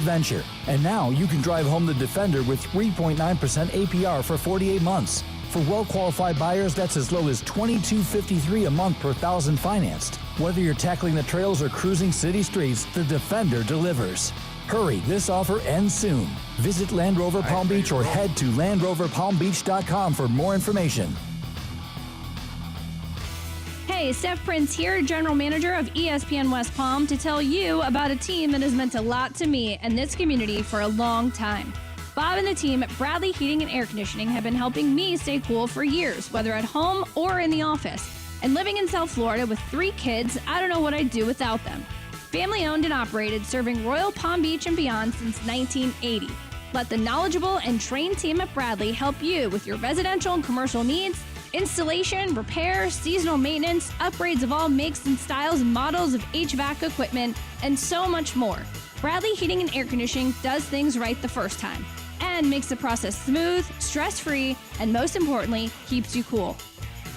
adventure. And now you can drive home the Defender with 3.9% APR for 48 months. For well-qualified buyers, that's as low as $22.53 a month per thousand financed. Whether you're tackling the trails or cruising city streets, the Defender delivers. Hurry, this offer ends soon. Visit Land Rover Palm Beach or head to LandRoverPalmBeach.com for more information. Hey, Steph Prince here, General Manager of ESPN West Palm, to tell you about a team that has meant a lot to me and this community for a long time. Bob and the team at Bradley Heating and Air Conditioning have been helping me stay cool for years, whether at home or in the office. And living in South Florida with 3 kids, I don't know what I'd do without them. Family owned and operated, serving Royal Palm Beach and beyond since 1980. Let the knowledgeable and trained team at Bradley help you with your residential and commercial needs, installation, repair, seasonal maintenance, upgrades of all makes and styles and models of HVAC equipment, and so much more. Bradley Heating and Air Conditioning does things right the first time and makes the process smooth, stress-free, and most importantly, keeps you cool.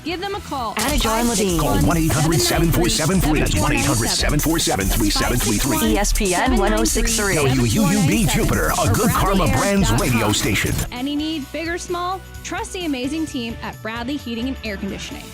Give them a call. John Levine. Call 1-800-747-3. That's 1-800-747-3733. ESPN 1063. WUUB Jupiter, a Good Karma Brands radio station. Any need, big or small, trust the amazing team at Bradley Heating and Air Conditioning.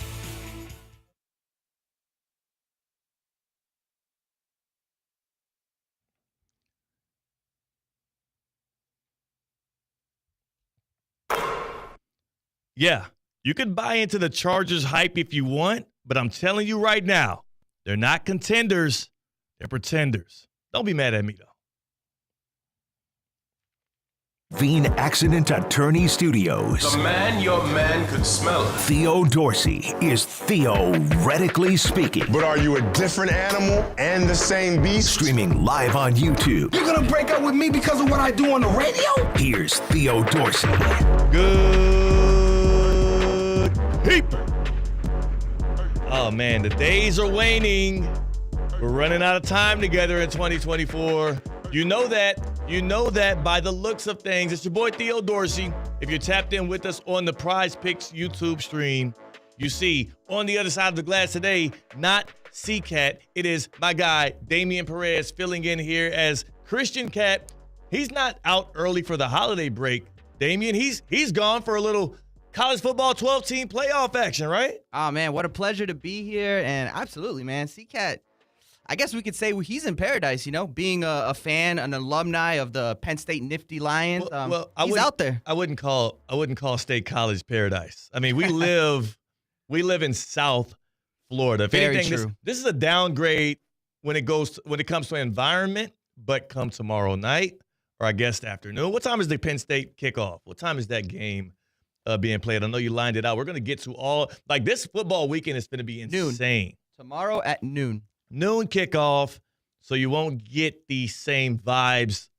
Yeah, you can buy into the Chargers hype if you want, but I'm telling you right now, they're not contenders, they're pretenders. Don't be mad at me, though. Veen Accident Attorney Studios. The man your man could smell. Theo Dorsey is theoretically speaking. But are you a different animal and the same beast? Streaming live on YouTube. You're gonna break up with me because of what I do on the radio? Here's Theo Dorsey. Good people. Oh, man, the days are waning. We're running out of time together in 2024. You know that by the looks of things. It's your boy Theo Dorsey. If you're tapped in with us on the Prize Picks YouTube stream, you see on the other side of the glass today, not C-Cat. It is my guy, Damian Perez, filling in here as Christian Cat. He's not out early for the holiday break. Damian, he's gone for a little college football 12-team playoff action, right? Oh, man, what a pleasure to be here. And absolutely, man, C-Cat, I guess we could say he's in paradise, being a fan, an alumni of the Penn State Nifty Lions. He's out there. I wouldn't call State College paradise. I mean, we live in South Florida. If Very anything, true. This is a downgrade when it comes to environment, but come tomorrow night or I guess afternoon. What time is the Penn State kickoff? What time is that game being played? I know you lined it out. We're going to get to all – like this football weekend is going to be insane. Noon. Tomorrow at noon. Noon kickoff, so you won't get the same vibes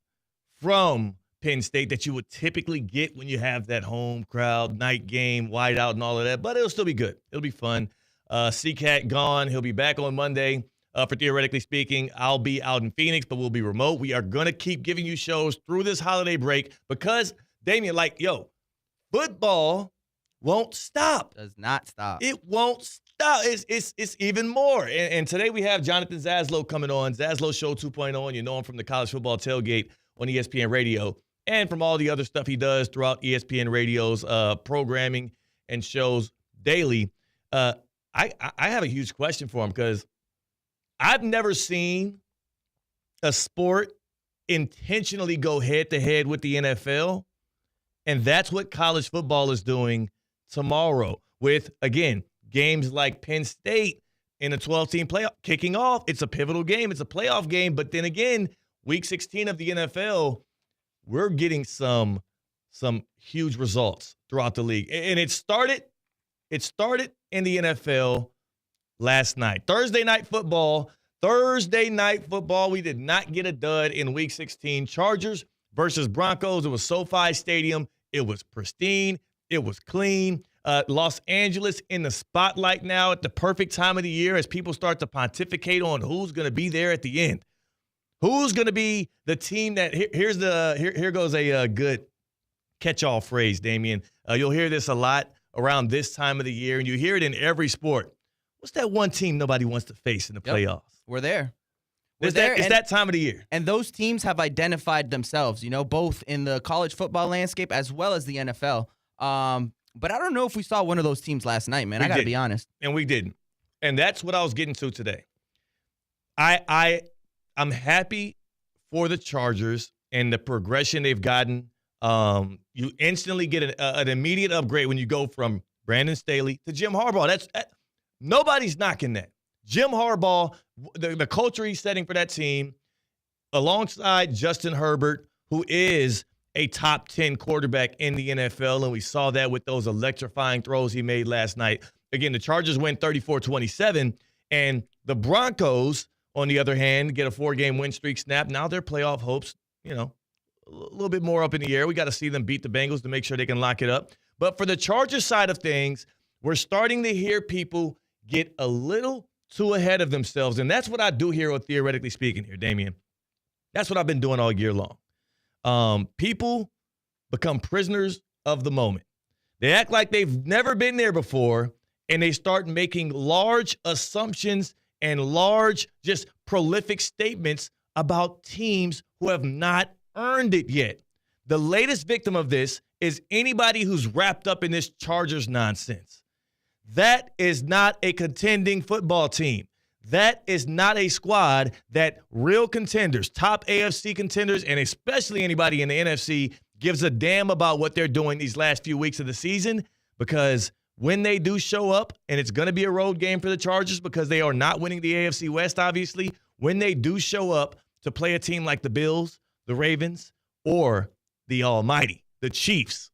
from Penn State that you would typically get when you have that home crowd, night game, whiteout, and all of that. But it'll still be good. It'll be fun. C-Cat gone. He'll be back on Monday. For Theoretically Speaking, I'll be out in Phoenix, but we'll be remote. We are going to keep giving you shows through this holiday break because, Damian, football won't stop. Does not stop. It won't stop. It's even more. And today we have Jonathan Zaslow coming on, Zaslow Show 2.0, and you know him from the College Football Tailgate on ESPN Radio and from all the other stuff he does throughout ESPN Radio's programming and shows daily. I have a huge question for him because I've never seen a sport intentionally go head-to-head with the NFL, and that's what college football is doing tomorrow with, again, games like Penn State in a 12-team playoff kicking off. It's a pivotal game. It's a playoff game. But then again, Week 16 of the NFL, we're getting some huge results throughout the league. And it started in the NFL last night. Thursday night football, we did not get a dud in Week 16. Chargers versus Broncos. It was SoFi Stadium. It was pristine. It was clean. Los Angeles in the spotlight now at the perfect time of the year as people start to pontificate on who's going to be there at the end. Who's going to be the team that here goes a good catch-all phrase, Damian. You'll hear this a lot around this time of the year, and you hear it in every sport. What's that one team nobody wants to face in the playoffs? We're there. It's that time of the year. And those teams have identified themselves, both in the college football landscape as well as the NFL. But I don't know if we saw one of those teams last night, man. I got to be honest. And we didn't. And that's what I was getting to today. I'm happy for the Chargers and the progression they've gotten. You instantly get an immediate upgrade when you go from Brandon Staley to Jim Harbaugh. Nobody's knocking that. Jim Harbaugh, the culture he's setting for that team, alongside Justin Herbert, who is a top 10 quarterback in the NFL, and we saw that with those electrifying throws he made last night. Again, the Chargers win 34-27, and the Broncos, on the other hand, get a 4-game win streak snap. Now their playoff hopes, a little bit more up in the air. We got to see them beat the Bengals to make sure they can lock it up. But for the Chargers side of things, we're starting to hear people get a little too ahead of themselves. And that's what I do here, theoretically speaking here, Damian. That's what I've been doing all year long. People become prisoners of the moment. They act like they've never been there before, and they start making large assumptions and large, just prolific statements about teams who have not earned it yet. The latest victim of this is anybody who's wrapped up in this Chargers nonsense. That is not a contending football team. That is not a squad that real contenders, top AFC contenders, and especially anybody in the NFC gives a damn about what they're doing these last few weeks of the season, because when they do show up, and it's going to be a road game for the Chargers because they are not winning the AFC West, obviously, when they do show up to play a team like the Bills, the Ravens, or the Almighty, the Chiefs,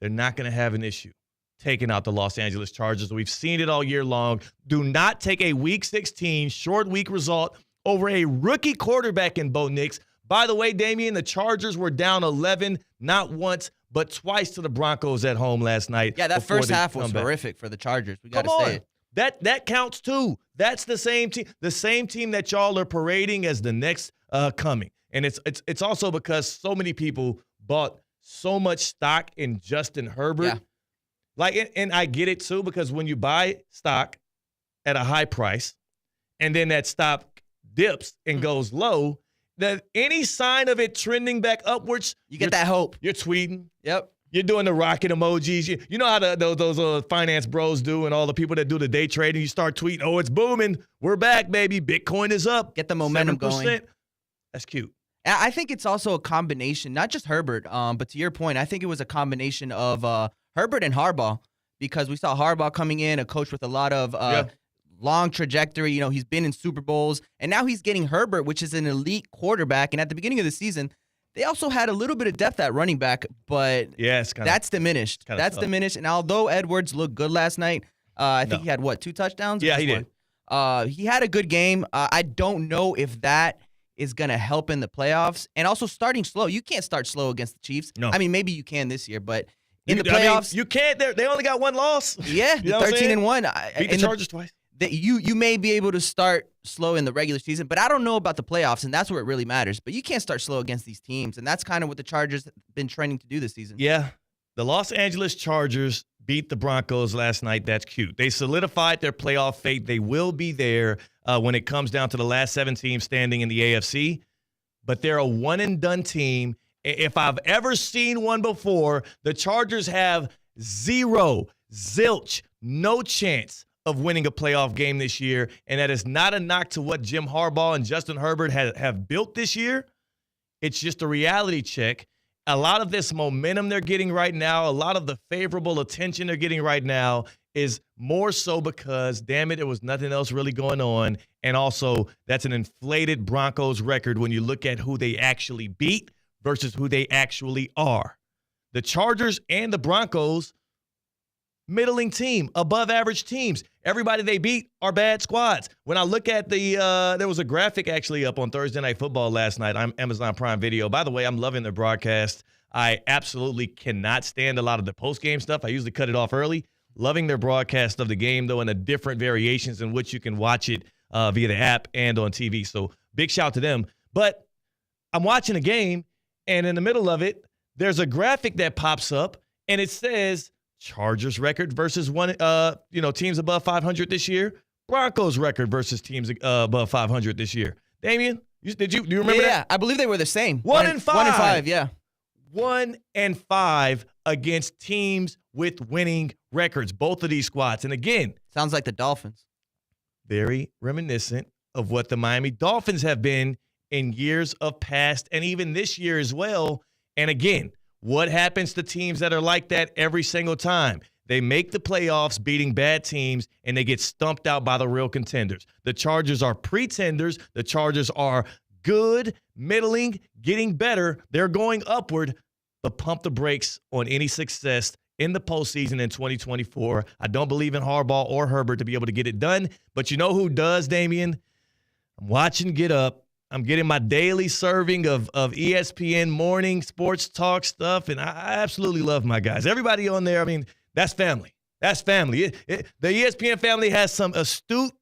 they're not going to have an issue taking out the Los Angeles Chargers. We've seen it all year long. Do not take a Week 16 short week result over a rookie quarterback in Bo Nix. By the way, Damian, the Chargers were down 11, not once, but twice to the Broncos at home last night. Yeah, that first half was horrific for the Chargers. We got to say it. That counts too. That's the same team that y'all are parading as the next coming. And it's also because so many people bought so much stock in Justin Herbert. Yeah. And I get it too, because when you buy stock at a high price and then that stock dips and goes low, that any sign of it trending back upwards, you get that hope. You're tweeting. Yep. You're doing the rocket emojis. You know how those finance bros do, and all the people that do the day trading. You start tweeting, "Oh, it's booming. We're back, baby. Bitcoin is up. Get the momentum 7%. going." That's cute. I think it's also a combination, not just Herbert, but to your point, I think it was a combination of Herbert and Harbaugh, because we saw Harbaugh coming in, a coach with a lot of long trajectory. He's been in Super Bowls, and now he's getting Herbert, which is an elite quarterback. And at the beginning of the season, they also had a little bit of depth at running back, but that's diminished. That's diminished. And although Edwards looked good last night, I think he had, 2 touchdowns? Yeah, he did. He had a good game. I don't know if that is going to help in the playoffs. And also starting slow. You can't start slow against the Chiefs. No. I mean, maybe you can this year, but in the playoffs. You can't. They only got one loss. Yeah, 13-1. Beat the Chargers twice. You may be able to start slow in the regular season, but I don't know about the playoffs, and that's where it really matters. But you can't start slow against these teams, and that's kind of what the Chargers have been training to do this season. Yeah. The Los Angeles Chargers beat the Broncos last night. That's cute. They solidified their playoff fate. They will be there when it comes down to the last 7 teams standing in the AFC. But they're a one-and-done team. If I've ever seen one before, the Chargers have zilch, no chance of winning a playoff game this year. And that is not a knock to what Jim Harbaugh and Justin Herbert have built this year. It's just a reality check. A lot of this momentum they're getting right now, a lot of the favorable attention they're getting right now is more so because, damn it, there was nothing else really going on. And also, that's an inflated Broncos record when you look at who they actually beat versus who they actually are. The Chargers and the Broncos, middling team, above average teams. Everybody they beat are bad squads. When I look at there was a graphic actually up on Thursday Night Football last night on Amazon Prime Video. By the way, I'm loving their broadcast. I absolutely cannot stand a lot of the post-game stuff. I usually cut it off early. Loving their broadcast of the game, though, and the different variations in which you can watch it via the app and on TV. So big shout to them. But I'm watching a game, and in the middle of it, there's a graphic that pops up, and it says Chargers record versus teams above 500 this year. Broncos record versus teams above 500 this year. Damien? Do you remember that? Yeah, I believe they were the same. 1-5. 1-5, yeah. 1-5 against teams with winning records, both of these squads. And again, sounds like the Dolphins. Very reminiscent of what the Miami Dolphins have been in years of past and even this year as well. And again, what happens to teams that are like that every single time? They make the playoffs beating bad teams, and they get stumped out by the real contenders. The Chargers are pretenders. The Chargers are good, middling, getting better. They're going upward, but pump the brakes on any success in the postseason in 2024. I don't believe in Harbaugh or Herbert to be able to get it done. But you know who does, Damien? I'm watching Get Up. I'm getting my daily serving of ESPN morning sports talk stuff, and I absolutely love my guys. Everybody on there, I mean, that's family. That's family. The ESPN family has some astute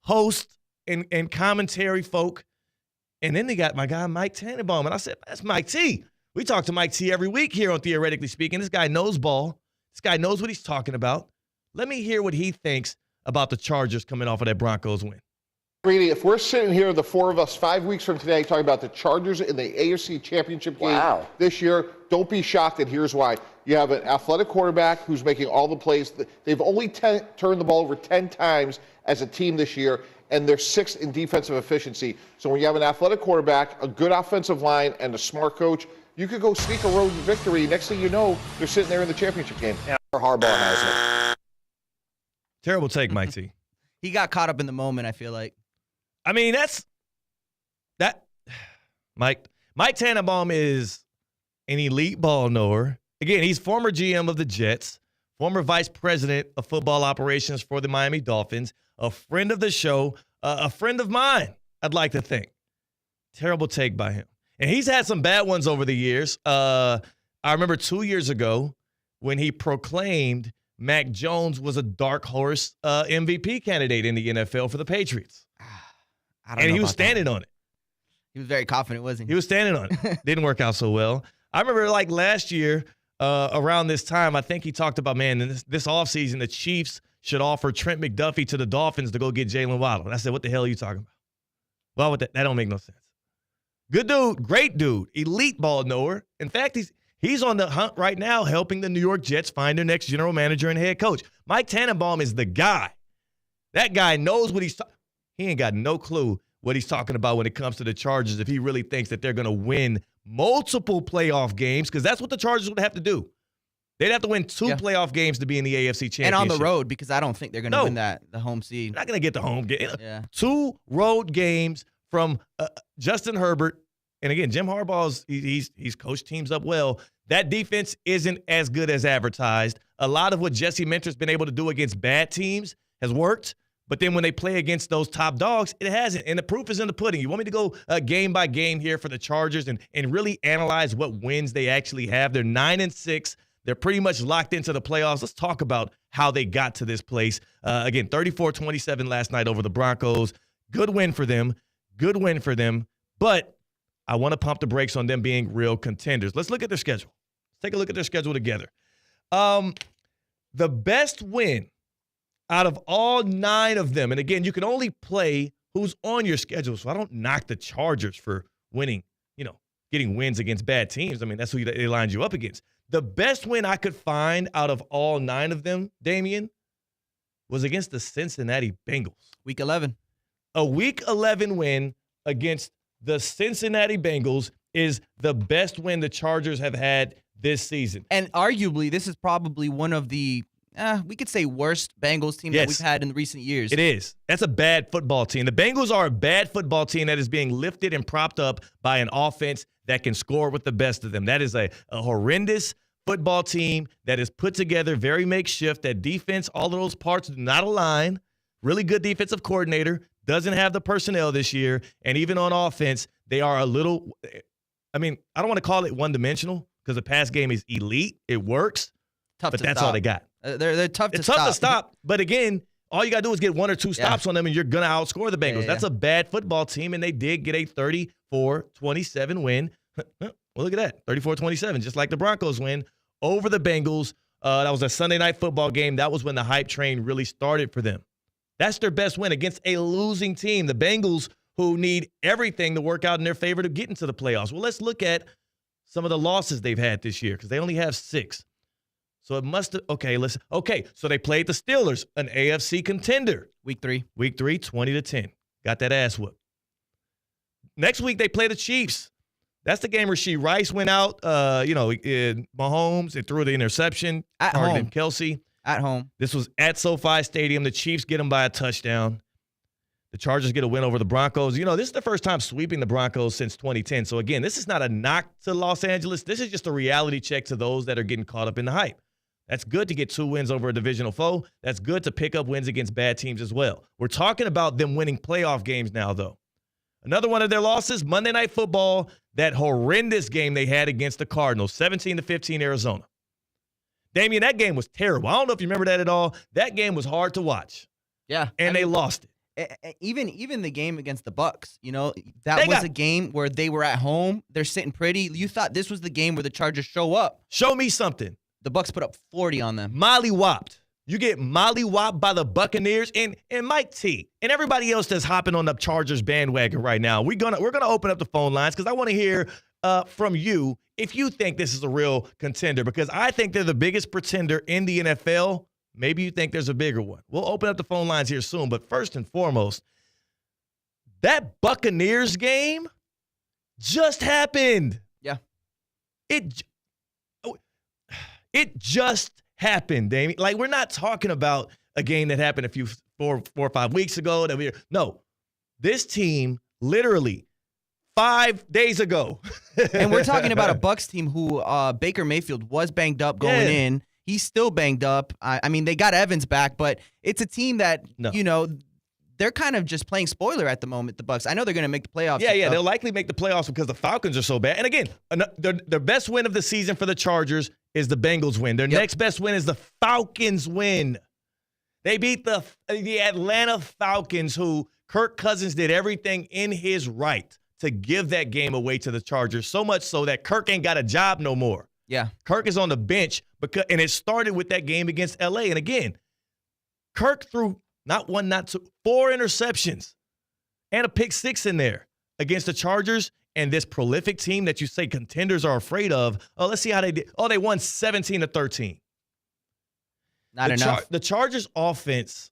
hosts and commentary folk. And then they got my guy, Mike Tannenbaum. And I said, that's Mike T. We talk to Mike T every week here on Theoretically Speaking. This guy knows ball. This guy knows what he's talking about. Let me hear what he thinks about the Chargers coming off of that Broncos win. Greedy, if we're sitting here, the four of us, 5 weeks from today, talking about the Chargers in the AFC Championship game this year, don't be shocked, and here's why. You have an athletic quarterback who's making all the plays. They've only turned the ball over 10 times as a team this year, and they're sixth in defensive efficiency. So when you have an athletic quarterback, a good offensive line, and a smart coach, you could go sneak a road victory. Next thing you know, they're sitting there in the championship game. Yeah, Harbaugh has it. Terrible take, Mike T. He got caught up in the moment, I feel like. I mean, Mike Tannenbaum is an elite ball knower. Again, he's former GM of the Jets, former vice president of football operations for the Miami Dolphins, a friend of the show, a friend of mine, I'd like to think. Terrible take by him. And he's had some bad ones over the years. I remember 2 years ago when he proclaimed Mac Jones was a dark horse MVP candidate in the NFL for the Patriots. And he was standing on it. He was very confident, wasn't he? He was standing on it. Didn't work out so well. I remember like last year around this time, I think he talked about, man, in this offseason, the Chiefs should offer Trent McDuffie to the Dolphins to go get Jalen Waddle. And I said, what the hell are you talking about? Well, that don't make no sense. Good dude, great dude, elite ball knower. In fact, he's on the hunt right now helping the New York Jets find their next general manager and head coach. Mike Tannenbaum is the guy. That guy knows what he's talking. He ain't got no clue what he's talking about when it comes to the Chargers if he really thinks that they're going to win multiple playoff games, because that's what the Chargers would have to do. They'd have to win two playoff games to be in the AFC Championship. And on the road, because I don't think they're going to win the home seed. They're not going to get the home game. Yeah. 2 road games from Justin Herbert. And again, Jim Harbaugh's he's coached teams up well. That defense isn't as good as advertised. A lot of what Jesse Minter's been able to do against bad teams has worked. But then when they play against those top dogs, it hasn't. And the proof is in the pudding. You want me to go game by game here for the Chargers and really analyze what wins they actually have? They're 9-6. They're pretty much locked into the playoffs. Let's talk about how they got to this place. Again, 34-27 last night over the Broncos. Good win for them. Good win for them. But I want to pump the brakes on them being real contenders. Let's look at their schedule. Let's take a look at their schedule together. The best win out of all 9 of them, and again, you can only play who's on your schedule, so I don't knock the Chargers for winning, getting wins against bad teams. I mean, that's who they lined you up against. The best win I could find out of all 9 of them, Damien, was against the Cincinnati Bengals. Week 11. A Week 11 win against the Cincinnati Bengals is the best win the Chargers have had this season. And arguably, this is probably one of the we could say worst Bengals team that we've had in recent years. It is. That's a bad football team. The Bengals are a bad football team that is being lifted and propped up by an offense that can score with the best of them. That is a horrendous football team that is put together very makeshift. That defense, all of those parts do not align. Really good defensive coordinator, doesn't have the personnel this year. And even on offense, they are a little, I mean, I don't want to call it one-dimensional because the pass game is elite. It works. But that's all they got. They're tough to stop. It's tough to stop, but again, all you got to do is get 1 or 2 stops on them, and you're going to outscore the Bengals. That's a bad football team, and they did get a 34-27 win. Well, look at that, 34-27, just like the Broncos win over the Bengals. That was a Sunday night football game. That was when the hype train really started for them. That's their best win against a losing team. The Bengals who need everything to work out in their favor to get into the playoffs. Well, let's look at some of the losses they've had this year because they only have 6. So it must have – okay, so they played the Steelers, an AFC contender. Week 3, 20-10. Got that ass whooped. Next week, they play the Chiefs. That's the game where Rasheed Rice went out. Mahomes, it threw the interception. At home. Kelsey. At home. This was at SoFi Stadium. The Chiefs get them by a touchdown. The Chargers get a win over the Broncos. This is the first time sweeping the Broncos since 2010. So, again, this is not a knock to Los Angeles. This is just a reality check to those that are getting caught up in the hype. That's good to get 2 wins over a divisional foe. That's good to pick up wins against bad teams as well. We're talking about them winning playoff games now, though. Another one of their losses, Monday Night Football, that horrendous game they had against the Cardinals, 17-15 Arizona. Damian, that game was terrible. I don't know if you remember that at all. That game was hard to watch. Yeah. And they lost it. Even the game against the Bucks, that was a game where they were at home. They're sitting pretty. You thought this was the game where the Chargers show up. Show me something. The Bucks put up 40 on them. Molly-whopped. You get molly-whopped by the Buccaneers and Mike T and everybody else that's hopping on the Chargers bandwagon right now. We're gonna open up the phone lines because I want to hear from you if you think this is a real contender because I think they're the biggest pretender in the NFL. Maybe you think there's a bigger one. We'll open up the phone lines here soon. But first and foremost, that Buccaneers game just happened. Yeah. It just happened, Damien. Like, we're not talking about a game that happened four or 5 weeks ago. No, this team literally 5 days ago. And we're talking about a Bucs team who Baker Mayfield was banged up going in. He's still banged up. I mean, they got Evans back, but it's a team that, they're kind of just playing spoiler at the moment, the Bucs. I know they're going to make the playoffs. Yeah, they'll likely make the playoffs because the Falcons are so bad. And again, their best win of the season for the Chargers is the Bengals win. Their next best win is the Falcons win. They beat the Atlanta Falcons, who Kirk Cousins did everything in his right to give that game away to the Chargers, so much so that Kirk ain't got a job no more. Yeah. Kirk is on the bench, and it started with that game against L.A. And again, Kirk threw not 1, not 2, 4 interceptions and a pick 6 in there against the Chargers and this prolific team that you say contenders are afraid of. Oh, let's see how they did. Oh, they won 17-13. Not enough. The Chargers' offense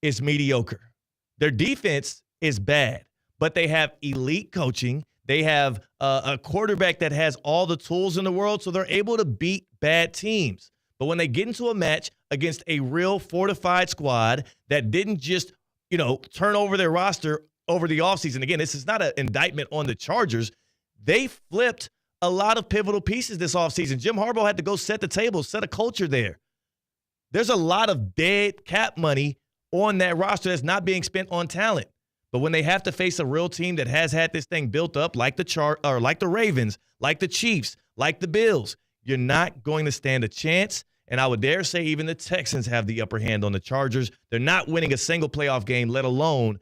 is mediocre. Their defense is bad, but they have elite coaching. They have a quarterback that has all the tools in the world, so they're able to beat bad teams. But when they get into a match against a real fortified squad that didn't just, turn over their roster over the offseason, again, this is not an indictment on the Chargers. They flipped a lot of pivotal pieces this offseason. Jim Harbaugh had to go set the table, set a culture there. There's a lot of dead cap money on that roster that's not being spent on talent. But when they have to face a real team that has had this thing built up like the Ravens, like the Chiefs, like the Bills, you're not going to stand a chance. And I would dare say even the Texans have the upper hand on the Chargers. They're not winning a single playoff game, let alone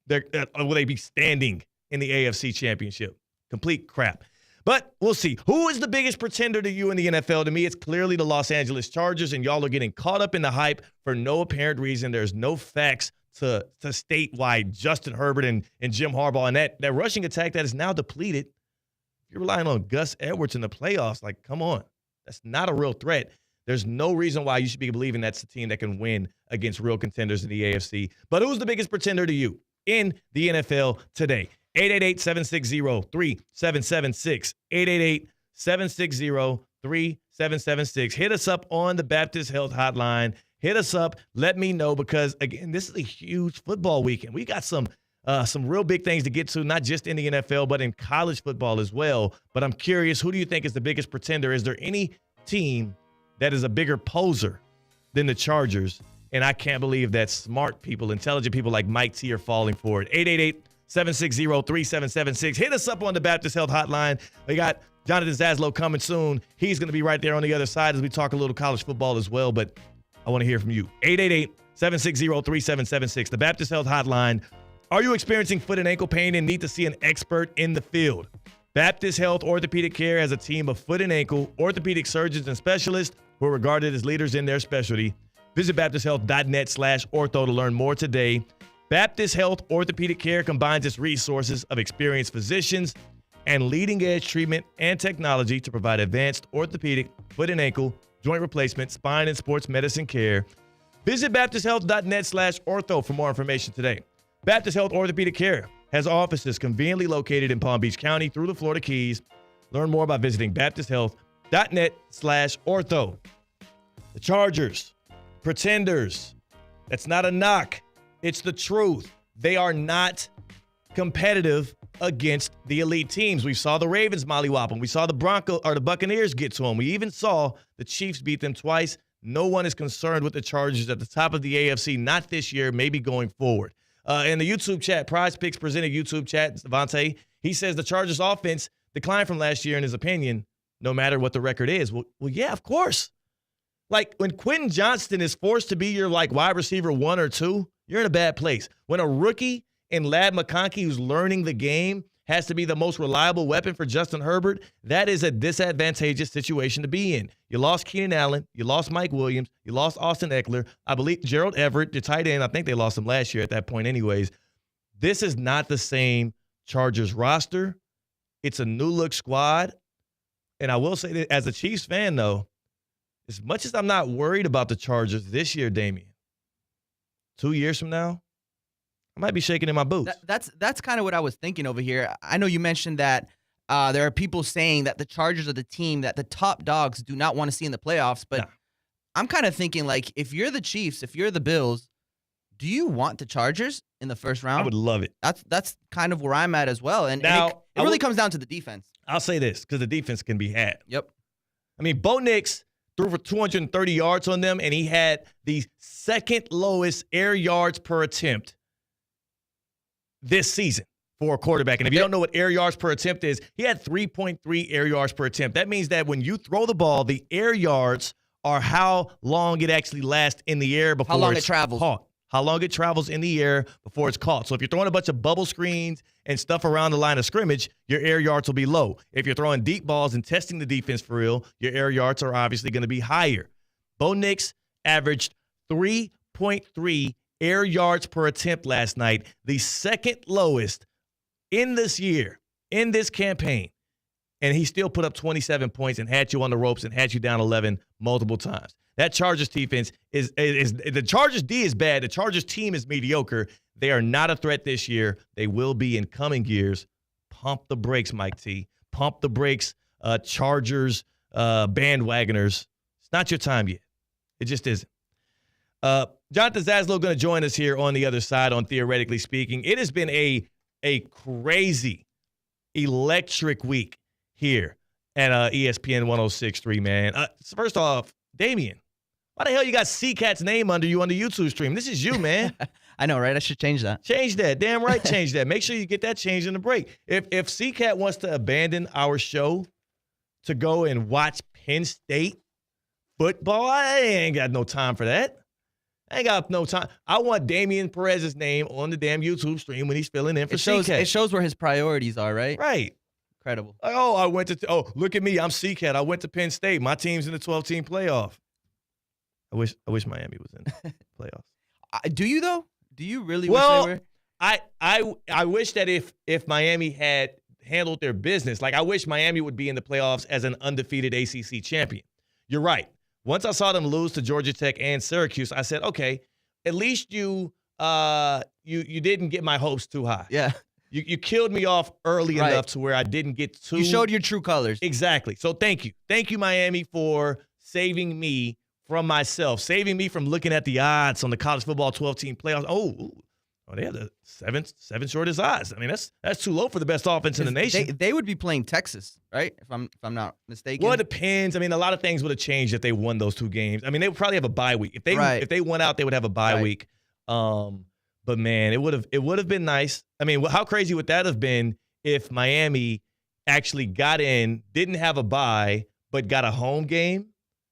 will they be standing in the AFC Championship. Complete crap. But we'll see. Who is the biggest pretender to you in the NFL? To me, it's clearly the Los Angeles Chargers, and y'all are getting caught up in the hype for no apparent reason. There's no facts to state why Justin Herbert and Jim Harbaugh and that rushing attack that is now depleted. If you're relying on Gus Edwards in the playoffs, like, come on. That's not a real threat. There's no reason why you should be believing that's the team that can win against real contenders in the AFC. But who's the biggest pretender to you in the NFL today? 888-760-3776. 888-760-3776. Hit us up on the Baptist Health Hotline. Hit us up. Let me know because, again, this is a huge football weekend. We got some real big things to get to, not just in the NFL, but in college football as well. But I'm curious, who do you think is the biggest pretender? Is there any team that is a bigger poser than the Chargers? And I can't believe that smart people, intelligent people like Mike T are falling for it. 888-760-3776. Hit us up on the Baptist Health Hotline. We got Jonathan Zaslow coming soon. He's going to be right there on the other side as we talk a little college football as well. But I want to hear from you. 888-760-3776. The Baptist Health Hotline. Are you experiencing foot and ankle pain and need to see an expert in the field? Baptist Health Orthopedic Care has a team of foot and ankle orthopedic surgeons and specialists who are regarded as leaders in their specialty. Visit baptisthealth.net/ortho to learn more today. Baptist Health Orthopedic Care combines its resources of experienced physicians and leading-edge treatment and technology to provide advanced orthopedic, foot and ankle, joint replacement, spine, and sports medicine care. Visit baptisthealth.net/ortho for more information today. Baptist Health Orthopedic Care has offices conveniently located in Palm Beach County through the Florida Keys. Learn more by visiting baptisthealth.net/ortho. The Chargers, pretenders. That's not a knock. It's the truth. They are not competitive against the elite teams. We saw the Ravens mollywop them. We saw the Buccaneers get to them. We even saw the Chiefs beat them twice. No one is concerned with the Chargers at the top of the AFC, not this year, maybe going forward. In the YouTube chat, Prize Picks presented YouTube chat, Devontae, he says the Chargers offense declined from last year in his opinion, no matter what the record is. Well, yeah, of course. Like when Quentin Johnston is forced to be your wide receiver 1 or 2, you're in a bad place. When a rookie in Ladd McConkey who's learning the game has to be the most reliable weapon for Justin Herbert, that is a disadvantageous situation to be in. You lost Keenan Allen. You lost Mike Williams. You lost Austin Eckler. I believe Gerald Everett, the tight end, I think they lost him last year at that point anyways. This is not the same Chargers roster. It's a new-look squad. And I will say that as a Chiefs fan, though, as much as I'm not worried about the Chargers this year, Damian, 2 years from now, I might be shaking in my boots. That's kind of what I was thinking over here. I know you mentioned that there are people saying that the Chargers are the team that the top dogs do not want to see in the playoffs, but I'm kind of thinking, like, if you're the Chiefs, if you're the Bills, do you want the Chargers in the first round? I would love it. That's kind of where I'm at as well. And, now, it really comes down to the defense. I'll say this, because the defense can be had. Yep. I mean, Bo Nix threw for 230 yards on them, and he had the second lowest air yards per attempt this season for a quarterback. And if you don't know what air yards per attempt is, he had 3.3 air yards per attempt. That means that when you throw the ball, the air yards are how long it actually lasts in the air before how long it's it travels. caught. How long it travels in the air before it's caught. So if you're throwing a bunch of bubble screens and stuff around the line of scrimmage, your air yards will be low. If you're throwing deep balls and testing the defense for real, your air yards are obviously going to be higher. Bo Nix averaged 3.3 air yards per attempt last night, the second lowest in this year, in this campaign. And he still put up 27 points and had you on the ropes and had you down 11 multiple times. That Chargers defense is the Chargers D is bad. The Chargers team is mediocre. They are not a threat this year. They will be in coming years. Pump the brakes, Mike T. Pump the brakes, Chargers bandwagoners. It's not your time yet. It just isn't. Jonathan Zaslow going to join us here on the other side on Theoretically Speaking. It has been a crazy, electric week here at ESPN 106.3, man. First off, Damian, why the hell you got C-Cat's name under you on the YouTube stream? This is you, man. I know, right? I should change that. Change that. Damn right, change that. Make sure you get that changed in the break. If C-Cat wants to abandon our show to go and watch Penn State football, I ain't got no time for that. I ain't got no time. I want Damian Perez's name on the damn YouTube stream when he's filling in for C-Cat. It shows where his priorities are, right? Right. Incredible. Like, look at me. I'm C-Cat. I went to Penn State. My team's in the 12-team playoff. I wish Miami was in the playoffs. Do you, though? Do you really wish they were? I wish that if Miami had handled their business, like I wish Miami would be in the playoffs as an undefeated ACC champion. You're right. Once I saw them lose to Georgia Tech and Syracuse, I said, okay, at least you didn't get my hopes too high. Yeah. You killed me off early enough to where I didn't get too. You showed your true colors. Exactly. So thank you. Thank you, Miami, for saving me from myself, saving me from looking at the odds on the college football 12-team playoffs. Oh, they have the seven shortest odds. I mean, that's too low for the best offense in the nation. They would be playing Texas, right? If I'm not mistaken. Well, it depends. I mean, a lot of things would have changed if they won those two games. I mean, they would probably have a bye week. If they won out, they would have a bye week. But man, it would have been nice. I mean, how crazy would that have been if Miami actually got in, didn't have a bye, but got a home game,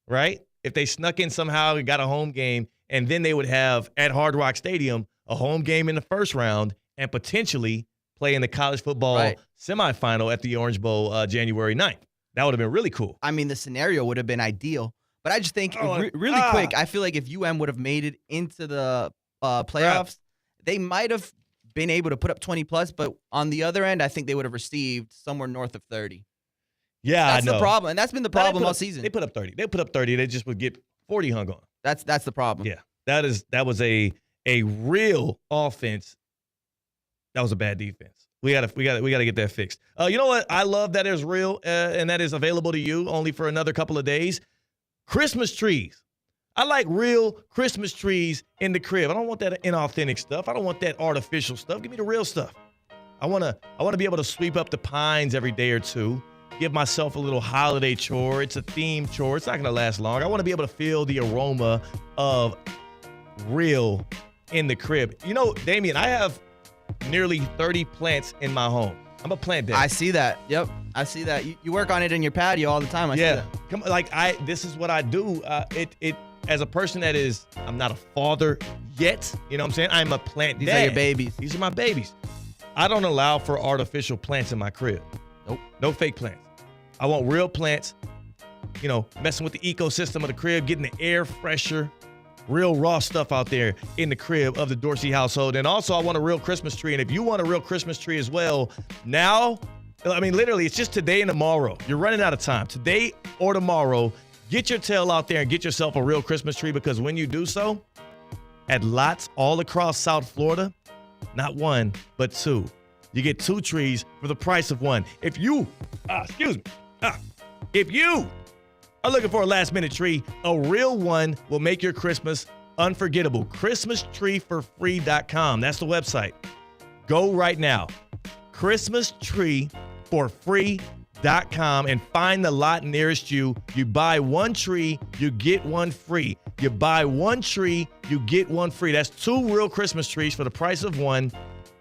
right? If they snuck in somehow and got a home game, and then they would have at Hard Rock Stadium a home game in the first round and potentially play in the college football semifinal at the Orange Bowl January 9th. That would have been really cool. I mean, the scenario would have been ideal. But I just think really quick, I feel like if UM would have made it into the playoffs, they might have been able to put up 20+, but on the other end, I think they would have received somewhere north of 30. Yeah, that's I know. the problem, and that's been the problem all season. They put up 30. They put up 30. They just would get 40 hung on. That's the problem. Yeah, that was a real offense. That was a bad defense. We gotta get that fixed. You know what? I love that is real and that is available to you only for another couple of days. Christmas trees. I like real Christmas trees in the crib. I don't want that inauthentic stuff. I don't want that artificial stuff. Give me the real stuff. I wanna be able to sweep up the pines every day or two. Give myself a little holiday chore. It's a themed chore. It's not gonna last long. I want to be able to feel the aroma of real in the crib. You know, Damian, I have nearly 30 plants in my home. I'm a plant daddy. I see that. Yep, I see that. You work on it in your patio all the time. I see that. Come on, this is what I do. It as a person that is, I'm not a father yet. You know what I'm saying? I'm a plant dad. These are your babies. These are my babies. I don't allow for artificial plants in my crib. Nope. No fake plants. I want real plants. You know, messing with the ecosystem of the crib, getting the air fresher. Real raw stuff out there in the crib of the Dorsey household. And also, I want a real Christmas tree. And if you want a real Christmas tree as well, now, I mean, literally, it's just today and tomorrow. You're running out of time. Today or tomorrow, get your tail out there and get yourself a real Christmas tree, because when you do so, at lots all across South Florida, not one, but two. You get 2 trees for the price of one. If you are looking for a last-minute tree, a real one will make your Christmas unforgettable. ChristmasTreeForFree.com. That's the website. Go right now. ChristmasTreeForFree.com and find the lot nearest you. You buy 1 tree, you get 1 free. You buy 1 tree, you get 1 free. That's 2 real Christmas trees for the price of 1.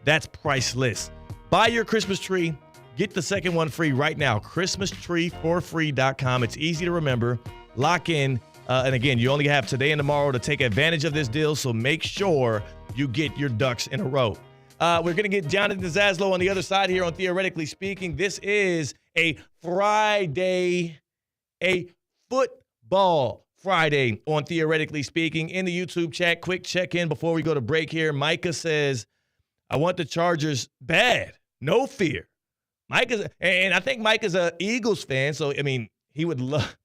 That's priceless. Buy your Christmas tree. Get the second one free right now. ChristmasTreeForFree.com. It's easy to remember. Lock in. And again, you only have today and tomorrow to take advantage of this deal, so make sure you get your ducks in a row. We're going to get Jonathan Zaslow on the other side here on Theoretically Speaking. This is a Friday, a football Friday on Theoretically Speaking. In the YouTube chat, quick check-in before we go to break here. Micah says, I want the Chargers bad. No fear. And I think Mike is an Eagles fan, so I mean, he would love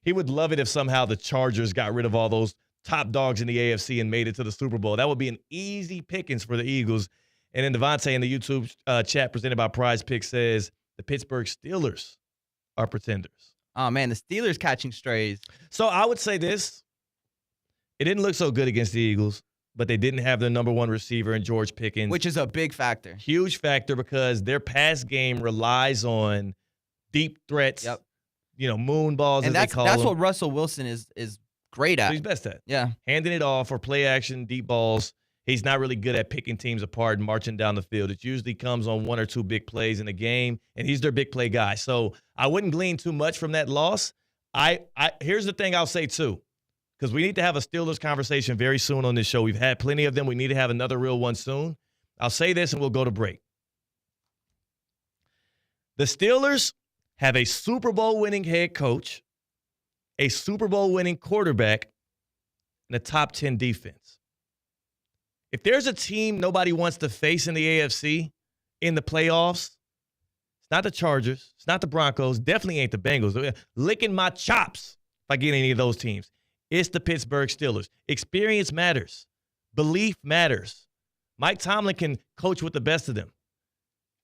it if somehow the Chargers got rid of all those top dogs in the AFC and made it to the Super Bowl. That would be an easy pickings for the Eagles. And then Devontae in the YouTube chat presented by Prize Picks says the Pittsburgh Steelers are pretenders. Oh man, the Steelers catching strays. So I would say this: it didn't look so good against the Eagles, but they didn't have their number 1 receiver in George Pickens. Which is a big factor. Huge factor, because their pass game relies on deep threats, Yep. You know, moon balls, and as they call that's them. what Russell Wilson is great at. So he's best at. Yeah. Handing it off for play action, deep balls. He's not really good at picking teams apart and marching down the field. It usually comes on 1 or 2 big plays in a game, and he's their big play guy. So I wouldn't glean too much from that loss. Here's the thing I'll say, too. Because we need to have a Steelers conversation very soon on this show. We've had plenty of them. We need to have another real one soon. I'll say this and we'll go to break. The Steelers have a Super Bowl winning head coach, a Super Bowl winning quarterback, and a top 10 defense. If there's a team nobody wants to face in the AFC in the playoffs, it's not the Chargers. It's not the Broncos. Definitely ain't the Bengals. They're licking my chops if I get any of those teams. It's the Pittsburgh Steelers. Experience matters. Belief matters. Mike Tomlin can coach with the best of them.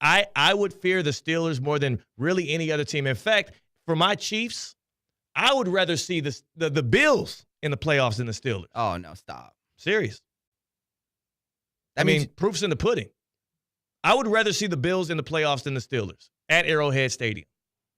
I would fear the Steelers more than really any other team. In fact, for my Chiefs, I would rather see the Bills in the playoffs than the Steelers. Oh, no, stop. Serious. That means proof's in the pudding. I would rather see the Bills in the playoffs than the Steelers at Arrowhead Stadium.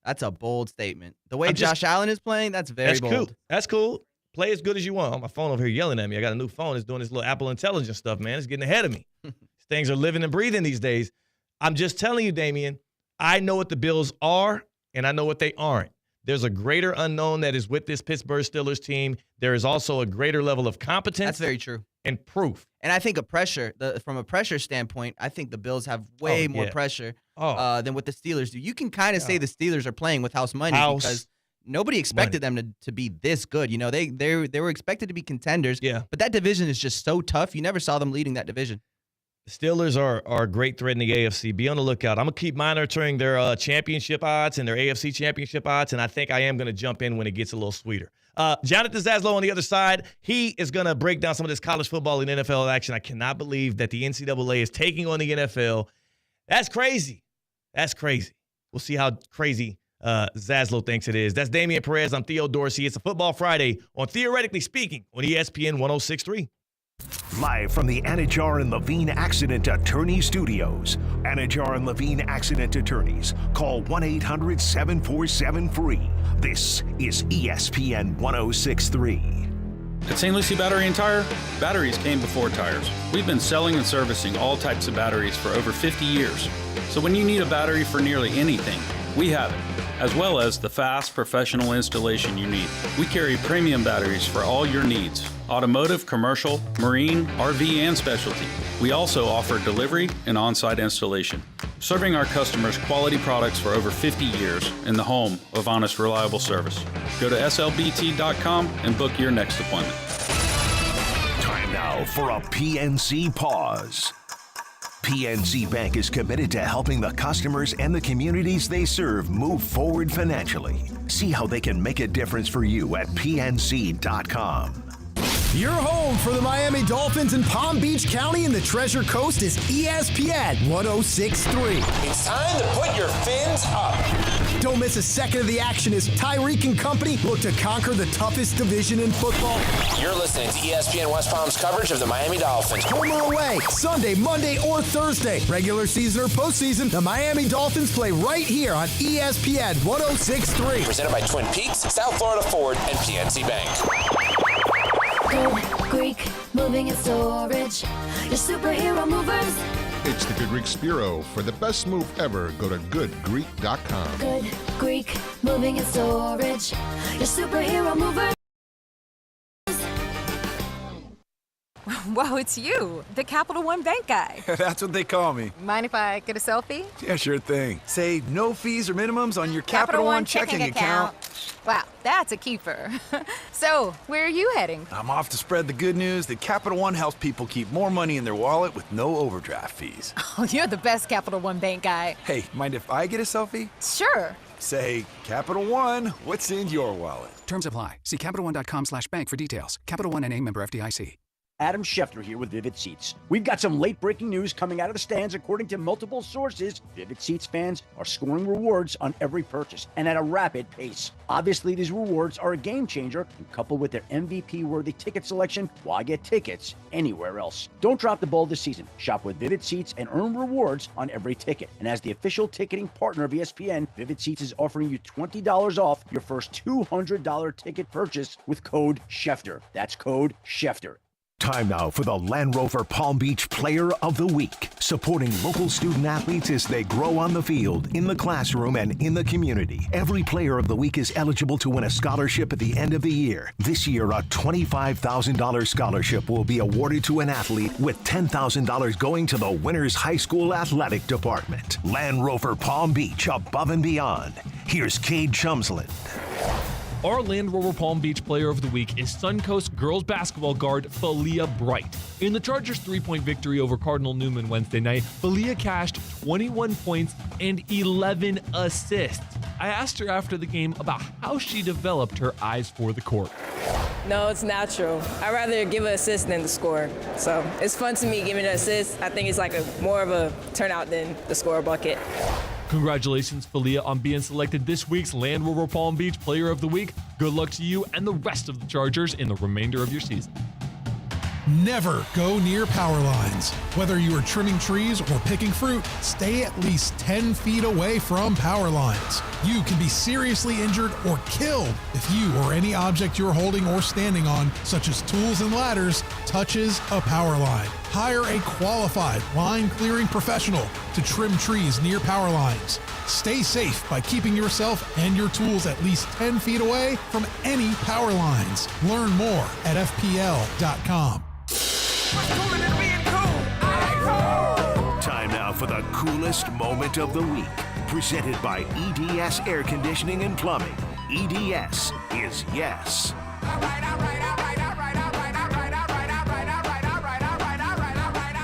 That's a bold statement. The way Josh Allen is playing, that's very bold. Cool. That's cool. Play as good as you want. My phone over here yelling at me. I got a new phone. It's doing this little Apple Intelligence stuff, man. It's getting ahead of me. These things are living and breathing these days. I'm just telling you, Damian, I know what the Bills are, and I know what they aren't. There's a greater unknown that is with this Pittsburgh Steelers team. There is also a greater level of competence. That's very true. And proof. And I think from a pressure standpoint, I think the Bills have way more pressure than what the Steelers do. You can kind of say the Steelers are playing with house money because nobody expected them to be this good. You know, they were expected to be contenders. Yeah. But that division is just so tough. You never saw them leading that division. Steelers are a great threat in the AFC. Be on the lookout. I'm going to keep monitoring their championship odds and their AFC championship odds, and I think I am going to jump in when it gets a little sweeter. Jonathan Zaslow on the other side, he is going to break down some of this college football and NFL action. I cannot believe that the NCAA is taking on the NFL. That's crazy. That's crazy. We'll see how crazy Zaslow thinks it is. That's Damian Perez. I'm Theo Dorsey. It's a Football Friday on Theoretically Speaking on ESPN 106.3. Live from the Anajar and Levine Accident Attorney Studios. Anajar and Levine Accident Attorneys. Call 1-800-747-FREE. This is ESPN 106.3. At St. Lucie Battery and Tire, batteries came before tires. We've been selling and servicing all types of batteries for over 50 years. So when you need a battery for nearly anything, we have it, as well as the fast professional installation you need. We carry premium batteries for all your needs: automotive, commercial, marine, RV, and specialty. We also offer delivery and on-site installation, serving our customers quality products for over 50 years in the home of honest, reliable service. Go to slbt.com and book your next appointment. Time now for a PNC pause. PNC Bank is committed to helping the customers and the communities they serve move forward financially. See how they can make a difference for you at pnc.com. Your home for the Miami Dolphins in Palm Beach County and the Treasure Coast is ESPN 106.3. It's time to put your fins up. Don't miss a second of the action as Tyreek and company look to conquer the toughest division in football. You're listening to ESPN West Palm's coverage of the Miami Dolphins. Home or away, Sunday, Monday, or Thursday. Regular season or postseason, the Miami Dolphins play right here on ESPN 106.3. Presented by Twin Peaks, South Florida Ford, and PNC Bank. Good Greek moving and storage. Your superhero movers. It's the Good Greek Spiro. For the best move ever, go to goodgreek.com. Good Greek moving and storage. Your superhero movers. Whoa, it's you, the Capital One Bank guy. That's what they call me. Mind if I get a selfie? Yeah, sure thing. Say no fees or minimums on your Capital One checking account. Wow, that's a keeper. So, where are you heading? I'm off to spread the good news that Capital One helps people keep more money in their wallet with no overdraft fees. Oh, you're the best Capital One Bank guy. Hey, mind if I get a selfie? Sure. Say, Capital One, what's in your wallet? Terms apply. See CapitalOne.com/bank for details. Capital One NA, member FDIC. Adam Schefter here with Vivid Seats. We've got some late breaking news coming out of the stands. According to multiple sources, Vivid Seats fans are scoring rewards on every purchase and at a rapid pace. Obviously, these rewards are a game changer, and coupled with their MVP-worthy ticket selection, why get tickets anywhere else? Don't drop the ball this season. Shop with Vivid Seats and earn rewards on every ticket. And as the official ticketing partner of ESPN, Vivid Seats is offering you $20 off your first $200 ticket purchase with code Schefter. That's code Schefter. Time now for the Land Rover Palm Beach Player of the Week, supporting local student athletes as they grow on the field, in the classroom, and in the community. Every Player of the Week is eligible to win a scholarship at the end of the year. This year, a $25,000 scholarship will be awarded to an athlete, with $10,000 going to the winner's high school athletic department. Land Rover Palm Beach, above and beyond. Here's Cade Chumsland. Our Land Rover Palm Beach Player of the Week is Suncoast girls basketball guard Falia Bright. In the Chargers' 3-point victory over Cardinal Newman Wednesday night, Falia cashed 21 points and 11 assists. I asked her after the game about how she developed her eyes for the court. No, it's natural. I'd rather give an assist than the score. So it's fun to me giving an assist. I think it's like more of a turnout than the score bucket. Congratulations, Falia, on being selected this week's Land Rover Palm Beach Player of the Week. Good luck to you and the rest of the Chargers in the remainder of your season. Never go near power lines. Whether you are trimming trees or picking fruit, stay at least 10 feet away from power lines. You can be seriously injured or killed if you or any object you're holding or standing on, such as tools and ladders, touches a power line. Hire a qualified line clearing professional to trim trees near power lines. Stay safe by keeping yourself and your tools at least 10 feet away from any power lines. Learn more at FPL.com. Time now for the coolest moment of the week. Presented by EDS Air Conditioning and Plumbing. EDS is yes.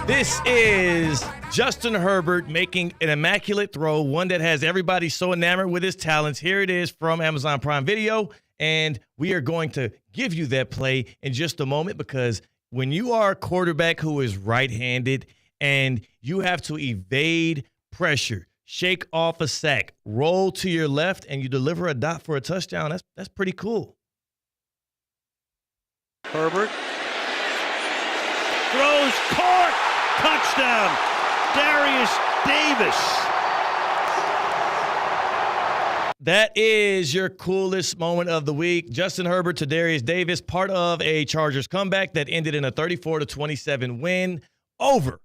This is Justin Herbert making an immaculate throw, one that has everybody so enamored with his talents. Here it is from Amazon Prime Video, and we are going to give you that play in just a moment because when you are a quarterback who is right-handed and you have to evade pressure, shake off a sack, roll to your left, and you deliver a dot for a touchdown, that's pretty cool. Herbert throws, caught, touchdown, Darius Davis. That is your coolest moment of the week. Justin Herbert to Darius Davis, part of a Chargers comeback that ended in a 34-27 win over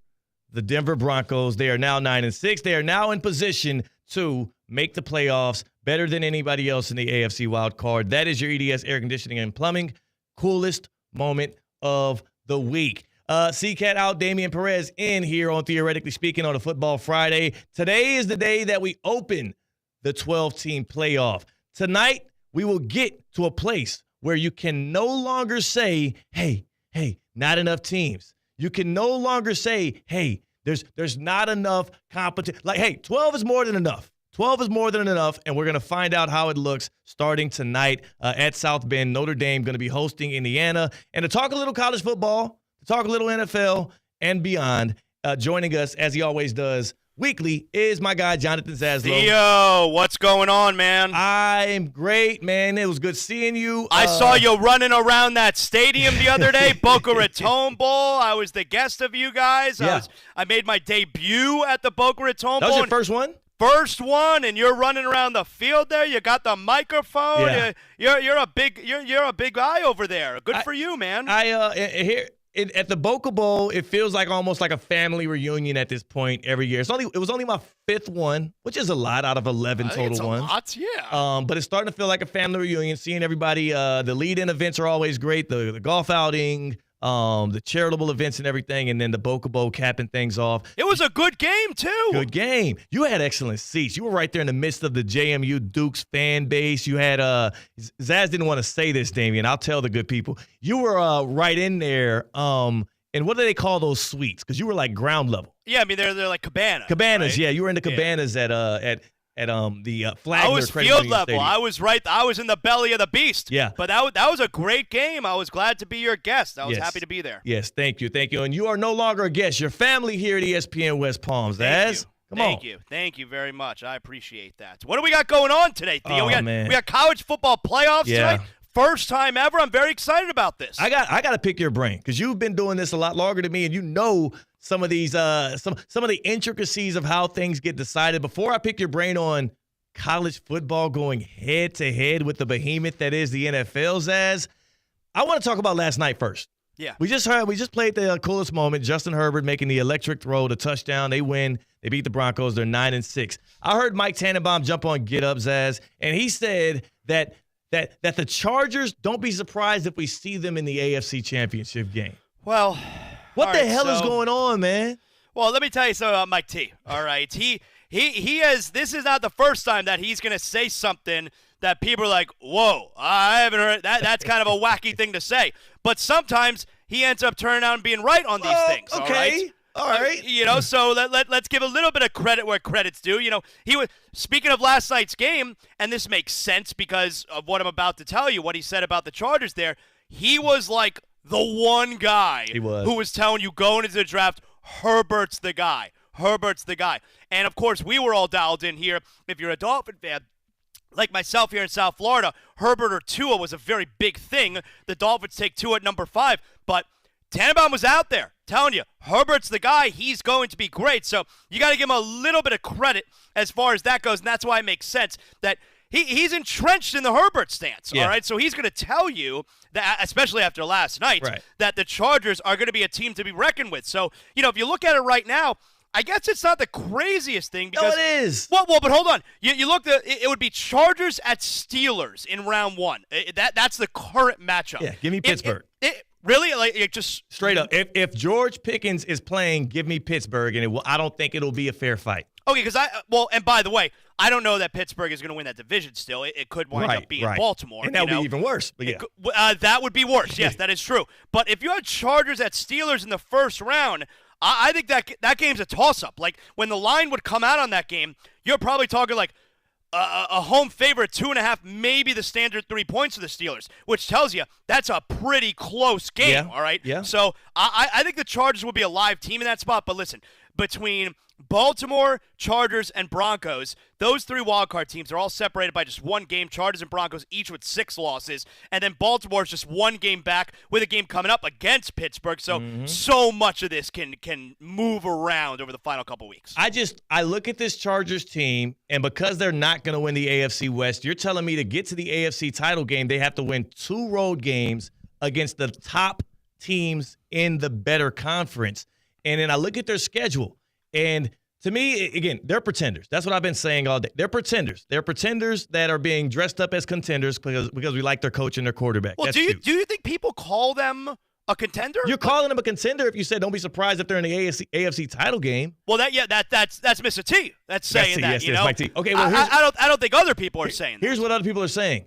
the Denver Broncos. They are now 9-6. They are now in position to make the playoffs better than anybody else in the AFC wild card. That is your EDS Air Conditioning and Plumbing coolest moment of the week. C-Cat out, Damian Perez in here on Theoretically Speaking on a Football Friday. Today is the day that we open the 12-team playoff. Tonight, we will get to a place where you can no longer say, hey, not enough teams. You can no longer say, hey, there's not enough competition. Like, hey, 12 is more than enough. 12 is more than enough, and we're going to find out how it looks starting tonight at South Bend. Notre Dame going to be hosting Indiana. And to talk a little college football, to talk a little NFL and beyond, joining us, as he always does, weekly is my guy, Jonathan Zaslow. Theo, what's going on, man? I'm great, man. It was good seeing you. I saw you running around that stadium the other day, Boca Raton Bowl. I was the guest of you guys. Yeah. I made my debut at the Boca Raton Bowl. That was your first one? First one, and you're running around the field there. You got the microphone. Yeah. You're a big guy over there. Good for you, man. At the Boca Bowl, it feels like almost like a family reunion at this point every year. It was only my fifth one, which is a lot out of 11 total ones. Lots, yeah. But it's starting to feel like a family reunion. Seeing everybody, the lead-in events are always great. The golf outing, the charitable events and everything, and then the Boca Bowl capping things off. It was a good game, too. Good game. You had excellent seats. You were right there in the midst of the JMU Dukes fan base. You had Zaz didn't want to say this, Damian. I'll tell the good people. You were right in there. And what do they call those suites? Because you were like ground level. Yeah, I mean they're like cabanas. Cabanas, right? Yeah. You were in the cabanas at the Flagler. I was field level. I was in the belly of the beast. Yeah. But that was a great game. I was glad to be your guest. I was happy to be there. Yes, thank you. And you are no longer a guest. You're family here at ESPN West Palms. Thank you very much. I appreciate that. What do we got going on today, Theo? Oh, we got college football playoffs tonight. First time ever. I'm very excited about this. I got to pick your brain because you've been doing this a lot longer than me, and you know some of these some of the intricacies of how things get decided. Before I pick your brain on college football going head to head with the behemoth that is the NFL, Zaz, I want to talk about last night first. Yeah. We just played the coolest moment. Justin Herbert making the electric throw, the touchdown. They win. They beat the Broncos. They're 9-6. I heard Mike Tannenbaum jump on Get Up, Zaz, and he said that the Chargers, don't be surprised if we see them in the AFC Championship game. Well, what the hell is going on, man? Well, let me tell you something about Mike T. All right, he has. This is not the first time that he's going to say something that people are like, "Whoa, I haven't heard that." That's kind of a wacky thing to say. But sometimes he ends up turning out and being right on these things. Okay. All right. So let's give a little bit of credit where credit's due. He was speaking of last night's game, and this makes sense because of what I'm about to tell you, what he said about the Chargers there. He was like the one guy who was telling you going into the draft, Herbert's the guy. Herbert's the guy. And, of course, we were all dialed in here. If you're a Dolphin fan, like myself here in South Florida, Herbert or Tua was a very big thing. The Dolphins take Tua at number 5, but Tannenbaum was out there telling you, Herbert's the guy. He's going to be great. So you got to give him a little bit of credit as far as that goes, and that's why it makes sense that he's entrenched in the Herbert stance, all right? So he's going to tell you, that, especially after last night, that the Chargers are going to be a team to be reckoned with. So, if you look at it right now, I guess it's not the craziest thing because it is. Well, but hold on. You look at it would be Chargers at Steelers in round 1. That's the current matchup. Yeah, give me Pittsburgh. Really? Like just straight up. If George Pickens is playing, give me Pittsburgh, and I don't think it'll be a fair fight. Okay, because and by the way, I don't know that Pittsburgh is going to win that division still. It could wind up being Baltimore. And that would be even worse. But that would be worse. Yes, that is true. But if you had Chargers at Steelers in the first round, I think that game's a toss-up. Like, when the line would come out on that game, you're probably talking like a home favorite, 2.5, maybe the standard 3 points for the Steelers, which tells you that's a pretty close game, all right? Yeah. So I think the Chargers will be a live team in that spot. But listen, between Baltimore, Chargers, and Broncos, those 3 wildcard teams are all separated by just 1 game. Chargers and Broncos each with 6 losses. And then Baltimore's just 1 game back with a game coming up against Pittsburgh. So, so much of this can move around over the final couple weeks. I look at this Chargers team, and because they're not going to win the AFC West, you're telling me to get to the AFC title game, they have to win 2 road games against the top teams in the better conference. And then I look at their schedule. And to me, again, they're pretenders. That's what I've been saying all day. They're pretenders. They're pretenders that are being dressed up as contenders because we like their coach and their quarterback. Well, That's do cute. you think people call them a contender? You're calling them a contender if you said don't be surprised if they're in the AFC title game. Well, that's Mr. T. That's saying that. Yes, you know, Mike T. Okay, well, I don't think other people are saying that. Here's what other people are saying.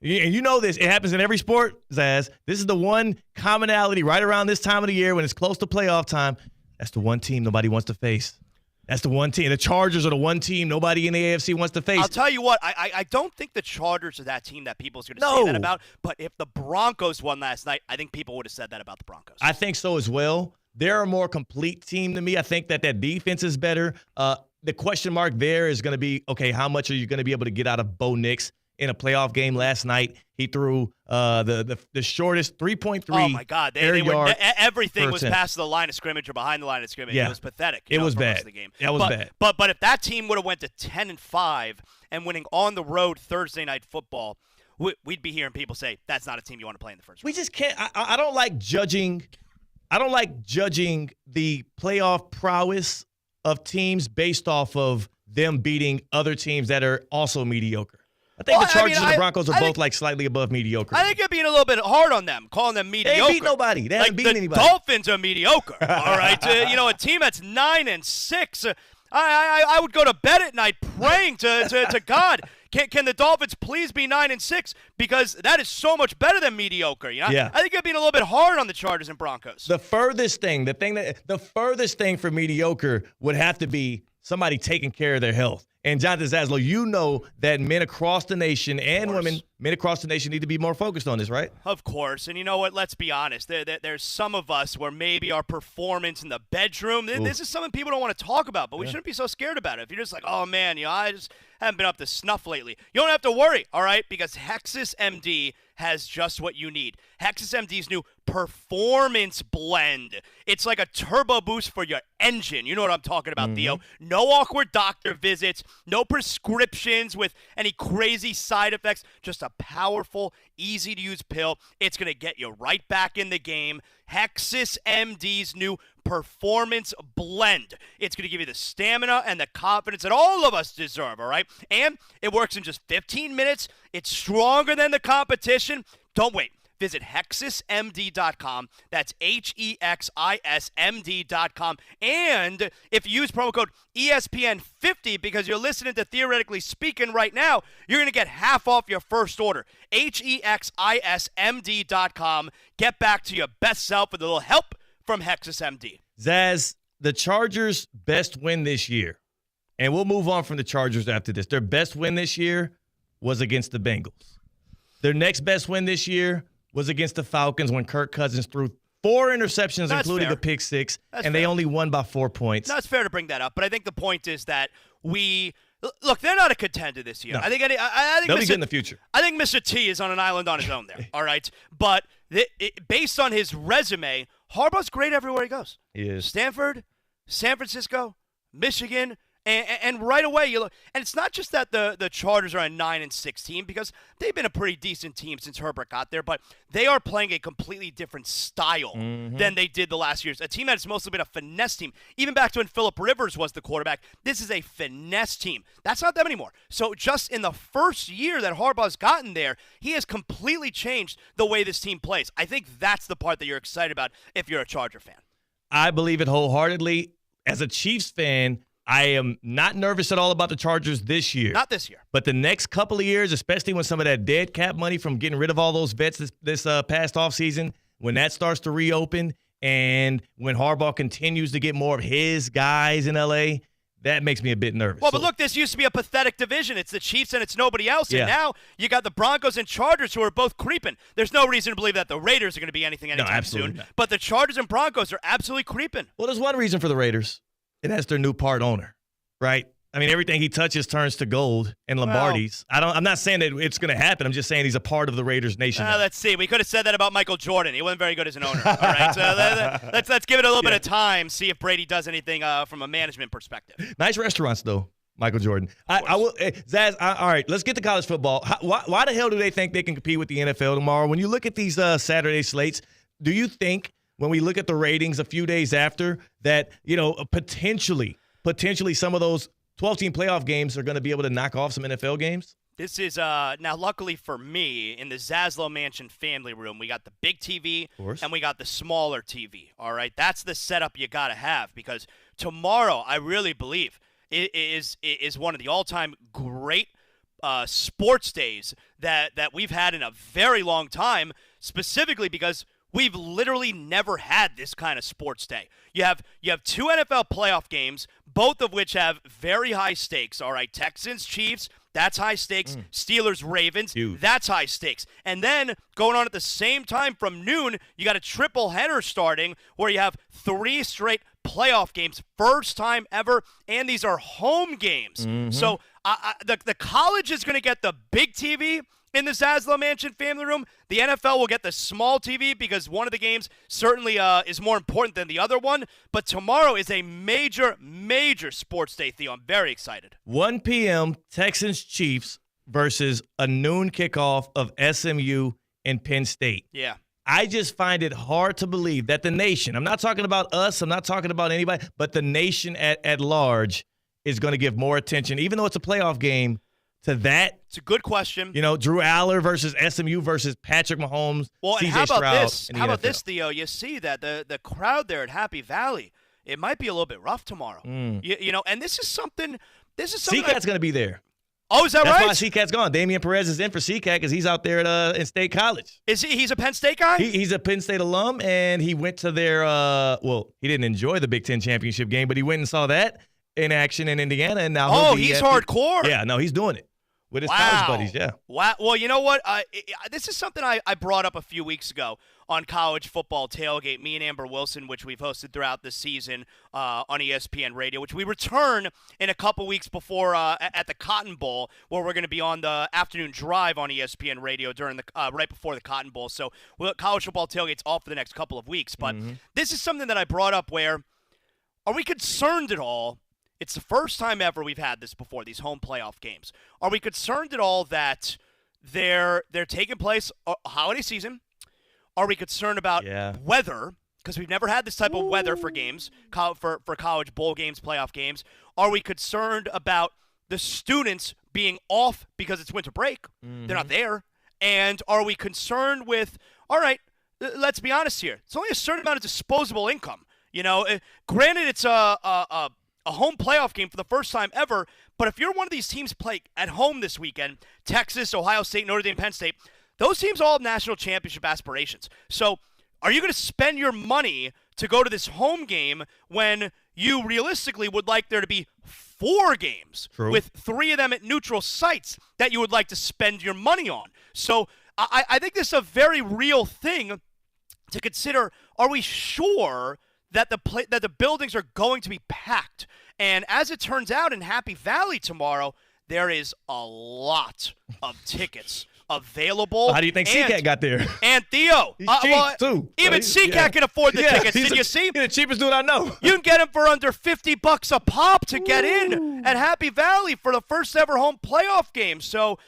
And you know this. It happens in every sport, Zaz. This is the one commonality right around this time of the year when it's close to playoff time. That's the one team nobody wants to face. That's the one team. The Chargers are the one team nobody in the AFC wants to face. I'll tell you what, I don't think the Chargers are that team that people's going to say that about. But if the Broncos won last night, I think people would have said that about the Broncos. I think so as well. They're a more complete team to me. I think that defense is better. The question mark there is going to be, okay, how much are you going to be able to get out of Bo Nix in a playoff game last night? He threw the shortest 3.3. Oh my God! Everything was attempt. past the line of scrimmage or behind the line of scrimmage. Yeah. It was pathetic. It was for bad. most of the game. That was bad. But if that team would have went to 10-5 and winning on the road Thursday night football, we'd be hearing people say that's not a team you want to play in the first round. We just can't. I don't like judging. I don't like judging the playoff prowess of teams based off of them beating other teams that are also mediocre. I think the Chargers and the Broncos are both like slightly above mediocre. I think you're being a little bit hard on them, calling them mediocre. They ain't beat nobody. They haven't beaten anybody. The Dolphins are mediocre. All right, a team that's 9-6. I would go to bed at night praying to God. Can the Dolphins please be 9-6? Because that is so much better than mediocre. You know? Yeah. I think you're being a little bit hard on the Chargers and Broncos. The furthest thing for mediocre would have to be somebody taking care of their health. And Jonathan Zaslow, you know that men across the nation and women, men across the nation need to be more focused on this, right? Of course. And you know what? Let's be honest. There's some of us where maybe our performance in the bedroom, this is something people don't want to talk about, but we shouldn't be so scared about it. If you're just like, oh, man, I just haven't been up to snuff lately. You don't have to worry, all right? Because Hexus MD has just what you need. Hexus MD's new Performance Blend. It's like a turbo boost for your engine. You know what I'm talking about, Theo. No awkward doctor visits, no prescriptions with any crazy side effects, just a powerful, easy-to-use pill. It's going to get you right back in the game. Hexus MD's new Performance Blend. It's going to give you the stamina and the confidence that all of us deserve, all right? And it works in just 15 minutes. It's stronger than the competition. Don't wait. Visit HexisMD.com. That's HEXISMD.com. And if you use promo code ESPN50 because you're listening to Theoretically Speaking right now, you're going to get half off your first order. HEXISMD.com. Get back to your best self with a little help from HexisMD. Zaz, the Chargers' best win this year, and we'll move on from the Chargers after this. Their best win this year was against the Bengals. Their next best win this year was against the Falcons when Kirk Cousins threw 4 interceptions, including the pick 6, they only won by 4 points. No, it's fair to bring that up, but I think the point is that look, they're not a contender this year. No. I think they'll be good in the future. I think Mr. T is on an island on his own there, all right? But based on his resume, Harbaugh's great everywhere he goes. He is. Stanford, San Francisco, Michigan, and right away you look. And it's not just that the Chargers are a 9-6 team because they've been a pretty decent team since Herbert got there, but they are playing a completely different style than they did the last years. A team that's mostly been a finesse team. Even back to when Phillip Rivers was the quarterback, this is a finesse team. That's not them anymore. So just in the first year that Harbaugh's gotten there, he has completely changed the way this team plays. I think that's the part that you're excited about if you're a Charger fan. I believe it wholeheartedly. As a Chiefs fan, I am not nervous at all about the Chargers this year. Not this year. But the next couple of years, especially when some of that dead cap money from getting rid of all those vets this past offseason, when that starts to reopen And when Harbaugh continues to get more of his guys in L.A., that makes me a bit nervous. Well, but look, this used to be a pathetic division. It's the Chiefs and it's nobody else. Yeah. And now you got the Broncos and Chargers who are both creeping. There's no reason to believe that the Raiders are going to be anything anytime soon. not. But the Chargers and Broncos are absolutely creeping. Well, there's one reason for the Raiders. It has their new part owner, right? I mean, everything he touches turns to gold and Lombardi's. I'm not saying that it's going to happen. I'm just saying he's a part of the Raiders nation. Let's see. We could have said that about Michael Jordan. He wasn't very good as an owner. All right, so let's give it a little bit of time, see if Brady does anything from a management perspective. Nice restaurants, though, Michael Jordan. I will, Zaz. All right, let's get to college football. Why the hell do they think they can compete with the NFL tomorrow? When you look at these Saturday slates, do you think when we look at the ratings a few days after that, potentially some of those 12-team playoff games are going to be able to knock off some NFL games? This is, now luckily for me, in the Zaslow Mansion family room, we got the big TV and we got the smaller TV, all right? That's the setup you got to have because tomorrow, I really believe, is one of the all-time great sports days that we've had in a very long time, specifically because we've literally never had this kind of sports day. You have two NFL playoff games, both of which have very high stakes. All right, Texans, Chiefs, that's high stakes. Steelers, Ravens, that's high stakes. And then going on at the same time from noon, you got a triple header starting where you have 3 straight playoff games, first time ever, and these are home games. So the college is going to get the big TV in the Zaslow Mansion family room. The NFL will get the small TV because one of the games certainly is more important than the other one. But tomorrow is a major, major sports day, Theo. I'm very excited. 1 p.m. Texans-Chiefs versus a noon kickoff of SMU and Penn State. Yeah. I just find it hard to believe that the nation, I'm not talking about us, I'm not talking about anybody, but the nation at large is going to give more attention, even though it's a playoff game, to that. It's a good question. Drew Aller versus SMU versus Patrick Mahomes. Well, and CJ how about Stroud this? in the How about NFL. this, Theo? You see that the crowd there at Happy Valley, it might be a little bit rough tomorrow. And this is something. CCAT's going to be there. Oh, is that That's right? why CCAT's gone. Damian Perez is in for CCAT because he's out there in State College. Is he? He's a Penn State guy? He's a Penn State alum, and he went to their he didn't enjoy the Big Ten championship game, but he went and saw that in action in Indiana, and now he's hardcore. Yeah, no, he's doing it with his college buddies, yeah. Wow. Well, you know what? This is something I brought up a few weeks ago on College Football Tailgate, me and Amber Wilson, which we've hosted throughout the season on ESPN Radio, which we return in a couple weeks before at the Cotton Bowl, where we're going to be on the afternoon drive on ESPN Radio during the right before the Cotton Bowl. So College Football Tailgate's off for the next couple of weeks. But this is something that I brought up where, are we concerned at all? It's the first time ever we've had this before, these home playoff games. Are we concerned at all that they're taking place a holiday season? Are we concerned about weather? Because we've never had this type of weather for games, for college bowl games, playoff games. Are we concerned about the students being off because it's winter break? They're not there. And are we concerned with, all right, let's be honest here. It's only a certain amount of disposable income. Granted, it's a home playoff game for the first time ever, but if you're one of these teams playing at home this weekend, Texas, Ohio State, Notre Dame, Penn State, those teams all have national championship aspirations. So are you going to spend your money to go to this home game when you realistically would like there to be 4 games with 3 of them at neutral sites that you would like to spend your money on? So I think this is a very real thing to consider. Are we sure that the buildings are going to be packed? And as it turns out, in Happy Valley tomorrow, there is a lot of tickets available. How do you think CCAT got there? And Theo, He's cheap, too. Even CCAT can afford the tickets. Did you see? He's the cheapest dude I know. You can get them for under $50 a pop to get in at Happy Valley for the first ever home playoff game. So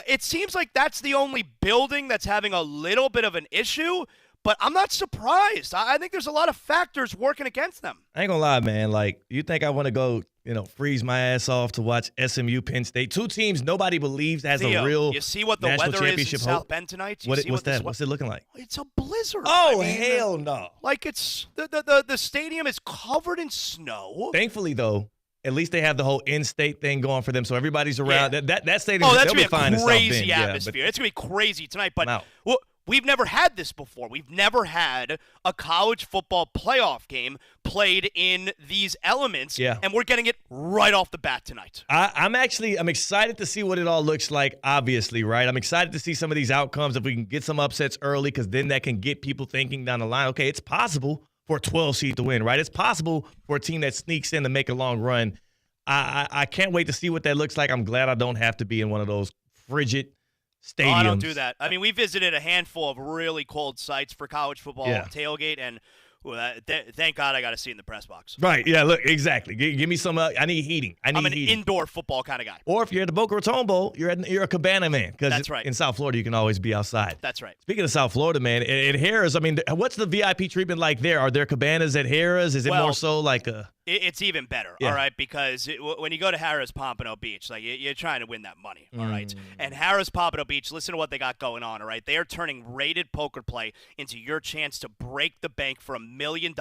it seems like that's the only building that's having a little bit of an issue. But I'm not surprised. I think there's a lot of factors working against them. I ain't gonna lie, man. Like, you think I want to go, freeze my ass off to watch SMU, Penn State, 2 teams nobody believes has Theo, a real you see what the national weather is in championship South hope? Bend tonight? What's that? What's it looking like? It's a blizzard. Oh, hell no. Like, it's the stadium is covered in snow. Thankfully, though, at least they have the whole in-state thing going for them, so everybody's around. Yeah. That stadium, that's they'll be gonna fine be in a South Bend. crazy Yeah, atmosphere. It's gonna be crazy tonight. But we've never had this before. We've never had a college football playoff game played in these elements, and we're getting it right off the bat tonight. I'm excited to see what it all looks like, obviously, right? I'm excited to see some of these outcomes, if we can get some upsets early, because then that can get people thinking down the line, okay, it's possible for a 12 seed to win, right? It's possible for a team that sneaks in to make a long run. I can't wait to see what that looks like. I'm glad I don't have to be in one of those frigid stadiums. Oh, I don't do that. I mean, we visited a handful of really cold sites for college football tailgate, and thank God I got a seat in the press box. Right, yeah, look, exactly. Give me some, I need heating. I'm an indoor football kind of guy. Or if you're at the Boca Raton Bowl, you're a Cabana man. That's right. In South Florida, you can always be outside. That's right. Speaking of South Florida, man, at Harrah's, I mean, what's the VIP treatment like there? Are there cabanas at Harrah's? Is it more so like a... It's even better, all right, because when you go to Harrah's Pompano Beach, like you're trying to win that money, all right? And Harrah's Pompano Beach, listen to what they got going on, all right? They are turning rated poker play into your chance to break the bank for $1 million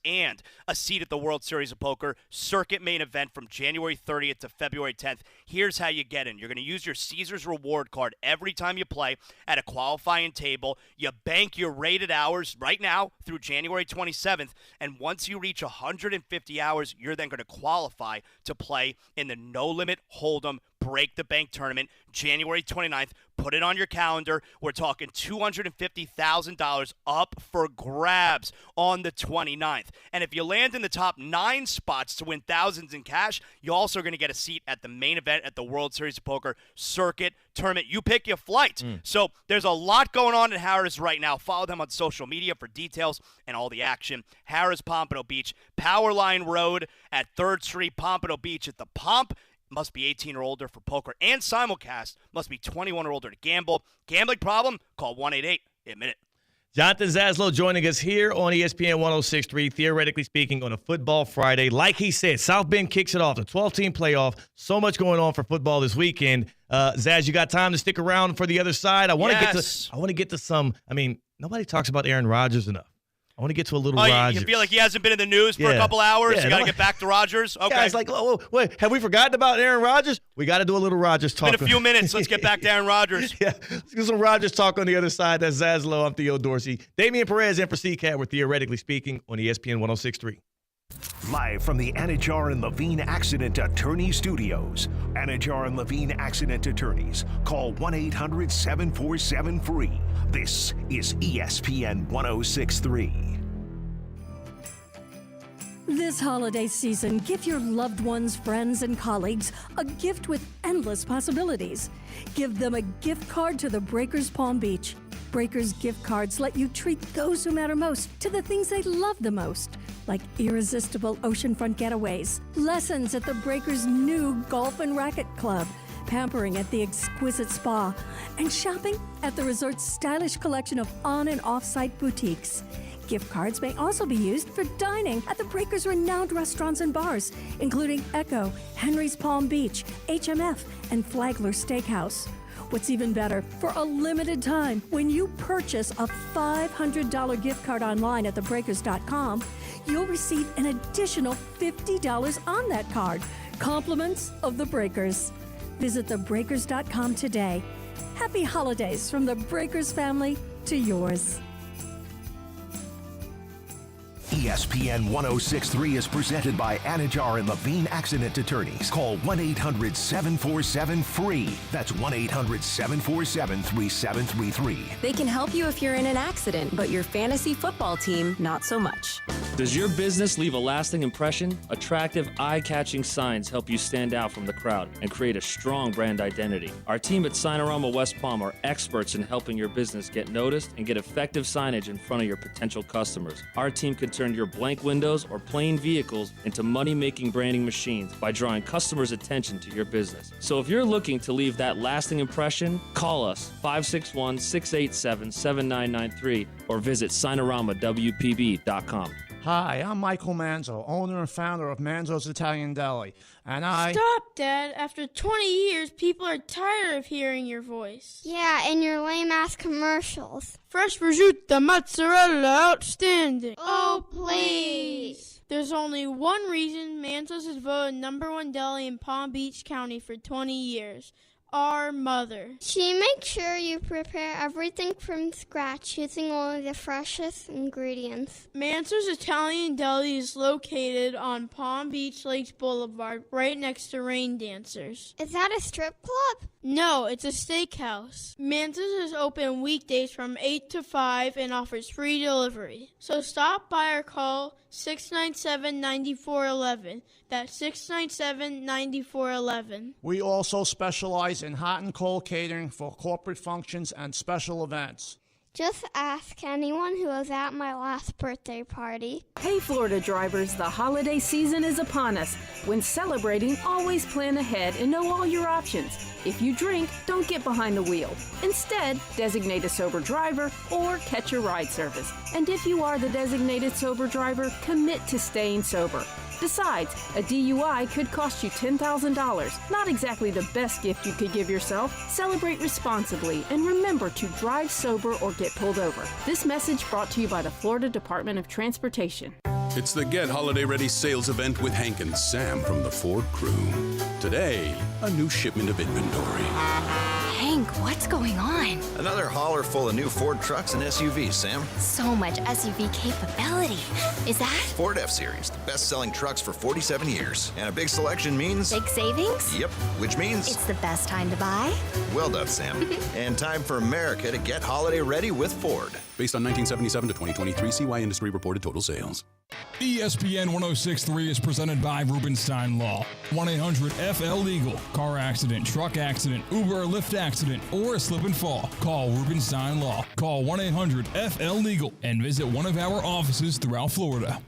and a seat at the World Series of Poker circuit main event from January 30th to February 10th. Here's how you get in. You're going to use your Caesars reward card every time you play at a qualifying table. You bank your rated hours right now through January 27th, and once you reach 150 hours, you're then going to qualify to play in the No Limit Hold'em Break the Bank tournament, January 29th. Put it on your calendar. We're talking $250,000 up for grabs on the 29th. And if you land in the top 9 spots to win thousands in cash, you're also going to get a seat at the main event at the World Series of Poker Circuit Tournament. You pick your flight. So there's a lot going on at Harrah's right now. Follow them on social media for details and all the action. Harrah's Pompano Beach, Powerline Road at 3rd Street, Pompano Beach at the Pomp. Must be 18 or older for poker and simulcast. Must be 21 or older to gamble. Gambling problem? Call 1-888-ADMIT-IT. Jonathan Zaslow joining us here on ESPN 106.3, theoretically speaking, on a Football Friday. Like he said, South Bend kicks it off, the 12-team playoff. So much going on for football this weekend. Zaz, you got time to stick around for the other side? I want to get to some. I mean, nobody talks about Aaron Rodgers enough. I want to get to a little Rodgers. You feel like he hasn't been in the news for a couple hours? You got to get back to Rodgers? Okay. Guys, like, wait, have we forgotten about Aaron Rodgers? We got to do a little Rodgers talk. It's been a few minutes. Let's get back to Aaron Rodgers. Let's get some Rodgers talk on the other side. That's Zaslow. I'm Theo Dorsey. Damian Perez in for CCAT. We're theoretically speaking on ESPN 106.3. Live from the Anajar and Levine Accident Attorney Studios. Anajar and Levine Accident Attorneys. Call 1-800-747-FREE. This is ESPN 106.3. This holiday season, give your loved ones, friends, and colleagues a gift with endless possibilities. Give them a gift card to the Breakers Palm Beach. Breakers gift cards let you treat those who matter most to the things they love the most, like irresistible oceanfront getaways, lessons at the Breakers' new Golf and Racket Club, pampering at the exquisite spa, and shopping at the resort's stylish collection of on- and off-site boutiques. Gift cards may also be used for dining at the Breakers' renowned restaurants and bars, including Echo, Henry's Palm Beach, HMF, and Flagler Steakhouse. What's even better, for a limited time, when you purchase a $500 gift card online at thebreakers.com, you'll receive an additional $50 on that card. Compliments of the Breakers. Visit thebreakers.com today. Happy holidays from the Breakers family to yours. ESPN 106.3 is presented by Anajar and Levine Accident Attorneys. Call 1-800-747-FREE. That's 1-800-747-3733. They can help you if you're in an accident, but your fantasy football team, not so much. Does your business leave a lasting impression? Attractive, eye-catching signs help you stand out from the crowd and create a strong brand identity. Our team at Signorama West Palm are experts in helping your business get noticed and get effective signage in front of your potential customers. Our team can turn your blank windows or plain vehicles into money-making branding machines by drawing customers' attention to your business. So if you're looking to leave that lasting impression, call us 561-687-7993 or visit SignoramawPB.com. Hi, I'm Michael Manzo, owner and founder of Manzo's Italian Deli, and Stop, Dad. After 20 years, people are tired of hearing your voice. Yeah, and your lame-ass commercials. Fresh prosciutto, mozzarella, outstanding. Oh, please. There's only one reason Manzo's is voted #1 deli in Palm Beach County for 20 years. our mother. She makes sure you prepare everything from scratch using only the freshest ingredients. Manso's Italian Deli is located on Palm Beach Lakes Boulevard, right next to Rain Dancers. Is that a strip club? No, it's a steakhouse. Manso's is open weekdays from 8 to 5 and offers free delivery. So stop by or call 697-9411. That's 697-9411. We also specialize in hot and cold catering for corporate functions and special events. Just ask anyone who was at my last birthday party. Hey, Florida drivers, the holiday season is upon us. When celebrating, always plan ahead and know all your options. If you drink, don't get behind the wheel. Instead, designate a sober driver or catch a ride service. And if you are the designated sober driver, commit to staying sober. Besides, a DUI could cost you $10,000. Not exactly the best gift you could give yourself. Celebrate responsibly and remember to drive sober or get pulled over. This message brought to you by the Florida Department of Transportation. It's the Get Holiday Ready sales event with Hank and Sam from the Ford crew. Today, a new shipment of inventory. Hank, what's going on? Another hauler full of new Ford trucks and SUVs, Sam. So much SUV capability. Is that? Ford F-Series, the best-selling trucks for 47 years. And a big selection means... Big savings? Yep, which means... It's the best time to buy? Well done, Sam. And time for America to get holiday ready with Ford. Based on 1977 to 2023 CY Industry reported total sales. ESPN 106.3 is presented by Rubenstein Law. 1-800-FL-LEGAL. Car accident, truck accident, Uber or Lyft accident, or a slip and fall. Call Rubenstein Law. Call 1-800-FL-LEGAL and visit one of our offices throughout Florida.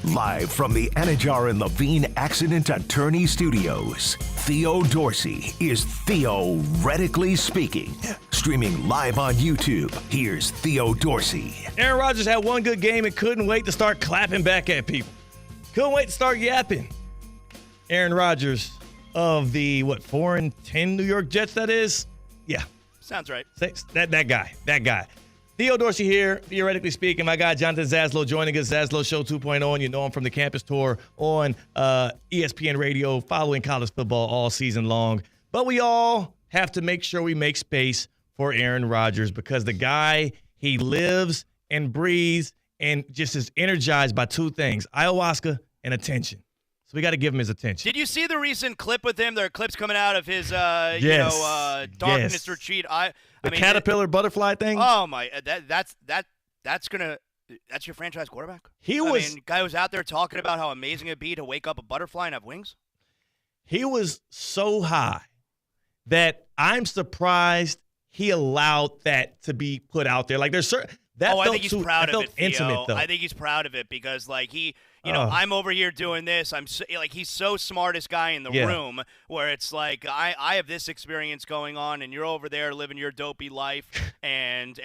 Live from the Anajar and Levine Accident Attorney Studios, Theo Dorsey is Theoretically Speaking. Streaming live on YouTube, here's Theo Dorsey. Aaron Rodgers had one good game and couldn't wait to start clapping back at people. Couldn't wait to start yapping. Aaron Rodgers of the, 4-10 New York Jets, that is? Yeah. Sounds right. That guy. Theo Dorsey here, Theoretically Speaking. My guy, Jonathan Zaslow, joining us, Zaslow Show 2.0, and you know him from the campus tour on ESPN Radio, following college football all season long. But we all have to make sure we make space for Aaron Rodgers because the guy, he lives and breathes and just is energized by two things, ayahuasca and attention. So we got to give him his attention. Did you see the recent clip with him? There are clips coming out of his, darkness retreat. I mean, caterpillar butterfly thing. Oh my, that's your franchise quarterback. Guy was out there talking about how amazing it'd be to wake up a butterfly and have wings. He was so high that I'm surprised he allowed that to be put out there. Like there's certain. I think he's proud of it, Theo. Intimate, though. I think he's proud of it because, like, I'm over here doing this. He's so smartest guy in the room where it's like, I have this experience going on and you're over there living your dopey life. And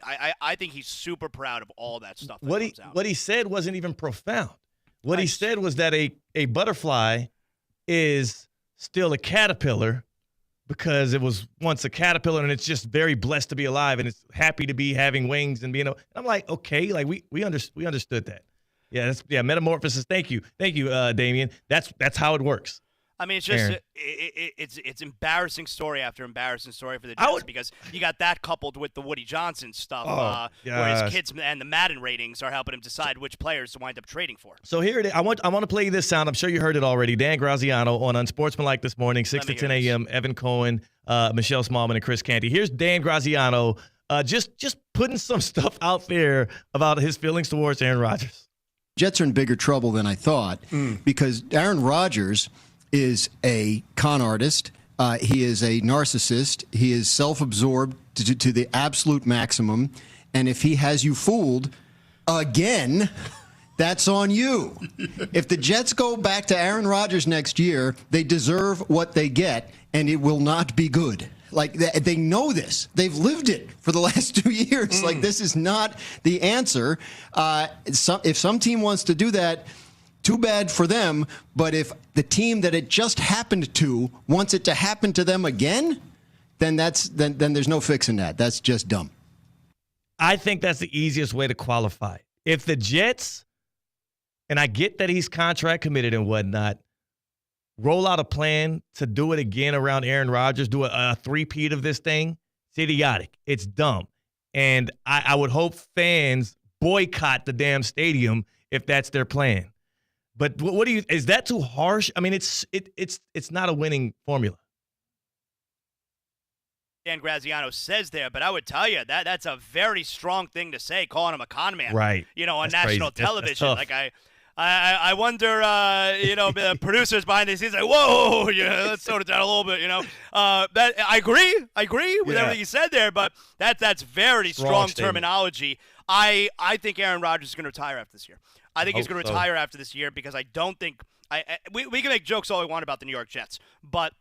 I think he's super proud of all that stuff that comes out. What he said wasn't even profound. What he said was that a butterfly is still a caterpillar because it was once a caterpillar and it's just very blessed to be alive and it's happy to be having wings and being. I'm like, okay, like we understood that. Yeah, metamorphosis. Thank you, Damien. That's how it works. I mean, it's just it's embarrassing story after embarrassing story for the Jets because you got that coupled with the Woody Johnson stuff, where his kids and the Madden ratings are helping him decide which players to wind up trading for. So here it is. I want to play you this sound. I'm sure you heard it already. Dan Graziano on Unsportsmanlike this morning, 6 to 10 a.m. Evan Cohen, Michelle Smallman, and Chris Canty. Here's Dan Graziano just putting some stuff out there about his feelings towards Aaron Rodgers. Jets are in bigger trouble than I thought because Aaron Rodgers is a con artist. He is a narcissist. He is self-absorbed to the absolute maximum. And if he has you fooled again, that's on you. If the Jets go back to Aaron Rodgers next year, they deserve what they get, and it will not be good. Like, they know this. They've lived it for the last 2 years. Like, this is not the answer. If some team wants to do that, too bad for them, but if the team that it just happened to wants it to happen to them again, then there's no fixing that. That's just dumb. I think that's the easiest way to qualify. If the Jets and I get that he's contract committed and whatnot, roll out a plan to do it again around Aaron Rodgers, do a three-peat of this thing, it's idiotic. It's dumb. And I would hope fans boycott the damn stadium if that's their plan. But what do you? Is that too harsh? I mean, it's not a winning formula. Dan Graziano says there, but I would tell you that's a very strong thing to say, calling him a con man. Right. On that's national crazy. television. That's like I wonder, the producers behind the scenes like, whoa, let's tone it down a little bit, That I agree with everything you said there, but that's very strong terminology. I think Aaron Rodgers is going to retire after this year. I think he's going to retire after this year because I don't think we can make jokes all we want about the New York Jets, but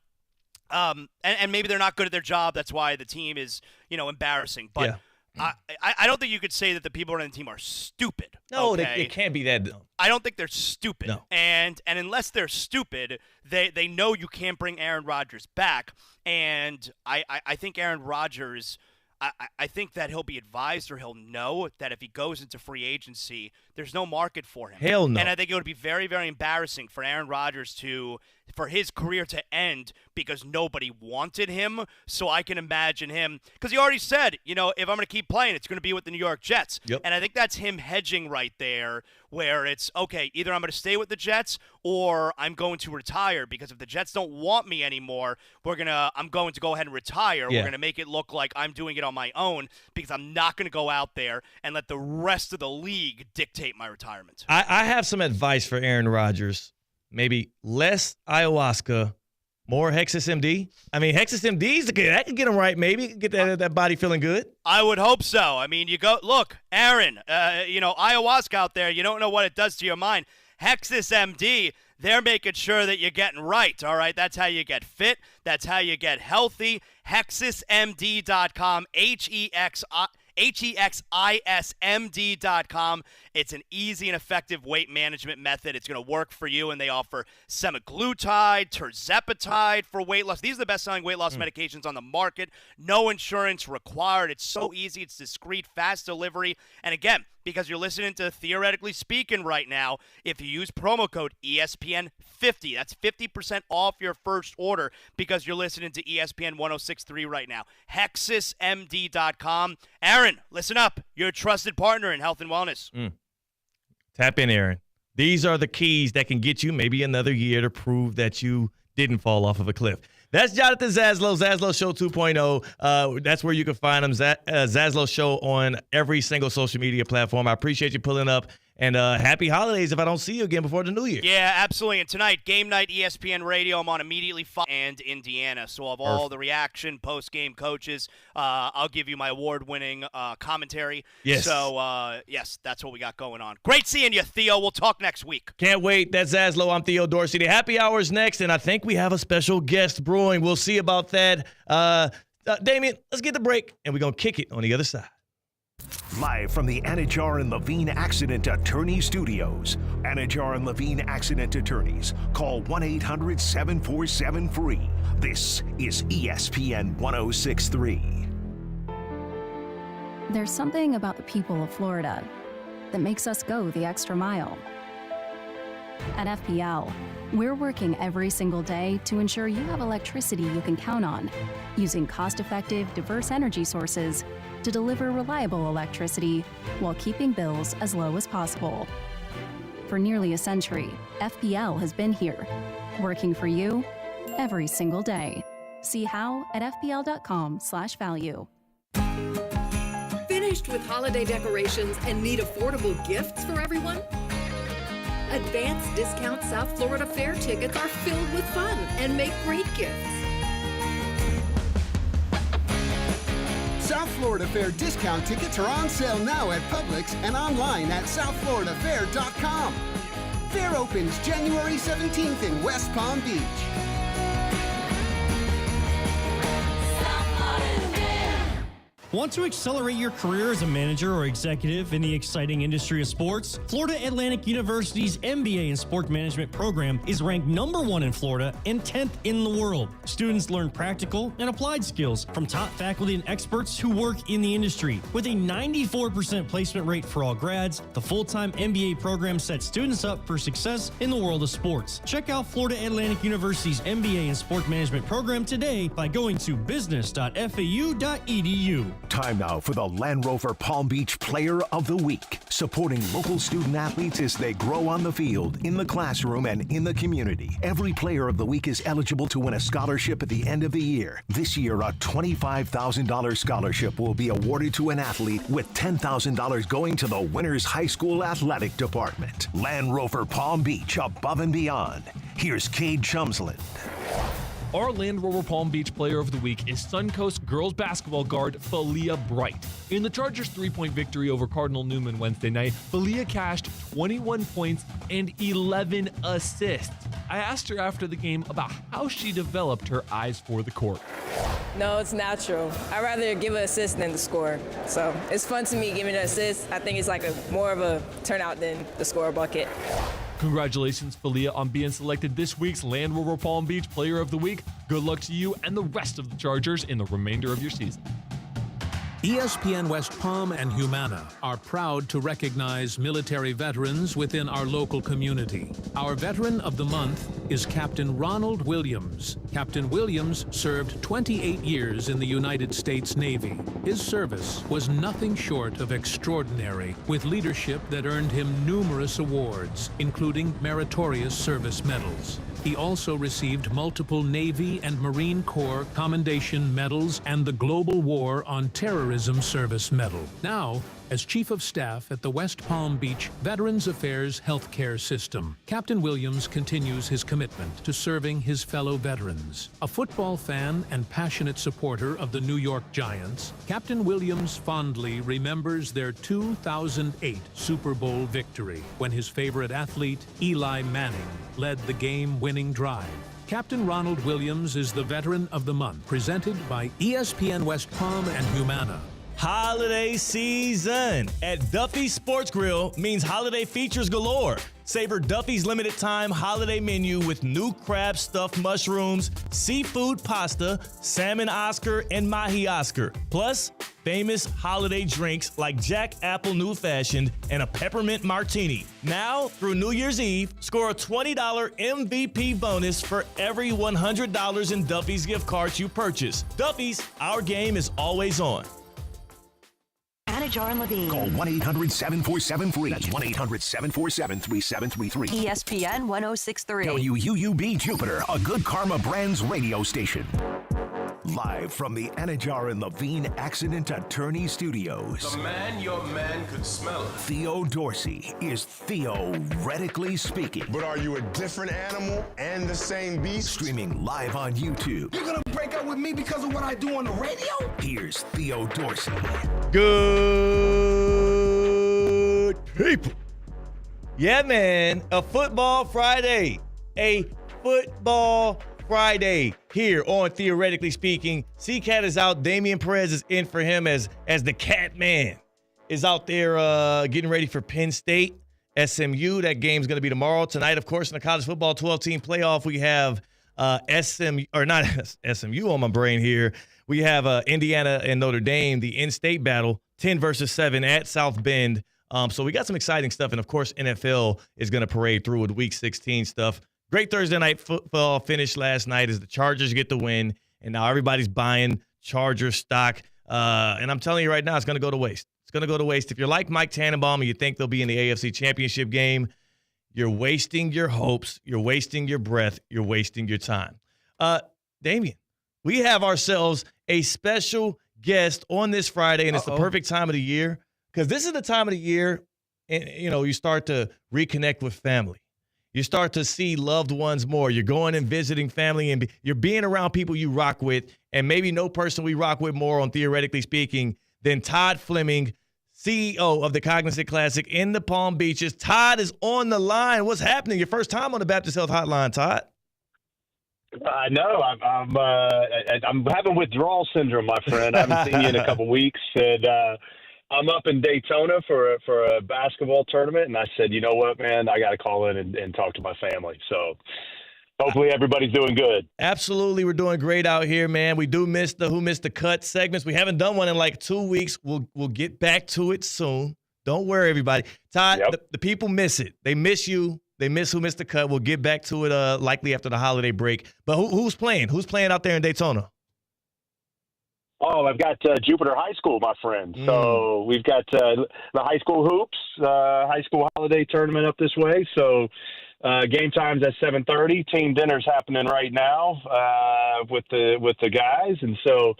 and maybe they're not good at their job. That's why the team is embarrassing. But I don't think you could say that the people running the team are stupid. No, okay? it can't be that dumb. I don't think they're stupid. No. And unless they're stupid, they know you can't bring Aaron Rodgers back. And I think Aaron Rodgers. I think that he'll be advised or he'll know that if he goes into free agency, there's no market for him. Hell no. And I think it would be very, very embarrassing for Aaron Rodgers for his career to end because nobody wanted him. So I can imagine him, because he already said, if I'm going to keep playing, it's going to be with the New York Jets. Yep. And I think that's him hedging right there, where it's, okay, either I'm going to stay with the Jets or I'm going to retire, because if the Jets don't want me anymore, I'm going to go ahead and retire. Yeah. We're going to make it look like I'm doing it on my own, because I'm not going to go out there and let the rest of the league dictate my retirement. I have some advice for Aaron Rodgers. Maybe less ayahuasca, more Hexus MD. I mean, Hexus MD's that could get him right. Maybe get that body feeling good. I would hope so. I mean, look, Aaron. Ayahuasca out there. You don't know what it does to your mind. Hexus MD. They're making sure that you're getting right, all right? That's how you get fit. That's how you get healthy. HexisMD.com, HEXISMD.com. It's an easy and effective weight management method. It's going to work for you, and they offer semaglutide, tirzepatide for weight loss. These are the best-selling weight loss medications on the market. No insurance required. It's so easy. It's discreet, fast delivery. And again, because you're listening to Theoretically Speaking right now, if you use promo code ESPN50, that's 50% off your first order because you're listening to ESPN 1063 right now. HexisMD.com. Aaron, listen up. You're a trusted partner in health and wellness. Tap in, Aaron. These are the keys that can get you maybe another year to prove that you didn't fall off of a cliff. That's Jonathan Zaslow, Zaslow Show 2.0. That's where you can find him, Zaslow Show, on every single social media platform. I appreciate you pulling up, and happy holidays if I don't see you again before the new year. Yeah, absolutely. And tonight, game night, ESPN Radio. I'm on immediately and Indiana. So I'll have all the reaction, post-game coaches. I'll give you my award-winning commentary. Yes. So, yes, that's what we got going on. Great seeing you, Theo. We'll talk next week. Can't wait. That's Zaslow. I'm Theo Dorsey. The happy hour's next, and I think we have a special guest brewing. We'll see about that. Damien, let's get the break, and we're going to kick it on the other side. Live from the Anajar and Levine Accident Attorney Studios. Anajar and Levine Accident Attorneys. Call 1-800-747-FREE. This is ESPN 1063. There's something about the people of Florida that makes us go the extra mile. At FPL, we're working every single day to ensure you have electricity you can count on, using cost-effective, diverse energy sources to deliver reliable electricity while keeping bills as low as possible. For nearly a century, FPL has been here, working for you every single day. See how at fpl.com/value. Finished with holiday decorations and need affordable gifts for everyone? Advanced Discount South Florida Fair tickets are filled with fun and make great gifts. South Florida Fair discount tickets are on sale now at Publix and online at southfloridafair.com. Fair opens January 17th in West Palm Beach. Want to accelerate your career as a manager or executive in the exciting industry of sports? Florida Atlantic University's MBA in Sport Management program is ranked #1 in Florida and 10th in the world. Students learn practical and applied skills from top faculty and experts who work in the industry. With a 94% placement rate for all grads, the full-time MBA program sets students up for success in the world of sports. Check out Florida Atlantic University's MBA in Sport Management program today by going to business.fau.edu. Time now for the Land Rover Palm Beach Player of the Week, supporting local student athletes as they grow on the field, in the classroom, and in the community. Every Player of the Week is eligible to win a scholarship at the end of the year. This year, a $25,000 scholarship will be awarded to an athlete, with $10,000 going to the winner's high school athletic department. Land Rover Palm Beach, above and beyond. Here's Cade Chumsland. Our Land Rover Palm Beach Player of the Week is Suncoast girls basketball guard Falia Bright. In the Chargers' 3-point victory over Cardinal Newman Wednesday night, Falia cashed 21 points and 11 assists. I asked her after the game about how she developed her eyes for the court. No, it's natural. I'd rather give an assist than the score. So it's fun to me giving an assist. I think it's like more of a turnout than the score bucket. Congratulations, Falia, on being selected this week's Land Rover Palm Beach Player of the Week. Good luck to you and the rest of the Chargers in the remainder of your season. ESPN West Palm and Humana are proud to recognize military veterans within our local community. Our Veteran of the Month is Captain Ronald Williams. Captain Williams served 28 years in the United States Navy. His service was nothing short of extraordinary, with leadership that earned him numerous awards, including meritorious service medals. He also received multiple Navy and Marine Corps Commendation Medals and the Global War on Terrorism Service Medal. Now, as Chief of Staff at the West Palm Beach Veterans Affairs Healthcare System, Captain Williams continues his commitment to serving his fellow veterans. A football fan and passionate supporter of the New York Giants, Captain Williams fondly remembers their 2008 Super Bowl victory when his favorite athlete, Eli Manning, led the game-winning drive. Captain Ronald Williams is the Veteran of the Month, presented by ESPN West Palm and Humana. Holiday season at Duffy's Sports Grill means holiday features galore. Savor Duffy's limited time holiday menu with new crab stuffed mushrooms, seafood pasta, salmon Oscar, and mahi Oscar. Plus, famous holiday drinks like Jack Apple New Fashioned and a peppermint martini. Now, through New Year's Eve, score a $20 MVP bonus for every $100 in Duffy's gift cards you purchase. Duffy's, our game is always on. Anajar and Levine. Call 1-800-747-FREE. That's 1-800-747-3733. ESPN 1063. WUUB Jupiter, a Good Karma Brands radio station. Live from the Anajar and Levine Accident Attorney Studios. The man, your man could smell it. Theo Dorsey is theoretically speaking. But are you a different animal and the same beast? Streaming live on YouTube. You're gonna break up with me because of what I do on the radio? Here's Theo Dorsey. Good people. Yeah, man. A football Friday. A football Friday here on Theoretically Speaking. C-Cat is out. Damian Perez is in for him as the Cat Man is out there getting ready for Penn State. SMU, that game's going to be tomorrow. Tonight, of course, in the college football 12-team playoff, we have SMU on my brain here. We have Indiana and Notre Dame, the in-state battle, 10 versus 7 at South Bend. So we got some exciting stuff. And, of course, NFL is going to parade through with Week 16 stuff. Great Thursday night football finish last night as the Chargers get the win. And now everybody's buying Charger stock. And I'm telling you right now, it's going to go to waste. It's going to go to waste. If you're like Mike Tannenbaum and you think they'll be in the AFC Championship game, you're wasting your hopes. You're wasting your breath. You're wasting your time. Damian, we have ourselves a special guest on this Friday, and it's the perfect time of the year because this is the time of the year, and you start to reconnect with family. You start to see loved ones more. You're going and visiting family, and you're being around people you rock with, and maybe no person we rock with more on Theoretically Speaking than Todd Fleming, CEO of the Cognizant Classic in the Palm Beaches. Todd is on the line. What's happening? Your first time on the Baptist Health Hotline, Todd. I know. I'm having withdrawal syndrome, my friend. I haven't seen you in a couple weeks, and I'm up in Daytona for a basketball tournament, and I said, you know what, man, I got to call in and talk to my family. So hopefully everybody's doing good. Absolutely, we're doing great out here, man. We do miss the Who Missed the Cut segments. We haven't done one in like 2 weeks. We'll get back to it soon. Don't worry, everybody. Todd, the people miss it. They miss you. They miss Who Missed the Cut. We'll get back to it likely after the holiday break. But who's playing? Who's playing out there in Daytona? Oh, I've got Jupiter High School, my friend. So we've got the high school hoops, high school holiday tournament up this way. So game time's at 7:30. Team dinner's happening right now with the guys, and so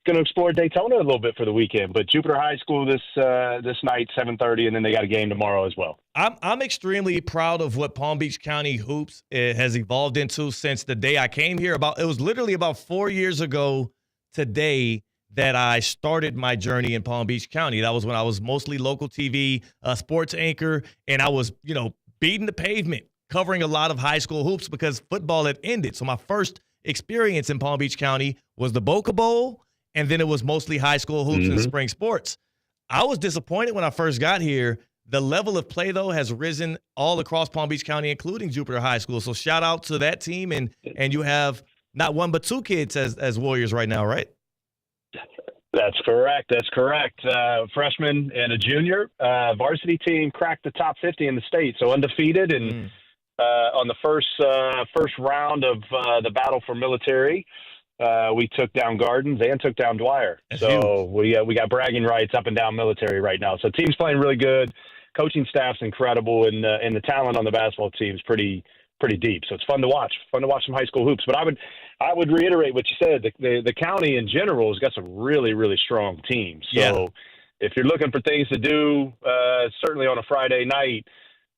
going to explore Daytona a little bit for the weekend. But Jupiter High School this night, 7:30, and then they got a game tomorrow as well. I'm extremely proud of what Palm Beach County hoops has evolved into since the day I came here. It was literally about 4 years ago today that I started my journey in Palm Beach County. That was when I was mostly local TV, sports anchor, and I was, beating the pavement, covering a lot of high school hoops because football had ended. So my first experience in Palm Beach County was the Boca Bowl, and then it was mostly high school hoops and spring sports. I was disappointed when I first got here. The level of play, though, has risen all across Palm Beach County, including Jupiter High School. So shout out to that team, and you have not one but two kids as Warriors right now, right? That's correct. Freshman and a junior. Varsity team cracked the top 50 in the state, so undefeated. And on the first round of the battle for military, we took down Gardens and took down Dwyer. That's so huge. We got bragging rights up and down military right now. So team's playing really good. Coaching staff's incredible, and the talent on the basketball team is pretty deep. So it's fun to watch. Fun to watch some high school hoops. But I would reiterate what you said. The county in general has got some really, really strong teams. So if you're looking for things to do, certainly on a Friday night,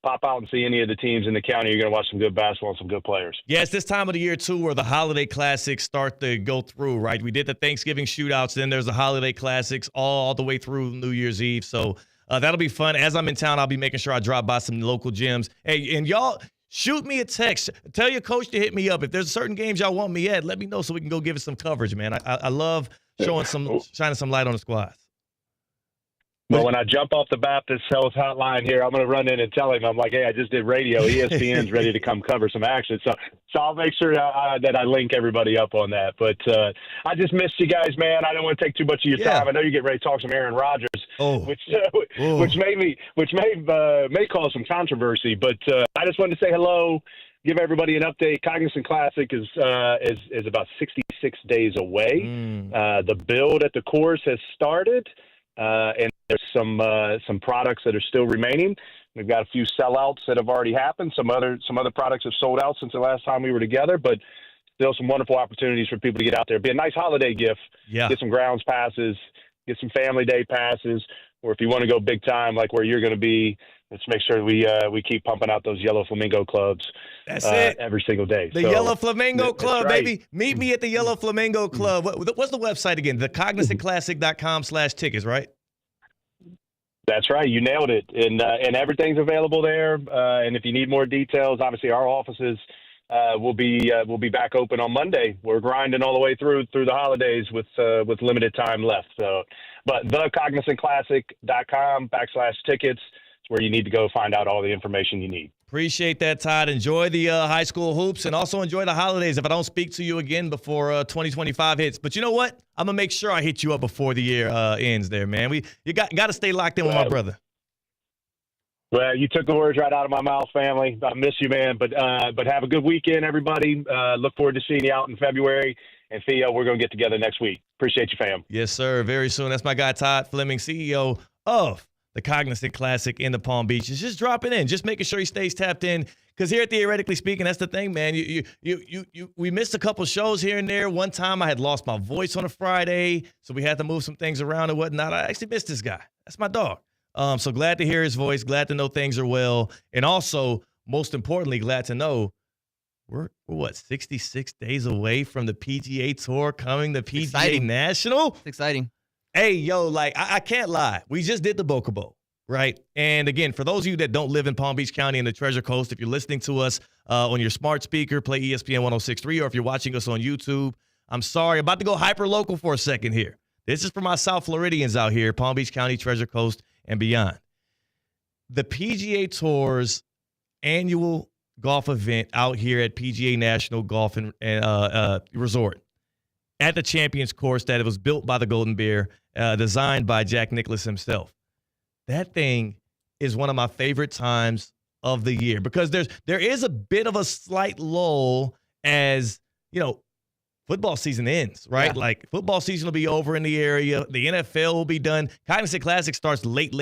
pop out and see any of the teams in the county. You're going to watch some good basketball and some good players. Yeah, it's this time of the year, too, where the holiday classics start to go through, right? We did the Thanksgiving shootouts, then there's the holiday classics all the way through New Year's Eve. So that'll be fun. As I'm in town, I'll be making sure I drop by some local gyms. Hey, and y'all, shoot me a text. Tell your coach to hit me up. If there's certain games y'all want me at, let me know so we can go give it some coverage, man. I love shining some light on the squads. Well, when I jump off the Baptist Health hotline here, I'm going to run in and tell him, I'm like, hey, I just did radio. ESPN's ready to come cover some action. So I'll make sure that I link everybody up on that. But I just missed you guys, man. I don't want to take too much of your time. I know you get ready to talk some Aaron Rodgers, which may cause some controversy. But I just wanted to say hello, give everybody an update. Cognizant Classic is about 66 days away. The build at the course has started. And there's some products that are still remaining. We've got a few sellouts that have already happened. Some other products have sold out since the last time we were together, but still some wonderful opportunities for people to get out there. Be a nice holiday gift. Yeah. Get some grounds passes, get some family day passes, or if you want to go big time like where you're going to be, let's make sure we keep pumping out those Yellow Flamingo clubs. That's it. Every single day. The Yellow Flamingo Club, right. Baby. Meet me at the Yellow Flamingo Club. What's the website again? thecognizantclassic.com/tickets, right? That's right. You nailed it. And everything's available there. And if you need more details, obviously our offices will be back open on Monday. We're grinding all the way through the holidays with limited time left. So, but thecognizantclassic.com/tickets. Where you need to go find out all the information you need. Appreciate that, Todd. Enjoy the high school hoops and also enjoy the holidays if I don't speak to you again before 2025 hits. But you know what? I'm going to make sure I hit you up before the year ends there, man. You got to stay locked in with my brother. Well, you took the words right out of my mouth, family. I miss you, man. But have a good weekend, everybody. Look forward to seeing you out in February. And Theo, we're going to get together next week. Appreciate you, fam. Yes, sir. Very soon. That's my guy, Todd Fleming, CEO of the Cognizant Classic in the Palm Beach. Is just dropping in, just making sure he stays tapped in. Because here at Theoretically Speaking, that's the thing, man. We missed a couple shows here and there. One time I had lost my voice on a Friday, so we had to move some things around and whatnot. I actually missed this guy. That's my dog. So glad to hear his voice, glad to know things are well. And also, most importantly, glad to know we're 66 days away from the PGA Tour coming to PGA exciting. National? It's exciting. Hey, yo, I can't lie. We just did the Boca Bowl, right? And again, for those of you that don't live in Palm Beach County and the Treasure Coast, if you're listening to us on your smart speaker, play ESPN 106.3, or if you're watching us on YouTube, I'm sorry. About to go hyper-local for a second here. This is for my South Floridians out here, Palm Beach County, Treasure Coast, and beyond. The PGA Tour's annual golf event out here at PGA National Golf and Resort at the Champions Course that it was built by the Golden Bear, designed by Jack Nicklaus himself. That thing is one of my favorite times of the year because there is a bit of a slight lull as, football season ends, right? Yeah. Like football season will be over in the area. The NFL will be done. Cognizant Classic starts late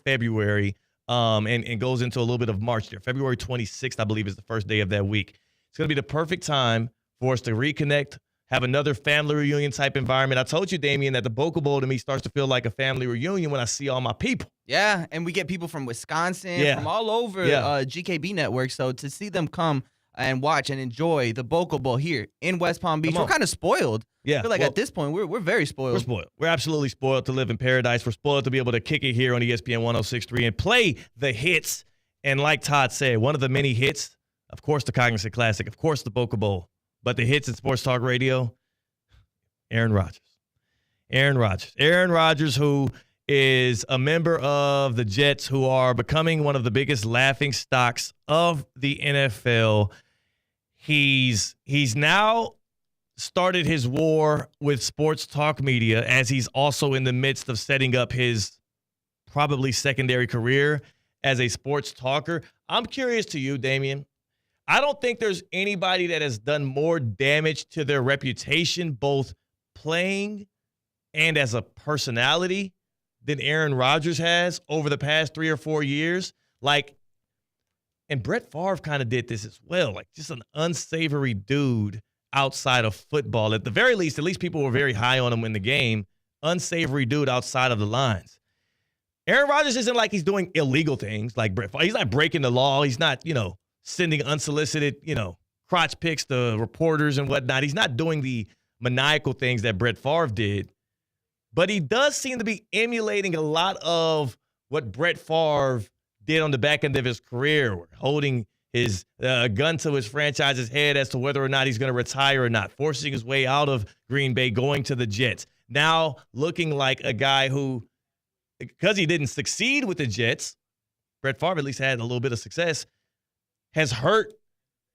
February and goes into a little bit of March there. February 26th, I believe, is the first day of that week. It's going to be the perfect time for us to reconnect, have another family reunion type environment. I told you, Damian, that the Boca Bowl to me starts to feel like a family reunion when I see all my people. Yeah, and we get people from Wisconsin, from all over GKB Network. So to see them come and watch and enjoy the Boca Bowl here in West Palm Beach, we're kind of spoiled. Yeah, I feel like at this point, we're very spoiled. We're spoiled. We're absolutely spoiled to live in paradise. We're spoiled to be able to kick it here on ESPN 106.3 and play the hits. And like Todd said, one of the many hits, of course, the Cognizant Classic, of course, the Boca Bowl. But the hits at Sports Talk Radio, Aaron Rodgers. Aaron Rodgers, who is a member of the Jets, who are becoming one of the biggest laughing stocks of the NFL. He's now started his war with sports talk media as he's also in the midst of setting up his probably secondary career as a sports talker. I'm curious to you, Damian. I don't think there's anybody that has done more damage to their reputation, both playing and as a personality, than Aaron Rodgers has over the past 3 or 4 years. And Brett Favre kind of did this as well, just an unsavory dude outside of football. At the very least, at least people were very high on him in the game. Unsavory dude outside of the lines. Aaron Rodgers isn't like he's doing illegal things like Brett Favre. He's not breaking the law. He's not, sending unsolicited, crotch pics to reporters and whatnot. He's not doing the maniacal things that Brett Favre did. But he does seem to be emulating a lot of what Brett Favre did on the back end of his career, holding his gun to his franchise's head as to whether or not he's going to retire or not, forcing his way out of Green Bay, going to the Jets. Now looking like a guy who, because he didn't succeed with the Jets, Brett Favre at least had a little bit of success, has hurt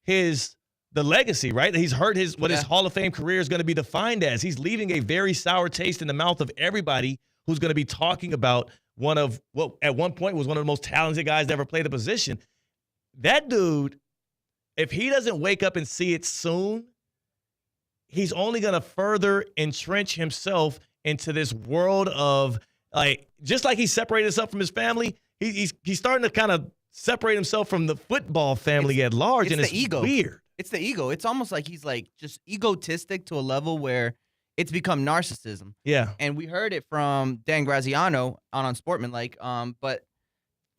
the legacy, right? He's hurt his Hall of Fame career is going to be defined as. He's leaving a very sour taste in the mouth of everybody who's going to be talking about one of what at one point was one of the most talented guys to ever play the position. That dude, if he doesn't wake up and see it soon, he's only going to further entrench himself into this world of, just like he separated himself from his family, he's starting to kind of separate himself from the football family at large, and it's ego. Weird. It's the ego. It's almost like he's just egotistic to a level where it's become narcissism. Yeah. And we heard it from Dan Graziano on Unsportsmanlike. But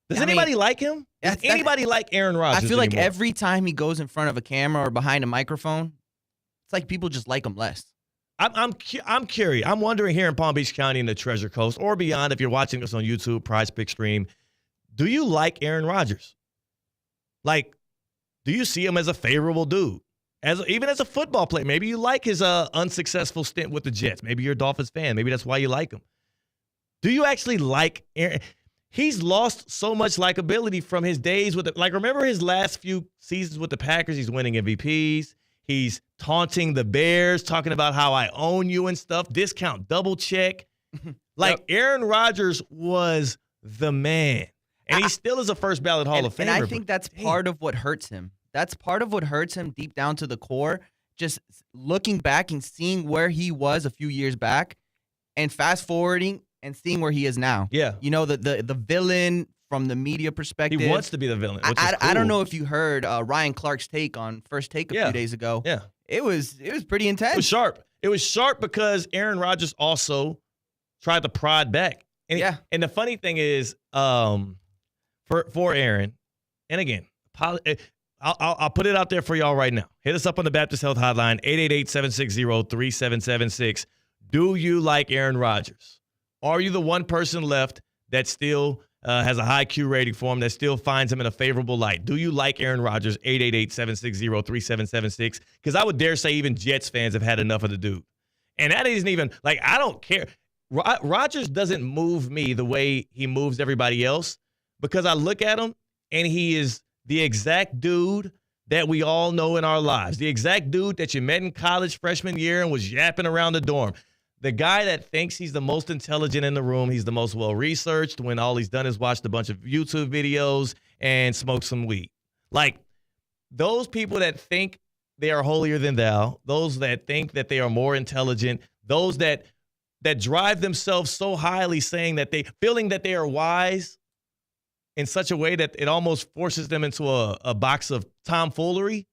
does anybody like him? Does anybody like Aaron Rodgers? I feel like anymore? every time he goes in front of a camera or behind a microphone, it's like people just like him less. I'm curious. I'm wondering here in Palm Beach County and the Treasure Coast or beyond, if you're watching us on YouTube, Prize Pick Stream, do you like Aaron Rodgers? Do you see him as a favorable dude? Even as a football player, maybe you like his unsuccessful stint with the Jets. Maybe you're a Dolphins fan. Maybe that's why you like him. Do you actually like Aaron? He's lost so much likability from his days with remember his last few seasons with the Packers? He's winning MVPs. He's taunting the Bears, talking about how I own you and stuff. Discount, double check. Aaron Rodgers was the man. And he still is a first ballot Hall of Famer. And I think that's part of what hurts him. That's part of what hurts him deep down to the core. Just looking back and seeing where he was a few years back and fast forwarding and seeing where he is now. Yeah. The villain from the media perspective. He wants to be the villain. I don't know if you heard Ryan Clark's take on First Take a few days ago. Yeah. It was pretty intense. It was sharp. It was sharp because Aaron Rodgers also tried to prod back. And and the funny thing is, for Aaron, and again, I'll put it out there for y'all right now. Hit us up on the Baptist Health Hotline, 888-760-3776. Do you like Aaron Rodgers? Are you the one person left that still has a high Q rating for him that still finds him in a favorable light. Do you like Aaron Rodgers? 888-760-3776. Because I would dare say even Jets fans have had enough of the dude. And that isn't even, like, I don't care. Rodgers doesn't move me the way he moves everybody else because I look at him and he is the exact dude that we all know in our lives. The exact dude that you met in college freshman year and was yapping around the dorm. The guy that thinks he's the most intelligent in the room. He's the most well-researched when all he's done is watched a bunch of YouTube videos and smoked some weed. Like, those people that think they are holier than thou, those that think that they are more intelligent, those that drive themselves so highly saying that feeling that they are wise in such a way that it almost forces them into a box of tomfoolery.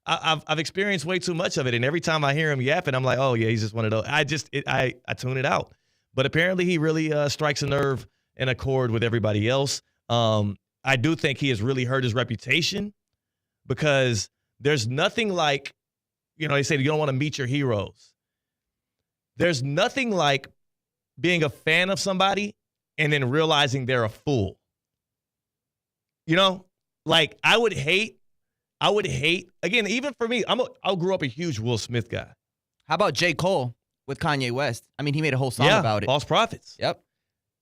I've experienced way too much of it, and every time I hear him yapping, I'm like, oh yeah, he's just one of those. I tune it out. But apparently, he really strikes a nerve and a chord with everybody else. I do think he has really hurt his reputation because there's nothing like, they say you don't want to meet your heroes. There's nothing like being a fan of somebody and then realizing they're a fool. Like I would hate, again, even for me, I grew up a huge Will Smith guy. How about J. Cole with Kanye West? I mean, he made a whole song about it. False Prophets. Yep.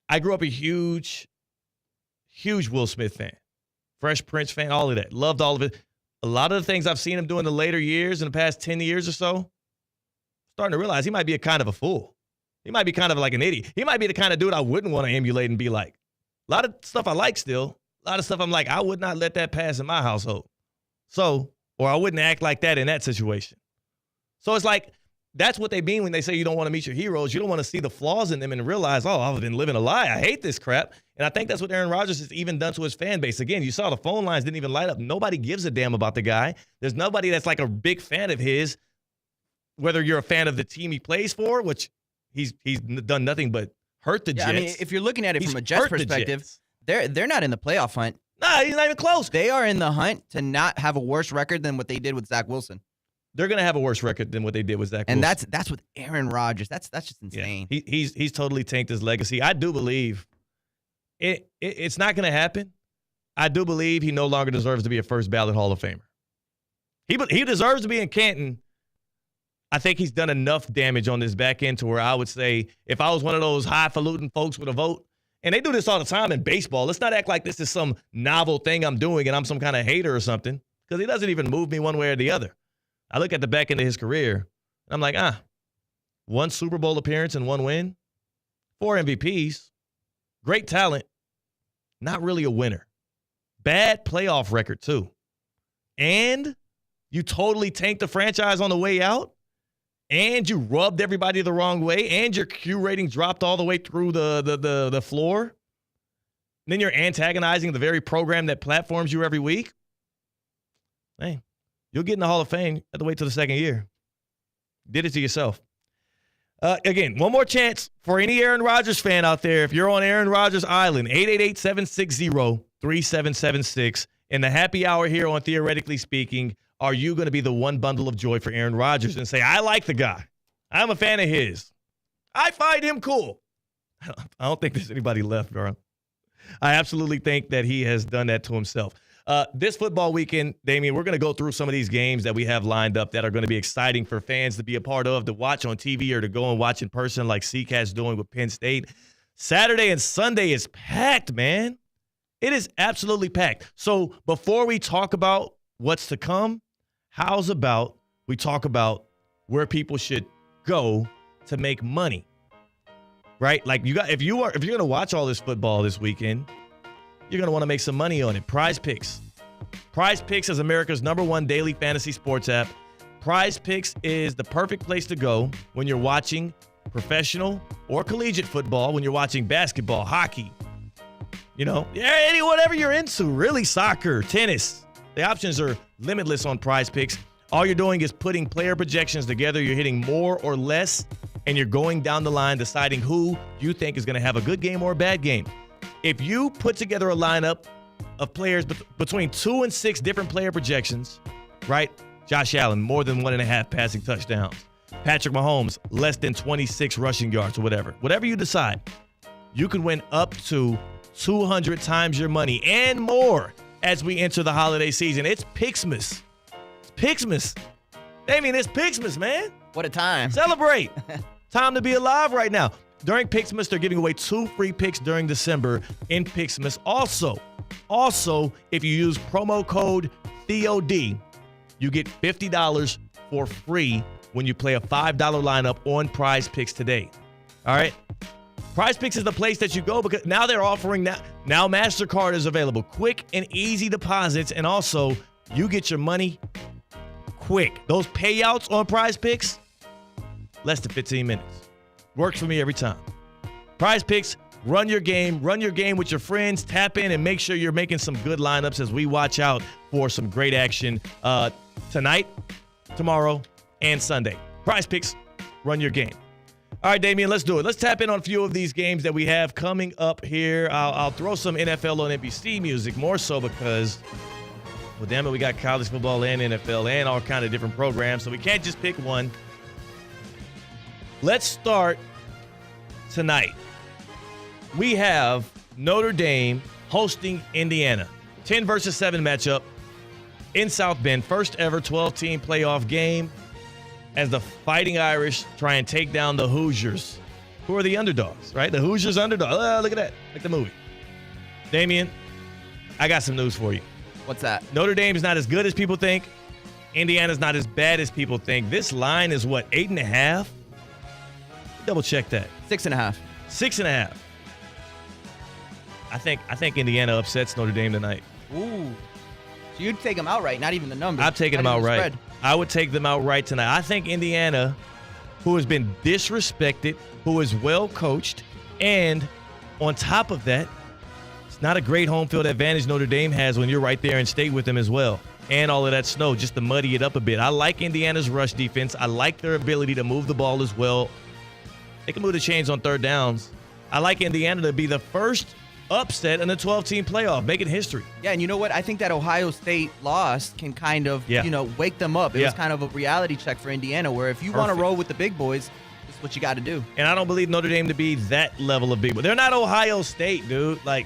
I grew up a huge Will Smith fan. Fresh Prince fan, all of that. Loved all of it. A lot of the things I've seen him do in the later years, in the past 10 years or so, starting to realize he might be a kind of a fool. He might be kind of like an idiot. He might be the kind of dude I wouldn't want to emulate and be like. A lot of stuff I like still. A lot of stuff I'm like, I would not let that pass in my household. So, or I wouldn't act like that in that situation. So it's like, that's what they mean when they say you don't want to meet your heroes. You don't want to see the flaws in them and realize, oh, I've been living a lie. I hate this crap. And I think that's what Aaron Rodgers has even done to his fan base. Again, you saw the phone lines didn't even light up. Nobody gives a damn about the guy. There's nobody that's like a big fan of his, whether you're a fan of the team he plays for, which he's done nothing but hurt the Jets. I mean, if you're looking at it from a Jets perspective, they're not in the playoff hunt. Nah, he's not even close. They are in the hunt to not have a worse record than what they did with Zach Wilson. They're going to have a worse record than what they did with Zach Wilson. And that's with Aaron Rodgers. That's just insane. Yeah. He's totally tanked his legacy. I do believe it's not going to happen. I do believe he no longer deserves to be a first ballot Hall of Famer. He deserves to be in Canton. I think he's done enough damage on this back end to where I would say if I was one of those highfalutin folks with a vote, and they do this all the time in baseball. Let's not act like this is some novel thing I'm doing and I'm some kind of hater or something, because he doesn't even move me one way or the other. I look at the back end of his career, and I'm like, one Super Bowl appearance and one win, 4 MVPs, great talent, not really a winner. Bad playoff record, too. And you totally tanked the franchise on the way out, and you rubbed everybody the wrong way, and your Q rating dropped all the way through the floor. And then you're antagonizing the very program that platforms you every week. Hey, you'll get in the Hall of Fame. You have to wait till the second year. Did it to yourself. Again, one more chance for any Aaron Rodgers fan out there. If you're on Aaron Rodgers Island, 888-760-3776. In the happy hour here on Theoretically Speaking, are you going to be the one bundle of joy for Aaron Rodgers and say, I like the guy. I'm a fan of his. I find him cool. I don't think there's anybody left, bro. I absolutely think that he has done that to himself. This football weekend, Damian, we're going to go through some of these games that we have lined up that are going to be exciting for fans to be a part of, to watch on TV or to go and watch in person like CCAT's doing with Penn State. Saturday and Sunday is packed, man. It is absolutely packed. So before we talk about what's to come, how's about we talk about where people should go to make money, right? Like if you're going to watch all this football this weekend, you're going to want to make some money on it. Prize Picks. Prize Picks is America's #1 daily fantasy sports app. Prize Picks is the perfect place to go when you're watching professional or collegiate football, when you're watching basketball, hockey, whatever you're into, really, soccer, tennis. The options are limitless on Prize Picks. All you're doing is putting player projections together. You're hitting more or less, and you're going down the line deciding who you think is going to have a good game or a bad game. If you put together a lineup of players between 2 and 6 different player projections, right? Josh Allen, more than 1.5 passing touchdowns. Patrick Mahomes, less than 26 rushing yards or whatever. Whatever you decide, you can win up to 200 times your money and more as we enter the holiday season. It's Pixmas. It's Pixmas. Damien, it's Pixmas, man. What a time. Celebrate. Time to be alive right now. During Pixmas, they're giving away 2 free picks during December in Pixmas. Also, if you use promo code THEOD, you get $50 for free when you play a $5 lineup on Prize Picks today. All right? Prize Picks is the place that you go because now they're offering now MasterCard is available. Quick and easy deposits, and also you get your money quick. Those payouts on Prize Picks, less than 15 minutes. Works for me every time. Prize Picks, run your game with your friends, tap in and make sure you're making some good lineups as we watch out for some great action tonight, tomorrow, and Sunday. Prize Picks, run your game. All right, Damien, let's do it. Let's tap in on a few of these games that we have coming up here. I'll throw some NFL on NBC music, more so because, well, damn it, we got college football and NFL and all kind of different programs, so we can't just pick one. Let's start tonight. We have Notre Dame hosting Indiana. 10 versus 7 matchup in South Bend. First ever 12-team playoff game as the Fighting Irish try and take down the Hoosiers, who are the underdogs, right? The Hoosiers underdog. Oh, look at that. Like the movie. Damien, I got some news for you. What's that? Notre Dame is not as good as people think. Indiana's not as bad as people think. This line is what, 8.5? Double check that. 6.5. 6.5. I think Indiana upsets Notre Dame tonight. Ooh. So you'd take them outright, not even the number. I'm taking them outright. I would take them outright tonight. I think Indiana, who has been disrespected, who is well coached, and on top of that, it's not a great home field advantage Notre Dame has when you're right there in state with them as well. And all of that snow, just to muddy it up a bit. I like Indiana's rush defense. I like their ability to move the ball as well. They can move the chains on third downs. I like Indiana to be the first upset in the 12-team playoff, making history. Yeah, and you know what? I think that Ohio State loss can kind of, wake them up. It was kind of a reality check for Indiana, where if you want to roll with the big boys, this is what you got to do. And I don't believe Notre Dame to be that level of big boy. They're not Ohio State, dude. Like,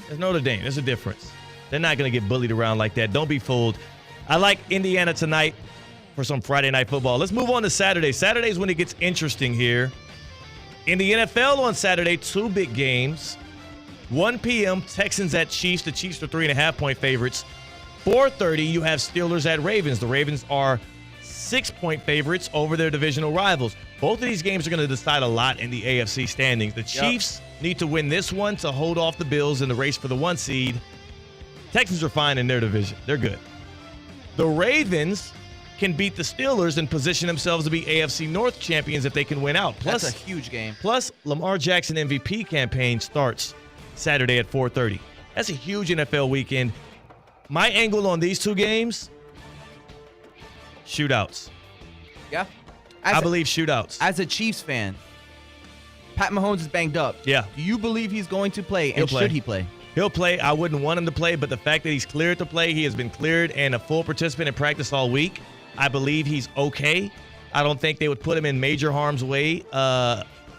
there's Notre Dame. There's a difference. They're not going to get bullied around like that. Don't be fooled. I like Indiana tonight for some Friday night football. Let's move on to Saturday. Saturday's when it gets interesting here. In the NFL on Saturday, 2 big games. 1 p.m., Texans at Chiefs. The Chiefs are 3.5-point favorites. 4:30, you have Steelers at Ravens. The Ravens are 6-point favorites over their divisional rivals. Both of these games are going to decide a lot in the AFC standings. The Chiefs need to win this one to hold off the Bills in the race for the 1 seed. Texans are fine in their division. They're good. The Ravens can beat the Steelers and position themselves to be AFC North champions if they can win out. Plus, that's a huge game. Plus, Lamar Jackson MVP campaign starts Saturday at 4:30. That's a huge NFL weekend. My angle on these 2 games, shootouts. Yeah. I believe shootouts. As a Chiefs fan, Pat Mahomes is banged up. Yeah. Do you believe he's going to play, He'll and play. should he play? He'll play. I wouldn't want him to play, but the fact that he's cleared to play, he has been cleared and a full participant in practice all week. I believe he's okay. I don't think they would put him in major harm's way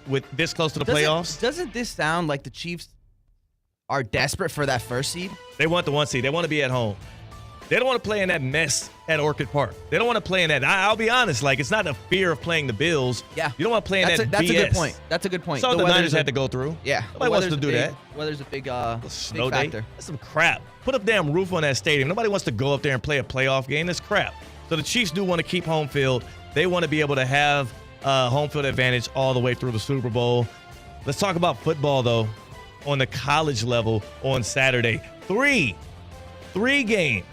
with this close to the playoffs. Doesn't this sound like the Chiefs are desperate for that 1st seed? They want the 1 seed. They want to be at home. They don't want to play in that mess at Orchid Park. They don't want to play in that. I'll be honest. Like, it's not a fear of playing the Bills. Yeah. You don't want to play in that That's BS. a good point. That's a good point. So the Niners had to go through. Yeah. Nobody wants to do that. Weather's a big snow factor. day. That's some crap. Put a damn roof on that stadium. Nobody wants to go up there and play a playoff game. That's crap. So the Chiefs do want to keep home field. They want to be able to have home field advantage all the way through the Super Bowl. Let's talk about football, though, on the college level on Saturday. Three games.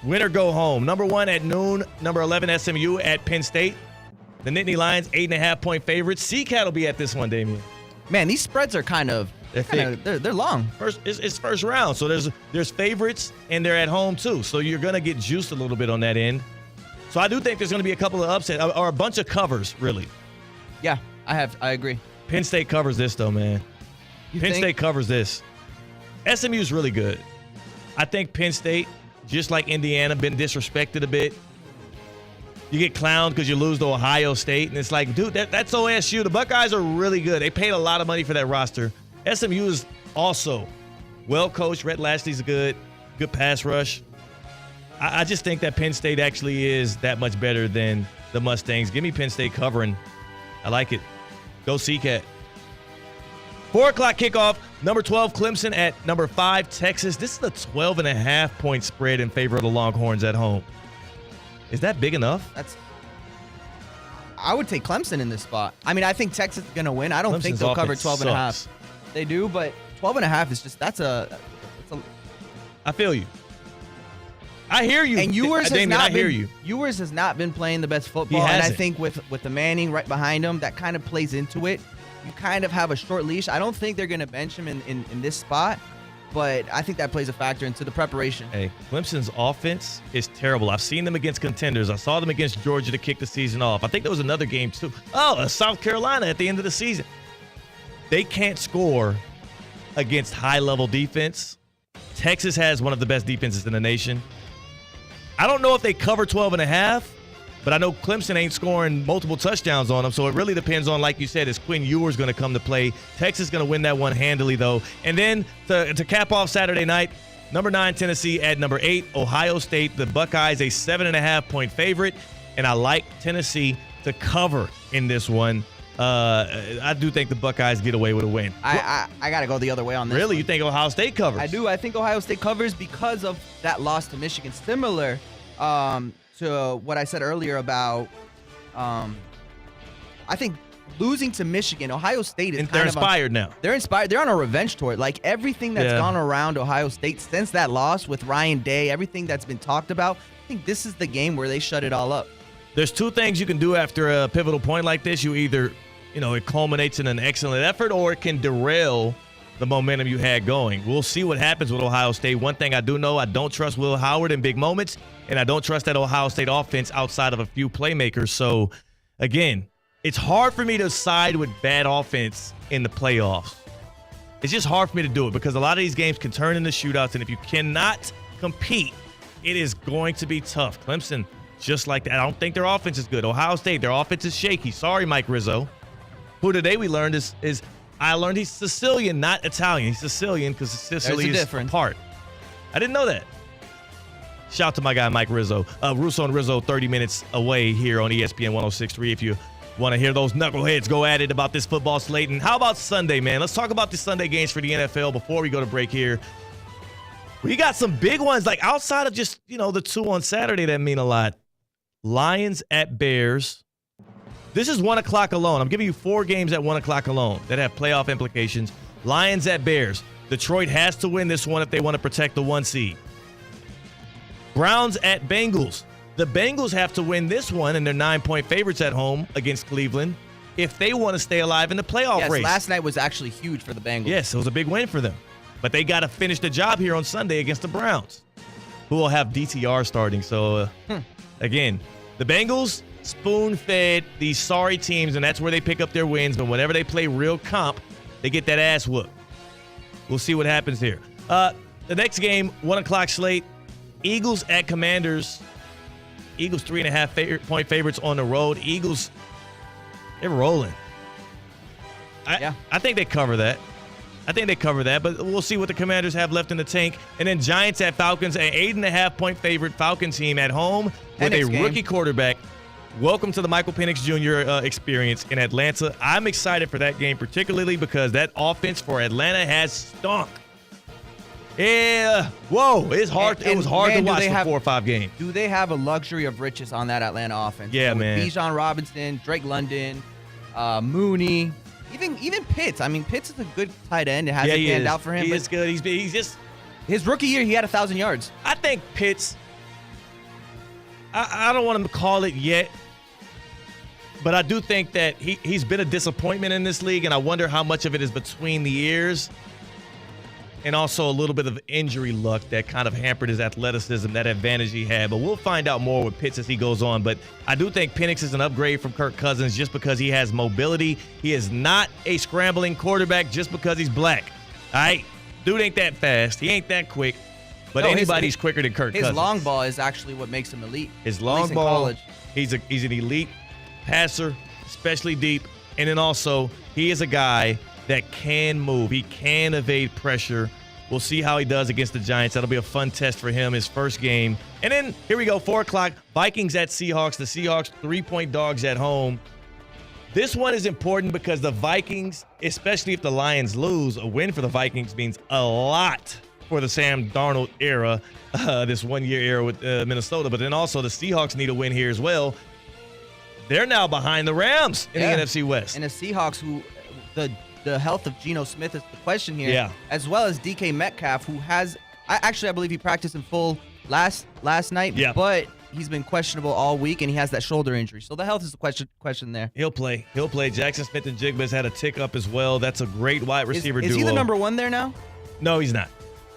Win or go home. Number 1 at noon. Number 11, SMU at Penn State. The Nittany Lions, 8.5-point favorites. Seacat will be at this one, Damien. Man, these spreads are they're long. It's first round, so there's favorites, and they're at home too. So you're going to get juiced a little bit on that end. So I do think there's going to be a couple of upsets, or a bunch of covers, really. Yeah, I agree. Penn State covers this, though, man. Penn State covers this. SMU's really good. I think Penn State, just like Indiana, been disrespected a bit. You get clowned because you lose to Ohio State, and it's like, dude, that's OSU. The Buckeyes are really good. They paid a lot of money for that roster. SMU is Also, well coached. Rhett Lashley's a good pass rush. I just think that Penn State actually is that much better than the Mustangs. Give me Penn State covering. I like it. Go Seacat. 4 o'clock kickoff. Number 12, Clemson at number 5, Texas. This is a 12.5-point spread in favor of the Longhorns at home. Is that big enough? I would take Clemson in this spot. I mean, I think Texas is going to win. I don't think they'll cover 12.5. They do, but 12.5 is just I feel you. I hear you. And Ewers you. Ewers has not been playing the best football, and I think with the Manning right behind him, that kind of plays into it. You kind of have a short leash. I don't think they're going to bench him in this spot, but I think that plays a factor into the preparation. Hey, Clemson's offense is terrible. I've seen them against contenders. I saw them against Georgia to kick the season off. I think there was another game too. South Carolina at the end of the season. They can't score against high-level defense. Texas has one of the best defenses in the nation. I don't know if they cover 12.5, but I know Clemson ain't scoring multiple touchdowns on them, so it really depends on, like you said, is Quinn Ewers going to come to play. Texas is going to win that one handily, though. And then to cap off Saturday night, number 9, Tennessee at number 8, Ohio State. The Buckeyes, a 7.5-point favorite, and I like Tennessee to cover in this one. I do think the Buckeyes get away with a win. I got to go the other way on this. Really? one. You think Ohio State covers? I do. I think Ohio State covers because of that loss to Michigan. Similar to what I said earlier about, I think losing to Michigan, Ohio State is they're inspired now. They're inspired. They're on a revenge tour. Like everything that's gone around Ohio State since that loss with Ryan Day, everything that's been talked about, I think this is the game where they shut it all up. There's 2 things you can do after a pivotal point like this. You either, it culminates in an excellent effort, or it can derail the momentum you had going. We'll see what happens with Ohio State. One thing I do know, I don't trust Will Howard in big moments, and I don't trust that Ohio State offense outside of a few playmakers. So, again, it's hard for me to side with bad offense in the playoffs. It's just hard for me to do it because a lot of these games can turn into shootouts, and if you cannot compete, it is going to be tough. Clemson, just like that. I don't think their offense is good. Ohio State, their offense is shaky. Sorry, Mike Rizzo. Who today we learned is I learned he's Sicilian, not Italian. He's Sicilian because Sicily is apart. I didn't know that. Shout out to my guy, Mike Rizzo. Russo and Rizzo, 30 minutes away here on ESPN 106.3. If you want to hear those knuckleheads go at it about this football slate. And how about Sunday, man? Let's talk about the Sunday games for the NFL before we go to break here. We got some big ones, like outside of just, the 2 on Saturday that mean a lot. Lions at Bears. This is 1 o'clock alone. I'm giving you 4 games at 1 o'clock alone that have playoff implications. Lions at Bears. Detroit has to win this one if they want to protect the 1 seed. Browns at Bengals. The Bengals have to win this one, and they're 9-point favorites at home against Cleveland if they want to stay alive in the playoff race. Last night was actually huge for the Bengals. Yes, it was a big win for them. But they got to finish the job here on Sunday against the Browns, who will have DTR starting. So, again, the Bengals spoon-fed these sorry teams, and that's where they pick up their wins. But whenever they play real comp, they get that ass whooped. We'll see what happens here. The next game, 1 o'clock slate, Eagles at Commanders. Eagles 3.5-point favorites on the road. Eagles, they're rolling. I think they cover that. But we'll see what the Commanders have left in the tank. And then Giants at Falcons, an 8.5-point favorite Falcon team at home with a rookie quarterback. Welcome to the Michael Penix Jr. Experience in Atlanta. I'm excited for that game, particularly because that offense for Atlanta has stunk. Yeah, it's hard. It was hard to watch for 4 or 5 games. Do they have a luxury of riches on that Atlanta offense? Yeah, man. Bijan Robinson, Drake London, Mooney, even Pitts. I mean, Pitts is a good tight end. It hasn't panned out for him. He is good. He's just his rookie year. He had 1,000 yards. I think Pitts. I don't want to call it yet, but I do think that he's been a disappointment in this league, and I wonder how much of it is between the ears and also a little bit of injury luck that kind of hampered his athleticism, that advantage he had. But we'll find out more with Pitts as he goes on. But I do think Penix is an upgrade from Kirk Cousins just because he has mobility. He is not a scrambling quarterback just because he's black. All right? Dude ain't that fast. He ain't that quick. But anybody's quicker than Kirk Cousins. His long ball is actually what makes him elite. His long ball, he's an elite passer, especially deep. And then also, he is a guy that can move. He can evade pressure. We'll see how he does against the Giants. That'll be a fun test for him, his first game. And then, here we go, 4 o'clock, Vikings at Seahawks. The Seahawks 3-point dogs at home. This one is important because the Vikings, especially if the Lions lose, a win for the Vikings means a lot for the Sam Darnold era, this one-year era with Minnesota. But then also the Seahawks need a win here as well. They're now behind the Rams in the NFC West. And the Seahawks, who the health of Geno Smith is the question here, as well as DK Metcalf, who has I believe he practiced in full last night, but he's been questionable all week, and he has that shoulder injury. So the health is the question there. He'll play. Jackson Smith and Jigba's had a tick up as well. That's a great wide receiver duo. Is he the number 1 there now? No, he's not.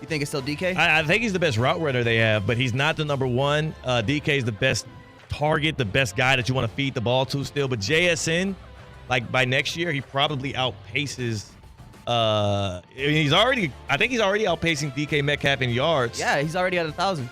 You think it's still DK? I think he's the best route runner they have, but he's not the number 1. DK is the best target, the best guy that you want to feed the ball to still. But JSN, like by next year, he probably outpaces. I think he's already outpacing DK Metcalf in yards. Yeah, he's already at 1,000.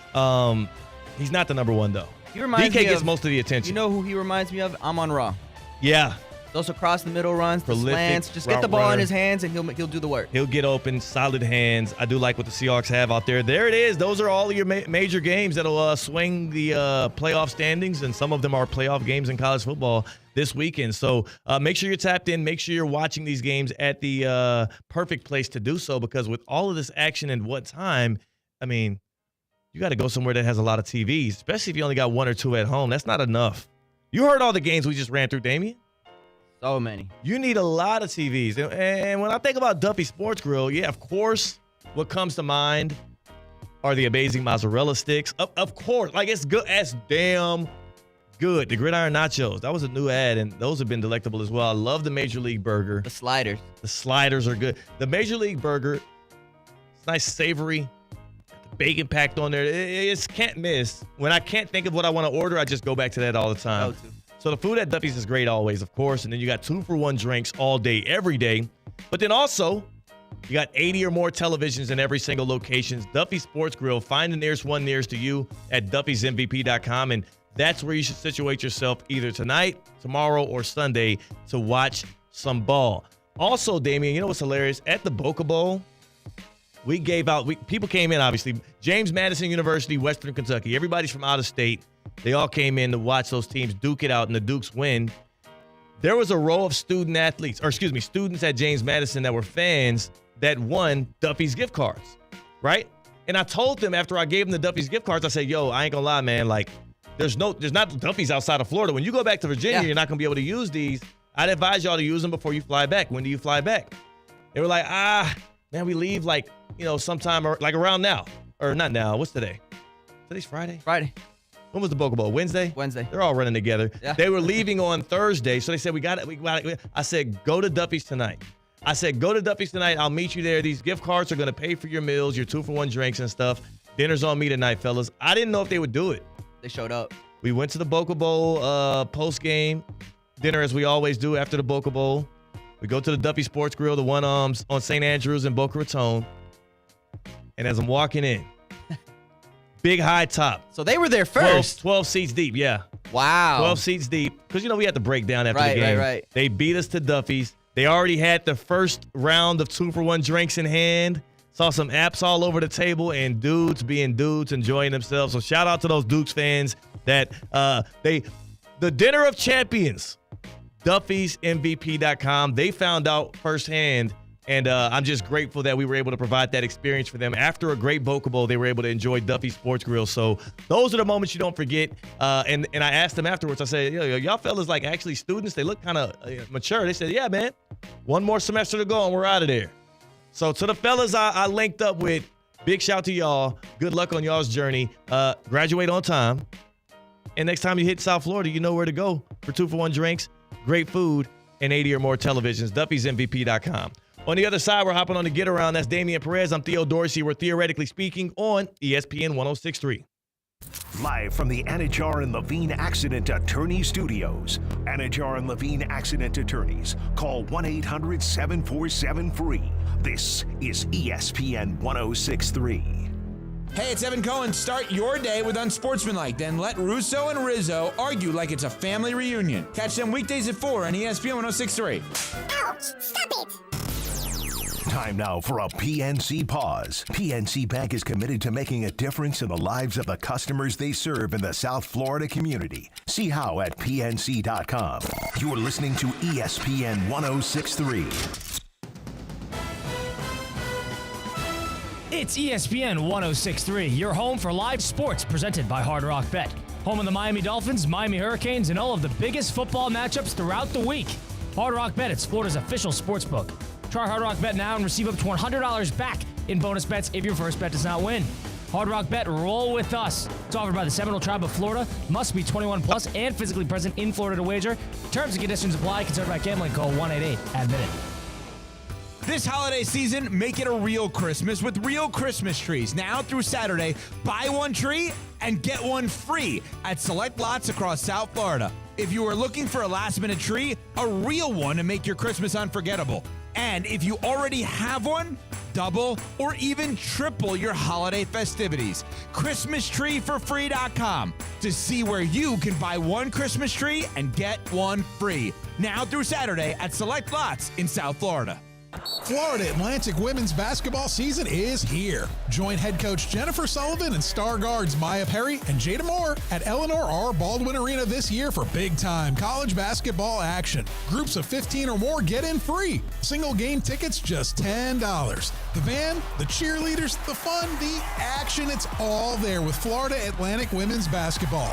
He's not the number 1 though. DK gets most of the attention. You know who he reminds me of? Amon-Ra. Yeah. Those across the middle runs, the Prolific slants. Just get the ball in his hands, and he'll do the work. He'll get open, solid hands. I do like what the Seahawks have out there. There it is. Those are all of your major games that'll swing the playoff standings, and some of them are playoff games in college football this weekend. So make sure you're tapped in. Make sure you're watching these games at the perfect place to do so, because with all of this action and what time, I mean, you got to go somewhere that has a lot of TVs, especially if you only got 1 or 2 at home. That's not enough. You heard all the games we just ran through, Damien. So many. You need a lot of TVs. And when I think about Duffy Sports Grill, yeah, of course, what comes to mind are the amazing mozzarella sticks. Of course. Like, it's good. That's damn good. The gridiron nachos. That was a new ad, and those have been delectable as well. I love the Major League Burger. The sliders. The sliders are good. The Major League Burger, it's nice, savory. The bacon packed on there. It's can't miss. When I can't think of what I want to order, I just go back to that all the time. So the food at Duffy's is great always, of course. And then you got 2-for-1 drinks all day, every day. But then also, you got 80 or more televisions in every single location. Duffy Sports Grill. Find the nearest one nearest to you at duffysmvp.com. And that's where you should situate yourself either tonight, tomorrow, or Sunday to watch some ball. Also, Damien, you know what's hilarious? At the Boca Bowl, we gave out, people came in, obviously. James Madison University, Western Kentucky. Everybody's from out of state. They all came in to watch those teams duke it out, and the Dukes win. There was a row of students at James Madison that were fans that won Duffy's gift cards, right? And I told them after I gave them the Duffy's gift cards, I said, yo, I ain't gonna lie, man, like, there's not Duffy's outside of Florida. When you go back to Virginia, you're not gonna be able to use these. I'd advise y'all to use them before you fly back. When do you fly back? They were like, man, we leave like, sometime like around now. Or not now, what's today? Today's Friday? Friday. When was the Boca Bowl? Wednesday? Wednesday. They're all running together. Yeah. They were leaving on Thursday, so they said, we got it. I said, go to Duffy's tonight. I'll meet you there. These gift cards are going to pay for your meals, your 2-for-1 drinks and stuff. Dinner's on me tonight, fellas. I didn't know if they would do it. They showed up. We went to the Boca Bowl post-game dinner, as we always do after the Boca Bowl. We go to the Duffy Sports Grill, the one on St. Andrews in Boca Raton. And as I'm walking in, big high top. So they were there first. 12 seats deep, yeah. Wow. 12 seats deep. Because, we had to break down after the game. Right. They beat us to Duffy's. They already had the first round of 2-for-1 drinks in hand. Saw some apps all over the table and dudes being dudes, enjoying themselves. So shout out to those Dukes fans that the Dinner of Champions, DuffysMVP.com. They found out firsthand. And I'm just grateful that we were able to provide that experience for them. After a great Boca Bowl, they were able to enjoy Duffy Sports Grill. So those are the moments you don't forget. And I asked them afterwards, I said, y'all fellas like actually students? They look kind of mature. They said, yeah, man, one more semester to go and we're out of there. So to the fellas I linked up with, big shout to y'all. Good luck on y'all's journey. Graduate on time. And next time you hit South Florida, you know where to go for 2-for-1 drinks, great food, and 80 or more televisions. DuffysMVP.com. On the other side, we're hopping on the Get Around. That's Damian Perez. I'm Theo Dorsey. We're Theoretically Speaking on ESPN 106.3. Live from the Anajar and Levine Accident Attorney Studios. Anajar and Levine Accident Attorneys. Call 1-800-747-FREE. This is ESPN 106.3. Hey, it's Evan Cohen. Start your day with Unsportsmanlike, then let Russo and Rizzo argue like it's a family reunion. Catch them weekdays at 4 on ESPN 106.3. Ouch! Stop it! Time now for a PNC pause. PNC Bank is committed to making a difference in the lives of the customers they serve in the South Florida community. See how at pnc.com. You're listening to ESPN 106.3. It's ESPN 106.3, your home for live sports presented by Hard Rock Bet. Home of the Miami Dolphins, Miami Hurricanes, and all of the biggest football matchups throughout the week. Hard Rock Bet, it's Florida's official sports book. Try Hard Rock Bet now and receive up to $100 back in bonus bets if your first bet does not win. Hard Rock Bet, roll with us. It's offered by the Seminole Tribe of Florida. Must be 21 plus and physically present in Florida to wager. Terms and conditions apply. Concerned by gambling, call 1-888-ADMIT-IT. This holiday season, make it a real Christmas with real Christmas trees. Now through Saturday, buy one tree and get one free at select lots across South Florida. If you are looking for a last-minute tree, a real one to make your Christmas unforgettable. And if you already have one, double or even triple your holiday festivities. ChristmasTreeForFree.com to see where you can buy one Christmas tree and get one free. Now through Saturday at select lots in South Florida. Florida Atlantic women's basketball season is here. Join head coach Jennifer Sullivan and star guards Maya Perry and Jada Moore at Eleanor R. Baldwin Arena this year for big-time college basketball action. Groups of 15 or more get in free. Single game tickets just $10. The band, the cheerleaders, the fun, the action, it's all there with Florida Atlantic women's basketball.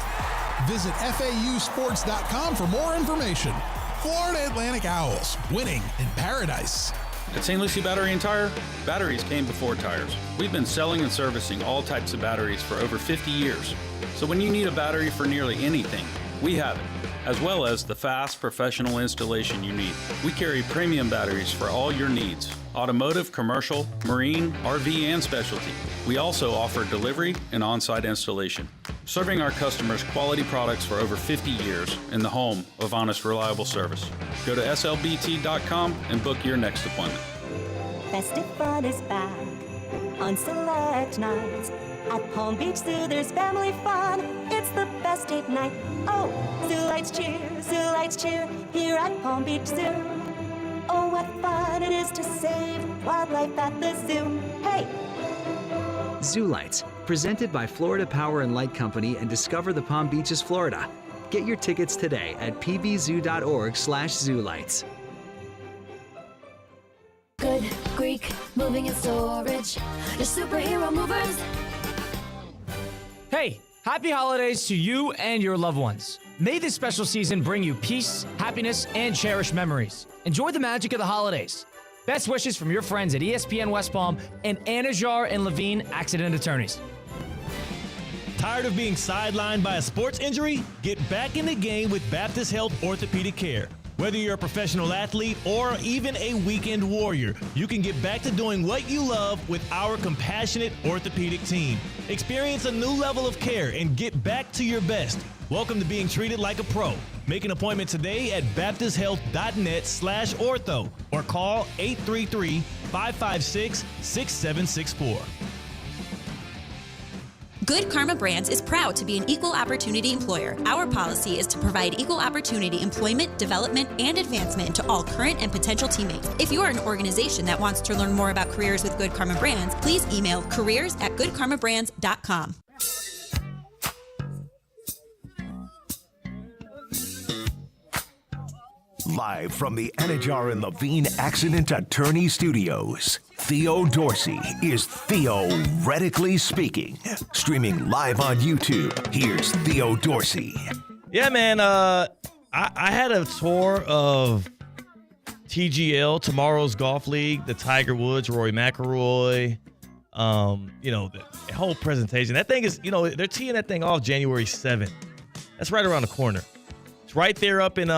Visit FAUsports.com for more information. Florida Atlantic Owls, winning in paradise. At St. Lucie Battery and Tire, batteries came before tires. We've been selling and servicing all types of batteries for over 50 years. So when you need a battery for nearly anything, we have it, as well as the fast professional installation you need. We carry premium batteries for all your needs: automotive, commercial, marine, RV, and specialty. We also offer delivery and on-site installation, serving our customers quality products for over 50 years in the home of honest, reliable service. Go to slbt.com and book your next appointment. Festive fun is back on select nights. At Palm Beach Zoo, there's family fun. It's the best date night. Oh, Zoo Lights cheer here at Palm Beach Zoo. Oh, what fun it is to save wildlife at the zoo. Hey! Zoo Lights, presented by Florida Power and Light Company and Discover the Palm Beaches, Florida. Get your tickets today at pbzoo.org/zoolights. Good Greek moving and storage. Your superhero movers. Hey, happy holidays to you and your loved ones. May this special season bring you peace, happiness, and cherished memories. Enjoy the magic of the holidays. Best wishes from your friends at ESPN West Palm and Anajar and Levine Accident Attorneys. Tired of being sidelined by a sports injury? Get back in the game with Baptist Health Orthopedic Care. Whether you're a professional athlete or even a weekend warrior, you can get back to doing what you love with our compassionate orthopedic team. Experience a new level of care and get back to your best. Welcome to being treated like a pro. Make an appointment today at baptisthealth.net/ortho or call 833-556-6764. Good Karma Brands is proud to be an equal opportunity employer. Our policy is to provide equal opportunity employment, development, and advancement to all current and potential teammates. If you are an organization that wants to learn more about careers with Good Karma Brands, please email careers@goodkarmabrands.com. Live from the Anajar and Levine Accident Attorney Studios, Theo Dorsey is theoretically speaking. Streaming live on YouTube, here's Theo Dorsey. Yeah, man. I had a tour of TGL, Tomorrow's Golf League, the Tiger Woods, Rory McIlroy. The whole presentation. That thing is, they're teeing that thing off January 7th. That's right around the corner. It's right there up in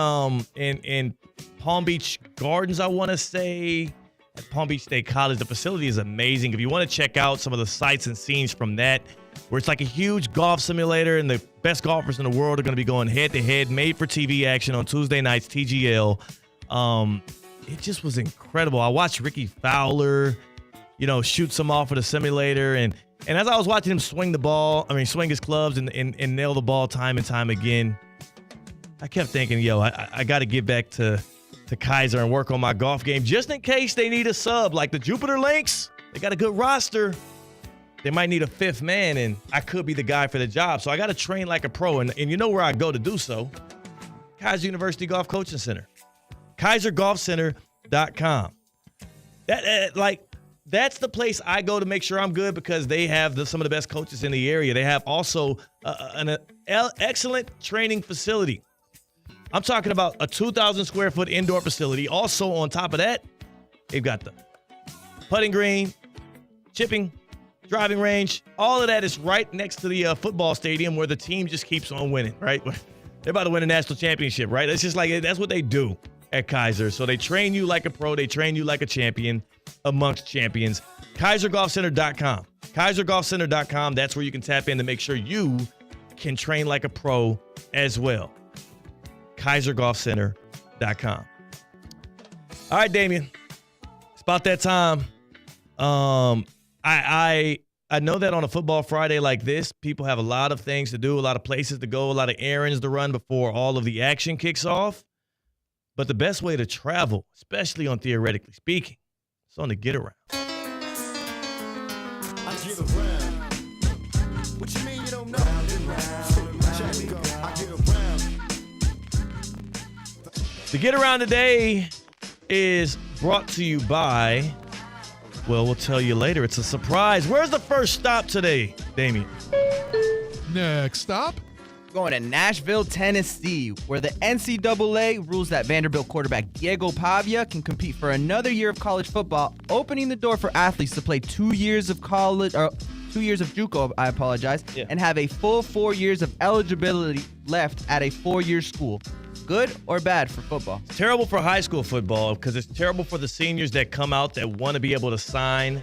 Palm Beach Gardens, I want to say, at Palm Beach State College. The facility is amazing. If you want to check out some of the sights and scenes from that, where it's like a huge golf simulator and the best golfers in the world are going to be going head-to-head, made-for-TV action on Tuesday nights, TGL. It just was incredible. I watched Ricky Fowler, shoot some off of the simulator. And as I was watching him swing his clubs and nail the ball time and time again, I kept thinking, I got to get back to to Kaiser and work on my golf game just in case they need a sub. Like the Jupiter Lynx, they got a good roster. They might need a fifth man, and I could be the guy for the job. So I got to train like a pro, and you know where I go to do so. Kaiser University Golf Coaching Center. KaiserGolfCenter.com. That's the place I go to make sure I'm good because they have some of the best coaches in the area. They have also an excellent training facility. I'm talking about a 2,000 square foot indoor facility. Also, on top of that, they've got the putting green, chipping, driving range. All of that is right next to the football stadium where the team just keeps on winning, right? They're about to win a national championship, right? It's just like that's what they do at Kaiser. So they train you like a pro. They train you like a champion amongst champions. KaiserGolfCenter.com. KaiserGolfCenter.com. That's where you can tap in to make sure you can train like a pro as well. KaiserGolfCenter.com. All right, Damian. It's about that time. I know that on a football Friday like this, people have a lot of things to do, a lot of places to go, a lot of errands to run before all of the action kicks off. But the best way to travel, especially on Theoretically Speaking, is on the Get Around. I get around. What you mean you don't know? Round and round. Check me go. I get around. The Get Around today is brought to you by, well, we'll tell you later. It's a surprise. Where's the first stop today, Damien? Next stop. Going to Nashville, Tennessee, where the NCAA rules that Vanderbilt quarterback Diego Pavia can compete for another year of college football, opening the door for athletes to play 2 years of college, or 2 years of JUCO, and have a full 4 years of eligibility left at a 4-year school. Good or bad for football? It's terrible for high school football because it's terrible for the seniors that come out that want to be able to sign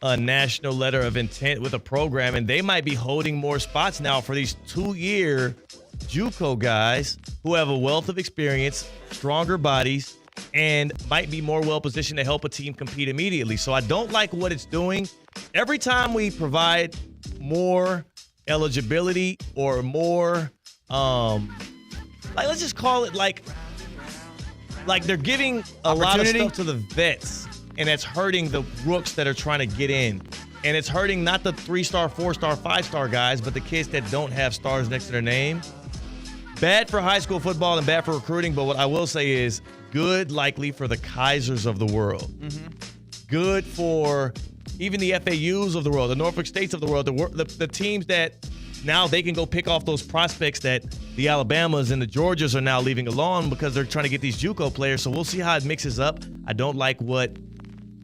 a national letter of intent with a program, and they might be holding more spots now for these 2-year JUCO guys who have a wealth of experience, stronger bodies, and might be more well-positioned to help a team compete immediately. So I don't like what it's doing. Every time we provide more eligibility or more, let's just call it like they're giving a lot of stuff to the vets, and it's hurting the rooks that are trying to get in. And it's hurting not the 3-star, 4-star, 5-star guys, but the kids that don't have stars next to their name. Bad for high school football and bad for recruiting, but what I will say is good likely for the Kaisers of the world. Mm-hmm. Good for even the FAUs of the world, the Norfolk States of the world, the teams that now they can go pick off those prospects that the Alabamas and the Georgias are now leaving alone because they're trying to get these JUCO players. So we'll see how it mixes up. I don't like what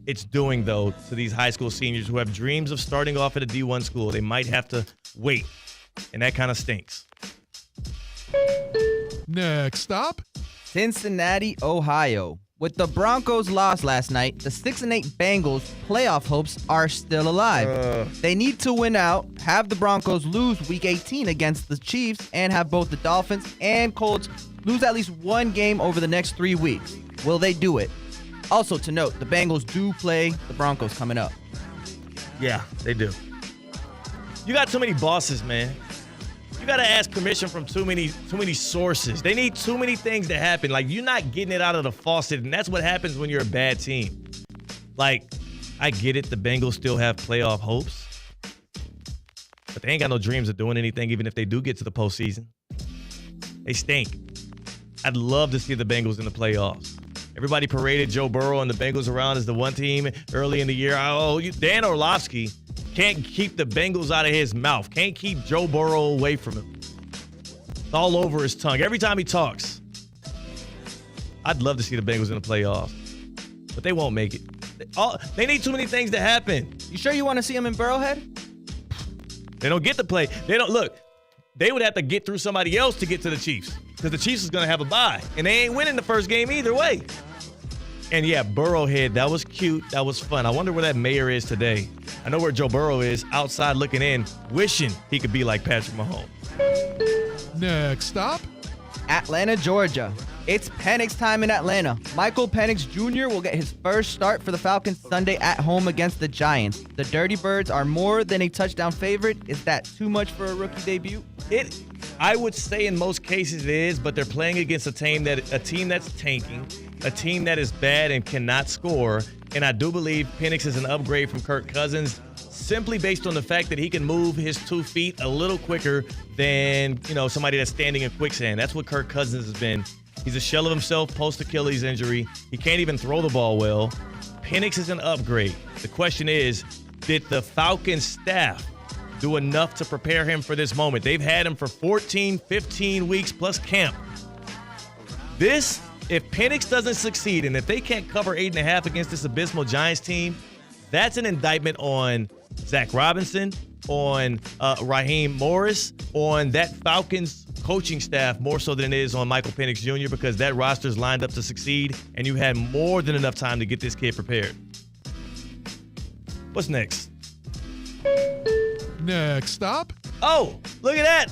it's doing, though, to these high school seniors who have dreams of starting off at a D1 school. They might have to wait, and that kind of stinks. Next stop. Cincinnati, Ohio. With the Broncos' loss last night, the 6-8 Bengals' playoff hopes are still alive. They need to win out, have the Broncos lose Week 18 against the Chiefs, and have both the Dolphins and Colts lose at least one game over the next 3 weeks. Will they do it? Also to note, the Bengals do play the Broncos coming up. Yeah, they do. You got too many bosses, man. You got to ask permission from too many sources. They need too many things to happen. Like, you're not getting it out of the faucet, and that's what happens when you're a bad team. Like, I get it. The Bengals still have playoff hopes, but they ain't got no dreams of doing anything even if they do get to the postseason. They stink. I'd love to see the Bengals in the playoffs. Everybody paraded Joe Burrow and the Bengals around as the one team early in the year. Dan Orlovsky can't keep the Bengals out of his mouth. Can't keep Joe Burrow away from him. It's all over his tongue. Every time he talks. I'd love to see the Bengals in the playoffs, but they won't make it. They need too many things to happen. You sure you want to see them in Burrowhead? They don't get to play. They don't look. They would have to get through somebody else to get to the Chiefs because the Chiefs is going to have a bye, and they ain't winning the first game either way. And yeah, Burrowhead, that was cute. That was fun. I wonder where that mayor is today. I know where Joe Burrow is, outside looking in, wishing he could be like Patrick Mahomes. Next stop. Atlanta, Georgia. It's Penix time in Atlanta. Michael Penix Jr. will get his first start for the Falcons Sunday at home against the Giants. The Dirty Birds are more than a touchdown favorite. Is that too much for a rookie debut? I would say in most cases it is, but they're playing against a team that's tanking, a team that is bad and cannot score. And I do believe Penix is an upgrade from Kirk Cousins, simply based on the fact that he can move his 2 feet a little quicker than, somebody that's standing in quicksand. That's what Kirk Cousins has been. He's a shell of himself post-Achilles injury. He can't even throw the ball well. Penix is an upgrade. The question is, did the Falcons staff do enough to prepare him for this moment? They've had him for 14, 15 weeks plus camp. If Penix doesn't succeed, and if they can't cover 8.5 against this abysmal Giants team, that's an indictment on Zach Robinson, on Raheem Morris, on that Falcons coaching staff more so than it is on Michael Penix Jr. because that roster's lined up to succeed, and you had more than enough time to get this kid prepared. What's next? Next stop. Oh, look at that.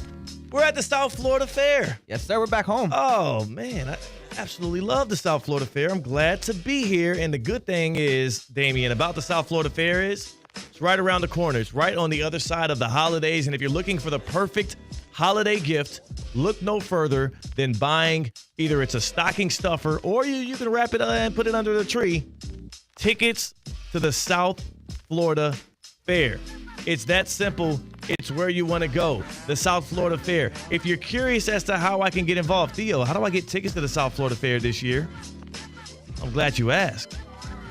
We're at the South Florida Fair. Yes, sir. We're back home. Oh, man. I absolutely love the South Florida Fair. I'm glad to be here. And the good thing is, Damian, about the South Florida Fair is it's right around the corner. It's right on the other side of the holidays. And if you're looking for the perfect holiday gift, look no further than buying either it's a stocking stuffer or you can wrap it and put it under the tree. Tickets to the South Florida Fair. It's that simple. It's where you want to go. The South Florida Fair. If you're curious as to how I can get involved, Theo, how do I get tickets to the South Florida Fair this year? I'm glad you asked.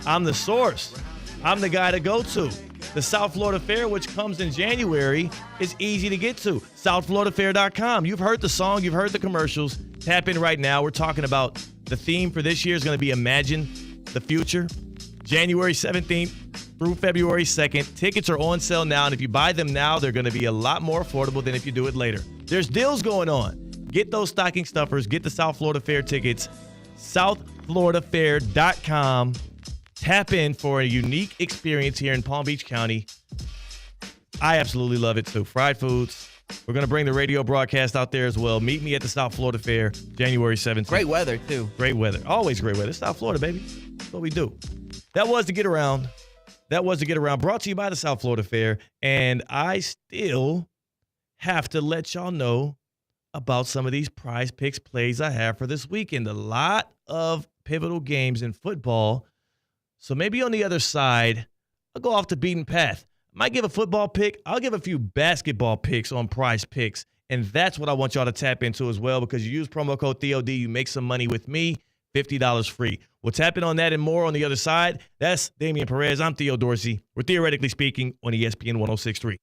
I'm the source. I'm the guy to go to. The South Florida Fair, which comes in January, is easy to get to. SouthFloridaFair.com. You've heard the song. You've heard the commercials. Tap in right now. We're talking about the theme for this year is going to be Imagine the Future. January 17th through February 2nd. Tickets are on sale now, and if you buy them now, they're going to be a lot more affordable than if you do it later. There's deals going on. Get those stocking stuffers. Get the South Florida Fair tickets. SouthFloridaFair.com. Tap in for a unique experience here in Palm Beach County. I absolutely love it too. Fried foods. We're going to bring the radio broadcast out there as well. Meet me at the South Florida Fair, January 17th. Great weather, too. Great weather. Always great weather. It's South Florida, baby. That's what we do. That was to get around. Brought to you by the South Florida Fair. And I still have to let y'all know about some of these Prize Picks plays I have for this weekend. A lot of pivotal games in football. So maybe on the other side, I'll go off the beaten path. Might give a football pick. I'll give a few basketball picks on Prize Picks. And that's what I want y'all to tap into as well, because you use promo code THEOD, you make some money with me, $50 free. We'll tap in on that and more on the other side. That's Damian Perez. I'm Theo Dorsey. We're Theoretically Speaking on ESPN 106.3.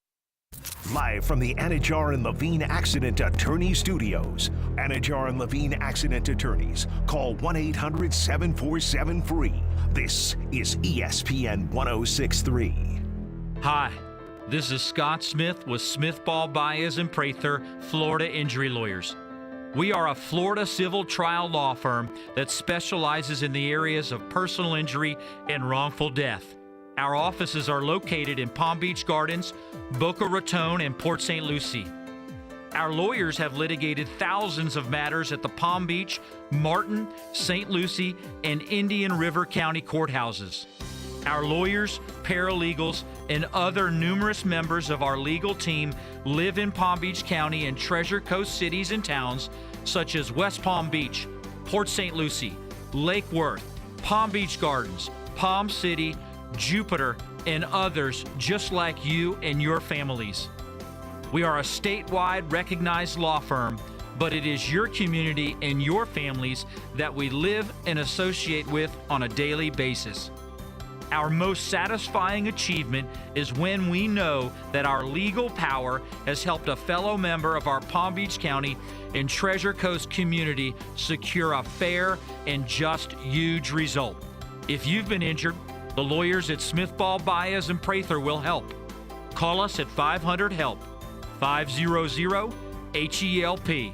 Live from the Anajar and Levine Accident Attorney Studios. Anajar and Levine Accident Attorneys. Call 1-800-747-FREE. This is ESPN 106.3. Hi, this is Scott Smith with Smith Ball Baez and Prather, Florida Injury Lawyers. We are a Florida civil trial law firm that specializes in the areas of personal injury and wrongful death. Our offices are located in Palm Beach Gardens, Boca Raton, and Port St. Lucie. Our lawyers have litigated thousands of matters at the Palm Beach, Martin, St. Lucie, and Indian River County courthouses. Our lawyers, paralegals, and other numerous members of our legal team live in Palm Beach County and Treasure Coast cities and towns such as West Palm Beach, Port St. Lucie, Lake Worth, Palm Beach Gardens, Palm City, Jupiter, and others just like you and your families. We are a statewide recognized law firm, but it is your community and your families that we live and associate with on a daily basis. Our most satisfying achievement is when we know that our legal power has helped a fellow member of our Palm Beach County and Treasure Coast community secure a fair and just huge result. If you've been injured, the lawyers at Smith Ball Baez and Prather will help. Call us at 500-HELP, 500-HELP.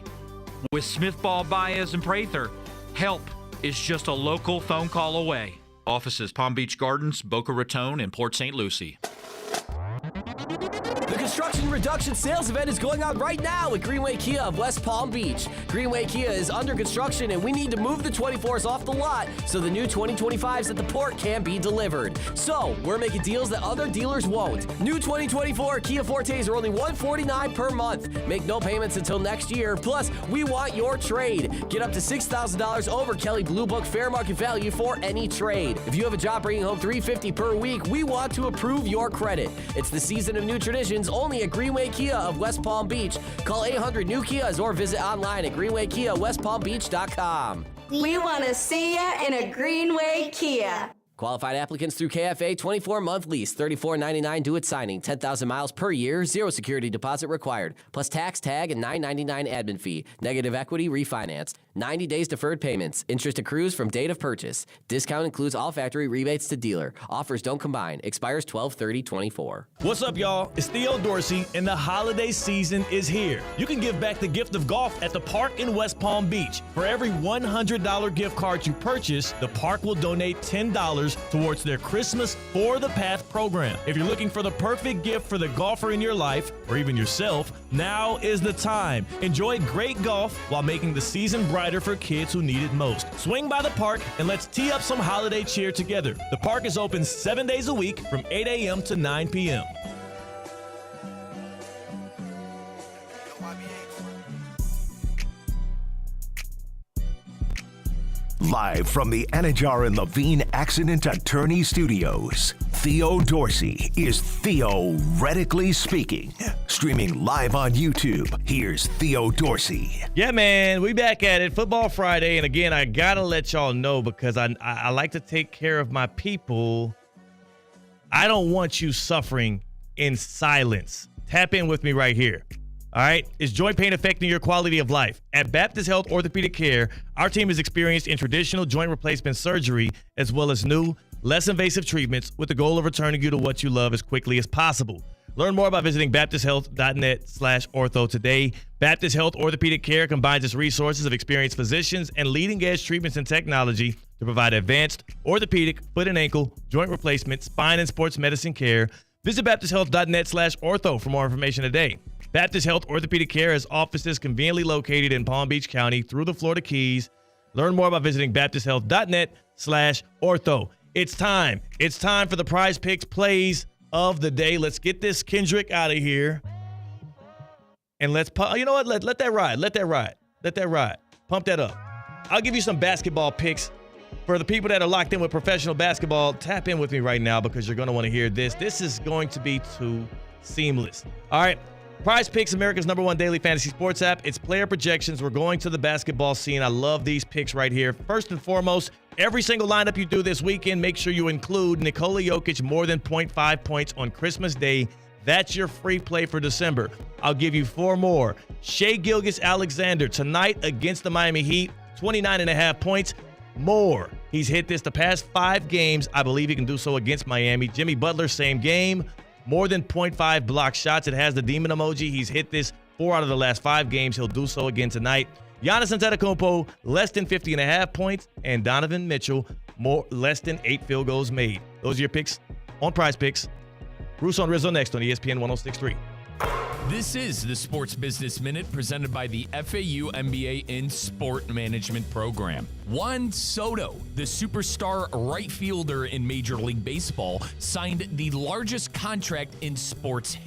With Smith Ball Baez and Prather, help is just a local phone call away. Offices Palm Beach Gardens, Boca Raton, and Port St. Lucie. The construction Inflation Reduction Sales Event is going on right now at Greenway Kia of West Palm Beach. Greenway Kia is under construction and we need to move the 24s off the lot so the new 2025s at the port can be delivered. So, we're making deals that other dealers won't. New 2024 Kia Fortes are only $149 per month. Make no payments until next year. Plus, we want your trade. Get up to $6,000 over Kelley Blue Book fair market value for any trade. If you have a job bringing home $350 per week, we want to approve your credit. It's the season of new traditions only at Greenway Kia of West Palm Beach. Call 800 New Kias or visit online at greenwaykiawestpalmbeach.com. We want to see ya in a Greenway Kia. Qualified applicants through KFA, 24-month lease, $34.99 due at signing, 10,000 miles per year, 0 security deposit required, plus tax, tag, and $9.99 admin fee. Negative equity refinanced. 90 days deferred payments. Interest accrues from date of purchase. Discount includes all factory rebates to dealer. Offers don't combine. Expires 12/30/24. What's up, y'all? It's Theo Dorsey, and the holiday season is here. You can give back the gift of golf at the park in West Palm Beach. For every $100 gift card you purchase, the park will donate $10 towards their Christmas For the Path program. If you're looking for the perfect gift for the golfer in your life, or even yourself, now is the time. Enjoy great golf while making the season brighter for kids who need it most. Swing by the park and let's tee up some holiday cheer together. The park is open 7 days a week from 8 a.m. to 9 p.m. Live from the Anajar and Levine Accident Attorney Studios, Theo Dorsey is theoretically speaking. Streaming live on YouTube, here's Theo Dorsey. Yeah, man, we back at it. Football Friday, and again, I gotta let y'all know because I like to take care of my people. I don't want you suffering in silence. Tap in with me right here. All right. Is joint pain affecting your quality of life? At Baptist Health Orthopedic Care, our team is experienced in traditional joint replacement surgery as well as new, less invasive treatments with the goal of returning you to what you love as quickly as possible. Learn more by visiting baptisthealth.net/ortho today. Baptist Health Orthopedic Care combines its resources of experienced physicians and leading-edge treatments and technology to provide advanced orthopedic, foot and ankle, joint replacement, spine, and sports medicine care. Visit baptisthealth.net/ortho for more information today. Baptist Health Orthopedic Care has offices conveniently located in Palm Beach County through the Florida Keys. Learn more by visiting baptisthealth.net/ortho. It's time. It's time for the Prize Picks plays of the day. Let's get this Kendrick out of here. And let's, you know what? Let that ride. Let that ride. Let that ride. Pump that up. I'll give you some basketball picks. For the people that are locked in with professional basketball, tap in with me right now because you're going to want to hear this. This is going to be too seamless. All right. Prize Picks, America's #1 daily fantasy sports app. It's player projections. We're going to the basketball scene. I love these picks right here. First and foremost, every single lineup you do this weekend, make sure you include Nikola Jokic more than 0.5 points on Christmas Day. That's your free play for December. I'll give you 4 more. Shai Gilgeous-Alexander tonight against the Miami Heat, 29.5 points. More. He's hit this the past 5 games. I believe he can do so against Miami. Jimmy Butler, same game. More than 0.5 block shots. It has the demon emoji. He's hit this 4 out of the last 5 games. He'll do so again tonight. Giannis Antetokounmpo, less than 50.5 points. And Donovan Mitchell, less than 8 field goals made. Those are your picks on Prize Picks. Russo and Rizzo next on ESPN 106.3. This is the Sports Business Minute presented by the FAU MBA in Sport Management Program. Juan Soto, the superstar right fielder in Major League Baseball, signed the largest contract in sports history.